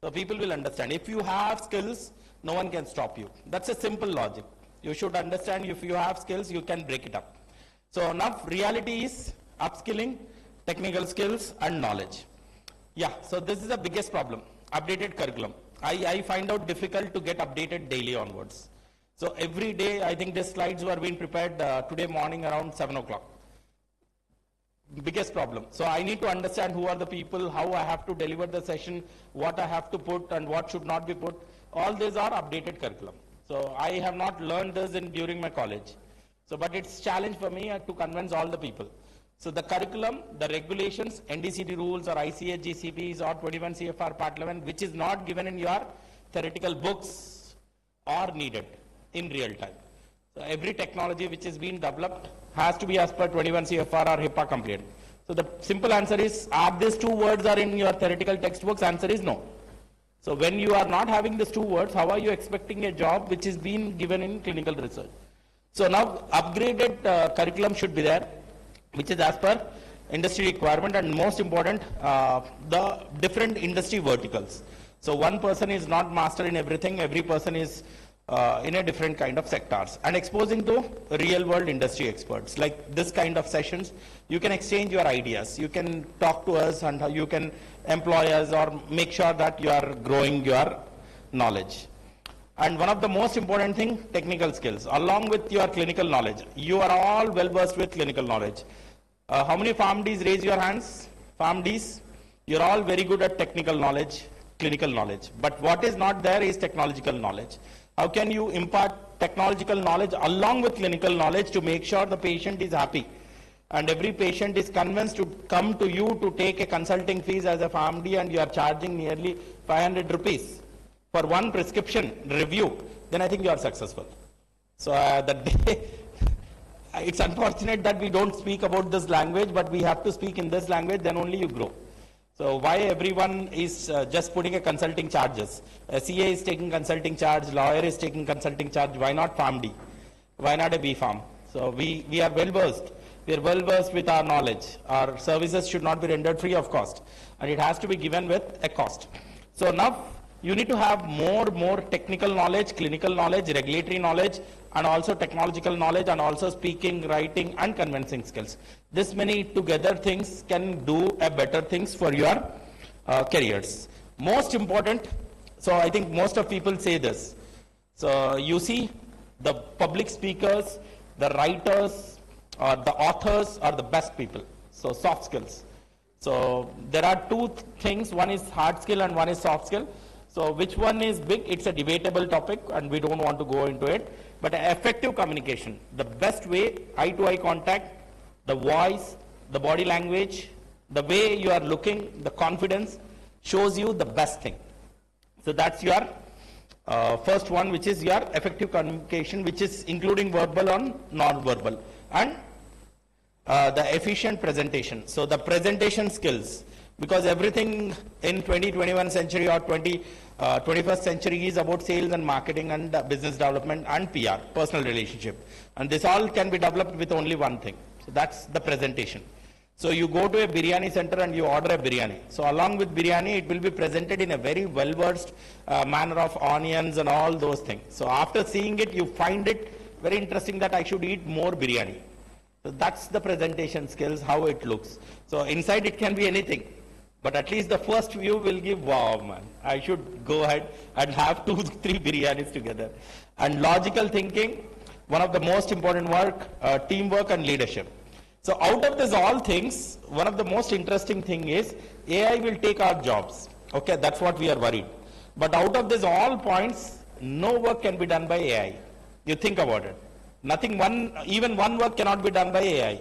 So people will understand. If you have skills, no one can stop you. That's a simple logic. You should understand, if you have skills, you can break it up. So now reality is upskilling, technical skills and knowledge. Yeah, so this is the biggest problem, updated curriculum. I find out difficult to get updated daily onwards. So every day, I think the slides were being prepared today morning around 7 o'clock. Biggest problem. So I need to understand who are the people, how I have to deliver the session, what I have to put and what should not be put. All these are updated curriculum. So I have not learned this during my college. So, but it's challenge for me to convince all the people. So the curriculum, the regulations, NDCT rules or ICH GCPs or 21 CFR Part 11, which is not given in your theoretical books, are needed in real time. So every technology which is being developed has to be as per 21 CFR or HIPAA compliant. So the simple answer is, are these two words are in your theoretical textbooks? Answer is no. So when you are not having these two words, how are you expecting a job which is being given in clinical research? So now upgraded curriculum should be there, which is as per industry requirement, and most important, the different industry verticals. So one person is not master in everything, every person is in a different kind of sectors, and exposing to real world industry experts. Like this kind of sessions, you can exchange your ideas, you can talk to us and you can employ us or make sure that you are growing your knowledge. And one of the most important thing, technical skills, along with your clinical knowledge. You are all well versed with clinical knowledge. How many PharmDs raise your hands? PharmDs, you're all very good at technical knowledge, clinical knowledge. But what is not there is technological knowledge. How can you impart technological knowledge along with clinical knowledge to make sure the patient is happy? And every patient is convinced to come to you to take a consulting fees as a PharmD, and you are charging nearly 500 rupees. For one prescription review, then I think you are successful. So it's unfortunate that we don't speak about this language, but we have to speak in this language, then only you grow. So why everyone is just putting a consulting charges? A CA is taking consulting charge, lawyer is taking consulting charge, why not PharmD? Why not a B.Pharm? So we are well versed. We are well versed with our knowledge. Our services should not be rendered free of cost, and it has to be given with a cost. So now, you need to have more technical knowledge, clinical knowledge, regulatory knowledge, and also technological knowledge, and also speaking, writing, and convincing skills. This many together things can do a better things for your careers. Most important, so I think most of people say this. So you see, the public speakers, the writers, or the authors are the best people. So soft skills. So there are two things. One is hard skill and one is soft skill. So which one is big? It's a debatable topic and we don't want to go into it. But effective communication, the best way, eye-to-eye contact, the voice, the body language, the way you are looking, the confidence shows you the best thing. So that's your first one, which is your effective communication, which is including verbal and non-verbal. And the efficient presentation. So the presentation skills, because everything in 21st century or 21st century is about sales and marketing and business development and PR, personal relationship. And this all can be developed with only one thing. So that's the presentation. So you go to a biryani center and you order a biryani. So along with biryani, it will be presented in a very well-versed manner of onions and all those things. So after seeing it, you find it very interesting that I should eat more biryani. So that's the presentation skills, how it looks. So inside it can be anything. But at least the first view will give, wow, man, I should go ahead and have 2-3 biryanis together. And logical thinking, one of the most important work, teamwork and leadership. So out of this all things, one of the most interesting thing is AI will take our jobs. Okay, that's what we are worried. But out of this all points, no work can be done by AI. You think about it. Nothing, even one work cannot be done by AI.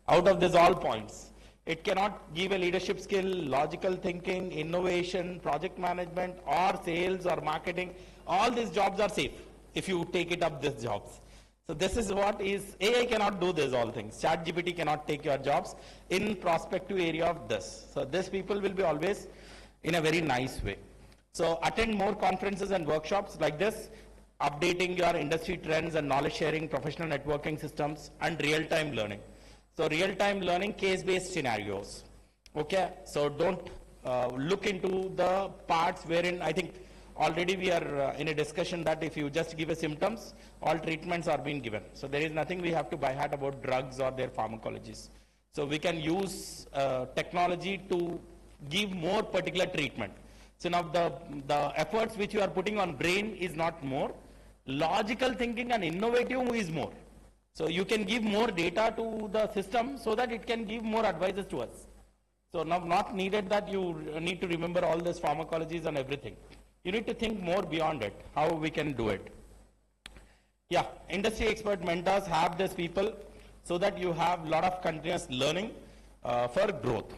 Out of this all points. It cannot give a leadership skill, logical thinking, innovation, project management, or sales or marketing. All these jobs are safe if you take it up these jobs. So this is what is, AI cannot do this all things. ChatGPT cannot take your jobs in prospective area of this. So these people will be always in a very nice way. So attend more conferences and workshops like this, updating your industry trends and knowledge sharing, professional networking systems, and real-time learning. So real-time learning, case-based scenarios. Okay, so don't look into the parts wherein I think already we are in a discussion that if you just give a symptoms, all treatments are being given. So there is nothing we have to by heart about drugs or their pharmacologies. So we can use technology to give more particular treatment. So now the efforts which you are putting on brain is not more. Logical thinking and innovative is more. So you can give more data to the system so that it can give more advices to us. So now not needed that you need to remember all these pharmacologies and everything. You need to think more beyond it, how we can do it. Yeah, industry expert mentors have these people so that you have a lot of continuous learning for growth.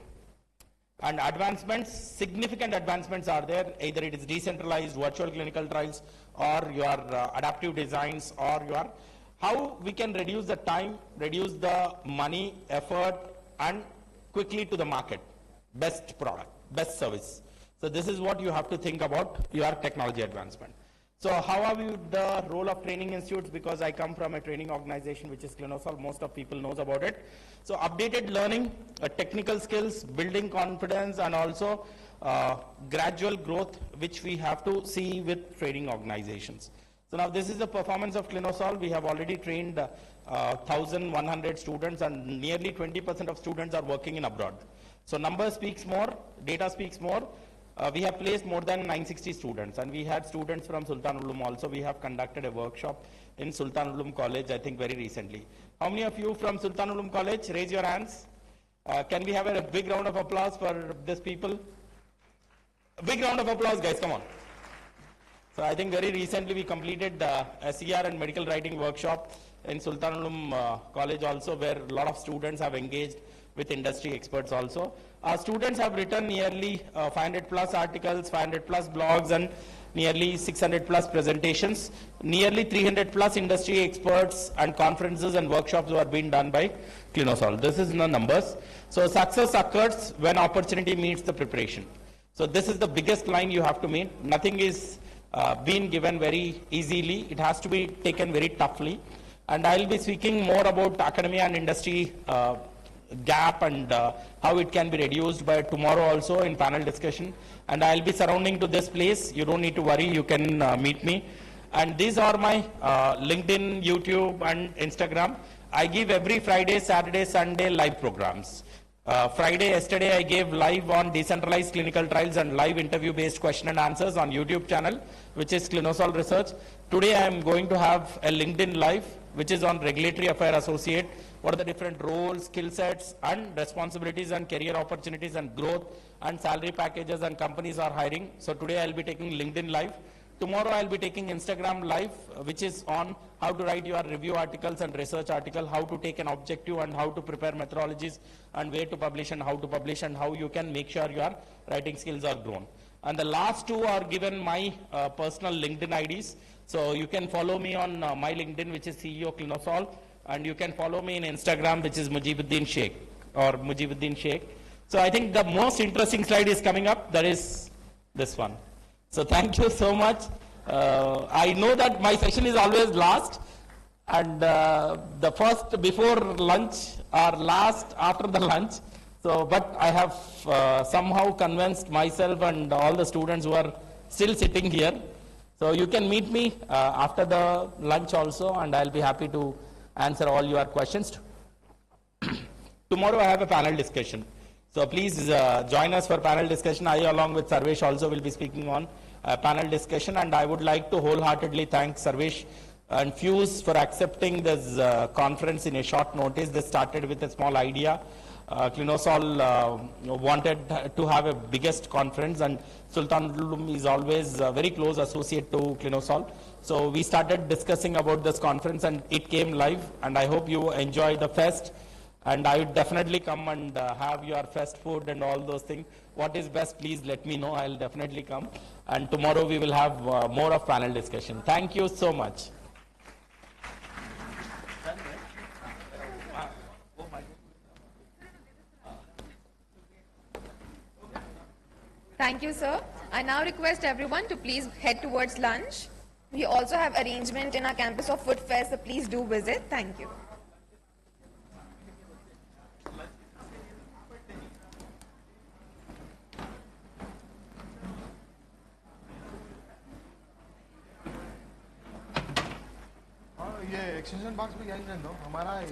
And advancements, significant advancements are there, either it is decentralized virtual clinical trials or your adaptive designs or your, how we can reduce the time, reduce the money, effort, and quickly to the market. Best product, best service. So this is what you have to think about your technology advancement. So how are we the role of training institutes? Because I come from a training organization which is Clinosol, most of people knows about it. So updated learning, technical skills, building confidence, and also gradual growth, which we have to see with training organizations. So now this is the performance of Clinosol. We have already trained 1,100 students, and nearly 20% of students are working in abroad. So number speaks more, data speaks more. We have placed more than 960 students, and we had students from Sultan Ulum also. We have conducted a workshop in Sultan Ulum College, I think very recently. How many of you from Sultan Ulum College? Raise your hands. Can we have a big round of applause for these people? A big round of applause, guys, come on. So I think very recently we completed a CR and medical writing workshop in Sultan Ulum College also, where a lot of students have engaged with industry experts also. Our students have written nearly 500 plus articles, 500 plus blogs, and nearly 600 plus presentations. Nearly 300 plus industry experts and conferences and workshops were being done by Clinosol. This is the numbers. So success occurs when opportunity meets the preparation. So this is the biggest line you have to meet. Nothing is being given very easily. It has to be taken very toughly. And I'll be speaking more about academia and industry gap and how it can be reduced by tomorrow also in panel discussion. And I'll be surrounding to this place. You don't need to worry. You can meet me. And these are my LinkedIn, YouTube, and Instagram. I give every Friday, Saturday, Sunday live programs. Friday, yesterday, I gave live on decentralized clinical trials and live interview-based question and answers on YouTube channel, which is Clinosol Research. Today, I am going to have a LinkedIn live, which is on regulatory affair associate. What are the different roles, skill sets, and responsibilities and career opportunities and growth and salary packages and companies are hiring. So today, I'll be taking LinkedIn live. Tomorrow, I'll be taking Instagram live, which is on how to write your review articles and research article, how to take an objective and how to prepare methodologies and where to publish and how you can make sure your writing skills are grown. And the last two are given my personal LinkedIn IDs. So you can follow me on my LinkedIn, which is CEO Clinosol, and you can follow me in Instagram, which is Mujibuddin Sheikh or Mujibuddin Sheikh. So I think the most interesting slide is coming up. That is this one. So thank you so much. I know that my session is always last, and the first before lunch or last after the lunch. So, but I have somehow convinced myself and all the students who are still sitting here. So you can meet me after the lunch also, and I'll be happy to answer all your questions. Tomorrow I have a panel discussion. So please join us for panel discussion. I along with Sarvesh also will be speaking on panel discussion, and I would like to wholeheartedly thank Sarvesh and Fuse for accepting this conference in a short notice. They started with a small idea. Clinosol wanted to have a biggest conference, and Sultan Ulum is always a very close associate to Clinosol. So we started discussing about this conference, and it came live, and I hope you enjoy the fest. And I would definitely come and have your fest food and all those things. What is best, please let me know. I'll definitely come. And tomorrow we will have more of panel discussion. Thank you so much. Thank you, sir. I now request everyone to please head towards lunch. We also have arrangement in our campus of food fair, so please do visit. Thank you. ये extension box में यही रहने दो हमारा है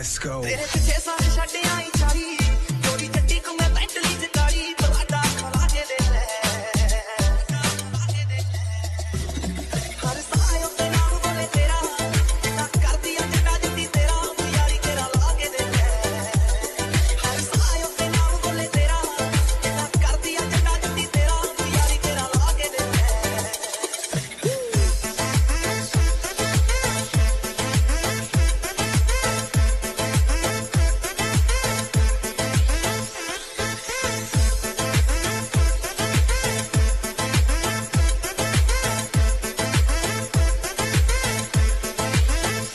Let's go. ਤੇਰੇ ਪਿੱਛੇ ਸਾਰੇ ਛੱਡ ਆਈ ਚਾਈ ਚੋਰੀ ਚੱਟੀ ਕੋ ਮੈਂ ਬੈਂਟਲੀ ਚ ਕਾਲੀ ਬਲਾਡਾ ਖਲਾ ਕੇ ਦੇ ਲੈ ਹਰ ਸਾਇਓ ਤੇ ਨਾਮ ਬੋਲੇ ਤੇਰਾ ਨਾ ਕਰਦੀ ਆ ਜੱਟਾ ਜਿੱਤੀ ਤੇਰਾ ਯਾਰੀ ਤੇਰਾ ਲਾ ਕੇ ਦੇ ਲੈ ਹਰ ਸਾਇਓ ਤੇ ਨਾਮ ਬੋਲੇ ਤੇਰਾ ਨਾ ਕਰਦੀ ਆ ਜੱਟਾ ਜਿੱਤੀ ਤੇਰਾ ਯਾਰੀ ਤੇਰਾ ਲਾ ਕੇ ਦੇ ਲੈ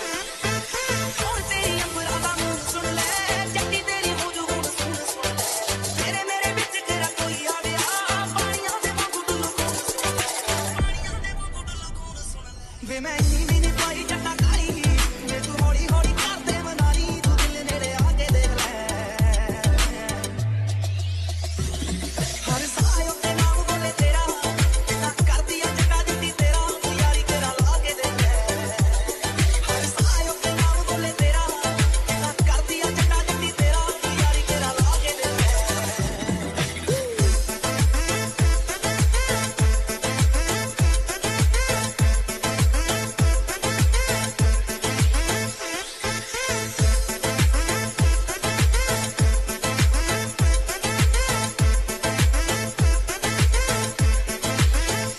ਹੁਣ ਤੇਰੀ ਅੰਬਰਾਂ ਦਾ ਮੂੰਹ ਸੁਣ ਲੈ ਜੱਟੀ ਤੇਰੀ ਮੂੰਹ ਹੁਣ ਸੁਣ ਤੇਰੇ ਮੇਰੇ ਵਿੱਚ ਤੇਰਾ ਕੋਈ ਆ ਗਿਆ ਪਾਣੀਆਂ ਦੇ ਵਾਂਗੂ ਡੁੱਲੂ ਵੇ ਮੈਂ ਇੰਨੀ ਵੀ ਨਹੀਂ ਪਾਈ ਜੱਟਾ ਕਾਲੀ ਜੇ ਤੂੰ ਹੌਲੀ ਹੌਲੀ ਕਰਦੇ ਮਨਾਲੀ ਤੂੰ ਦਿਲ ਨੇੜੇ ਆ ਕੇ ਦੇਖ ਲੈ ਹਰ ਸਾਇਓ ਤੇ ਨਾਮ ਬੋਲੇ ਤੇਰਾ ਨਾ ਕਰਦੀ ਆ ਜੱਟਾ ਜਿੱਤੀ ਤੇਰਾ ਯਾਰੀ ਤੇਰਾ ਲਾ ਕੇ ਦੇਖ ਲੈ ਹਰ ਸਾਇਓ ਤੇ ਨਾਮ ਬੋਲੇ ਤੇਰਾ ਨਾ ਕਰਦੀ ਆ ਜੱਟਾ ਜਿੱਤੀ ਤੇਰਾ ਯਾਰੀ ਤੇਰਾ ਲਾ ਕੇ ਦੇਖ ਲੈ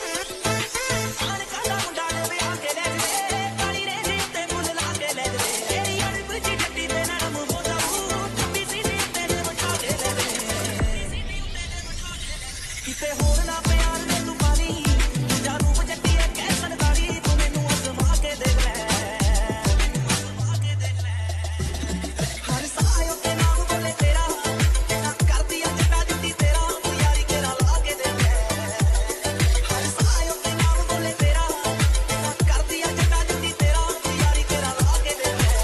ਆਣ ਕਾਲਾ ਮੁੰਡਾ ਨੇ ਵਿਆਹ ਕੇ ਲੈ ਜਵੇ ਕਾਲੀ ਰੇਂਜੀ ਉੱਤੇ ਮੁੱਲ ਲਾ ਕੇ ਲੈ ਜਵੇ ਤੇਰੀ ਅੜਬ ਜੀ ਜੱਟੀ ਤੇ ਨਰਮ ਹੋ ਜਾਊ ਚੁੱਪੀ ਸੀਦੀ ਉੱਤੇ ਨੇ ਮਚਾ ਕੇ ਲੈ ਜਵੇ ਕਿਤੇ ਹੋਰ ਨਾ ਪਿਆਰ ਦੇ ਤੂੰ ਪਾਲੀ ਜਾਂ ਰੂਪ ਜੱਟੀ ਐ ਕੈਸਨ ਕਾਲੀ ਤੂੰ ਮੈਨੂੰ ਅਜ਼ਮਾ ਕੇ ਦੇਖ ਲੈ ਹਰ ਸਾਇਓ ਤੇ ਨਾਮ ਬੋਲੇ ਤੇਰਾ ਨਾ ਕਰਦੀ ਆ ਜੱਟਾ ਜਿੱਤੀ ਤੇਰਾ ਯਾਰੀ ਤੇਰਾ ਲਾ ਕੇ ਦੇਖ ਲੈ ਹਰ ਸਾਇਓ ਤੇ ਨਾਮ ਬੋਲੇ ਤੇਰਾ ਨਾ ਕਰਦੀ ਆ ਜੱਟਾ ਜਿੱਤੀ ਤੇਰਾ ਯਾਰੀ ਤੇਰਾ ਲਾ ਕੇ ਦੇਖ ਲੈ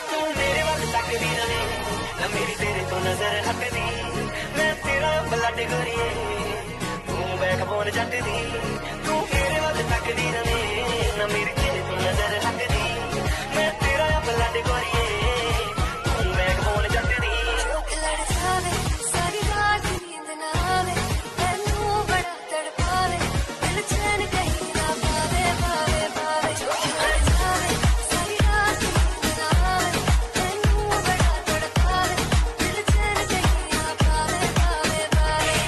ਤੂੰ ਮੇਰੇ ਵੱਲ ਤੱਕਦੀ ਰਵੇਂ ਨਾ ਮੇਰੀ ਤੇਰੇ ਤੋਂ ਨਜ਼ਰ ਹਟਦੀ ਮੈਂ ਤੇਰਾ ਬਲੱਡ ਗੋਰੀਏ ਤੂੰ ਬੈਕਬੋਨ ਜੱਟ ਦੀ ਤੂੰ ਮੇਰੇ ਵੱਲ ਤੱਕਦੀ ਰਵੇਂ ਨਾ ਮੇਰੀ ਤੇਰੇ ਤੋਂ ਨਜ਼ਰ ਹਟਦੀ ਮੈਂ ਤੇਰਾ ਬਲੱਡ ਗੋਰੀਏ ਤੂੰ ਬੈਕਬੋਨ ਜੱਟ ਦੀ ਲੜ ਜਾਵੇ ਸਾਰੀ ਰਾਤ ਨੀਂਦ ਨਾ ਆਵੇ ਤੈਨੂੰ ਬੜਾ ਤੜਪਾਵੇ ਦਿਲ ਚੈਨ ਕਹੀਂ ਨਾ ਪਾਵੇ ਪਾਵੇ ਪਾਵੇ ਲੜ ਜਾਵੇ ਸਾਰੀ ਰਾਤ ਨੀਂਦ ਨਾ ਆਵੇ ਤੈਨੂੰ ਬੜਾ ਤੜਪਾਵੇ ਦਿਲ ਚੈਨ ਕਹੀਂ ਨਾ ਪਾਵੇ ਪਾਵੇ ਪਾਵੇ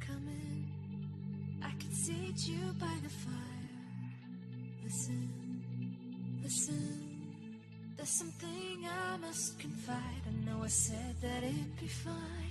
Come in, I can seat you by the fire. Listen, listen, there's something I must confide. I know I said that it'd be fine.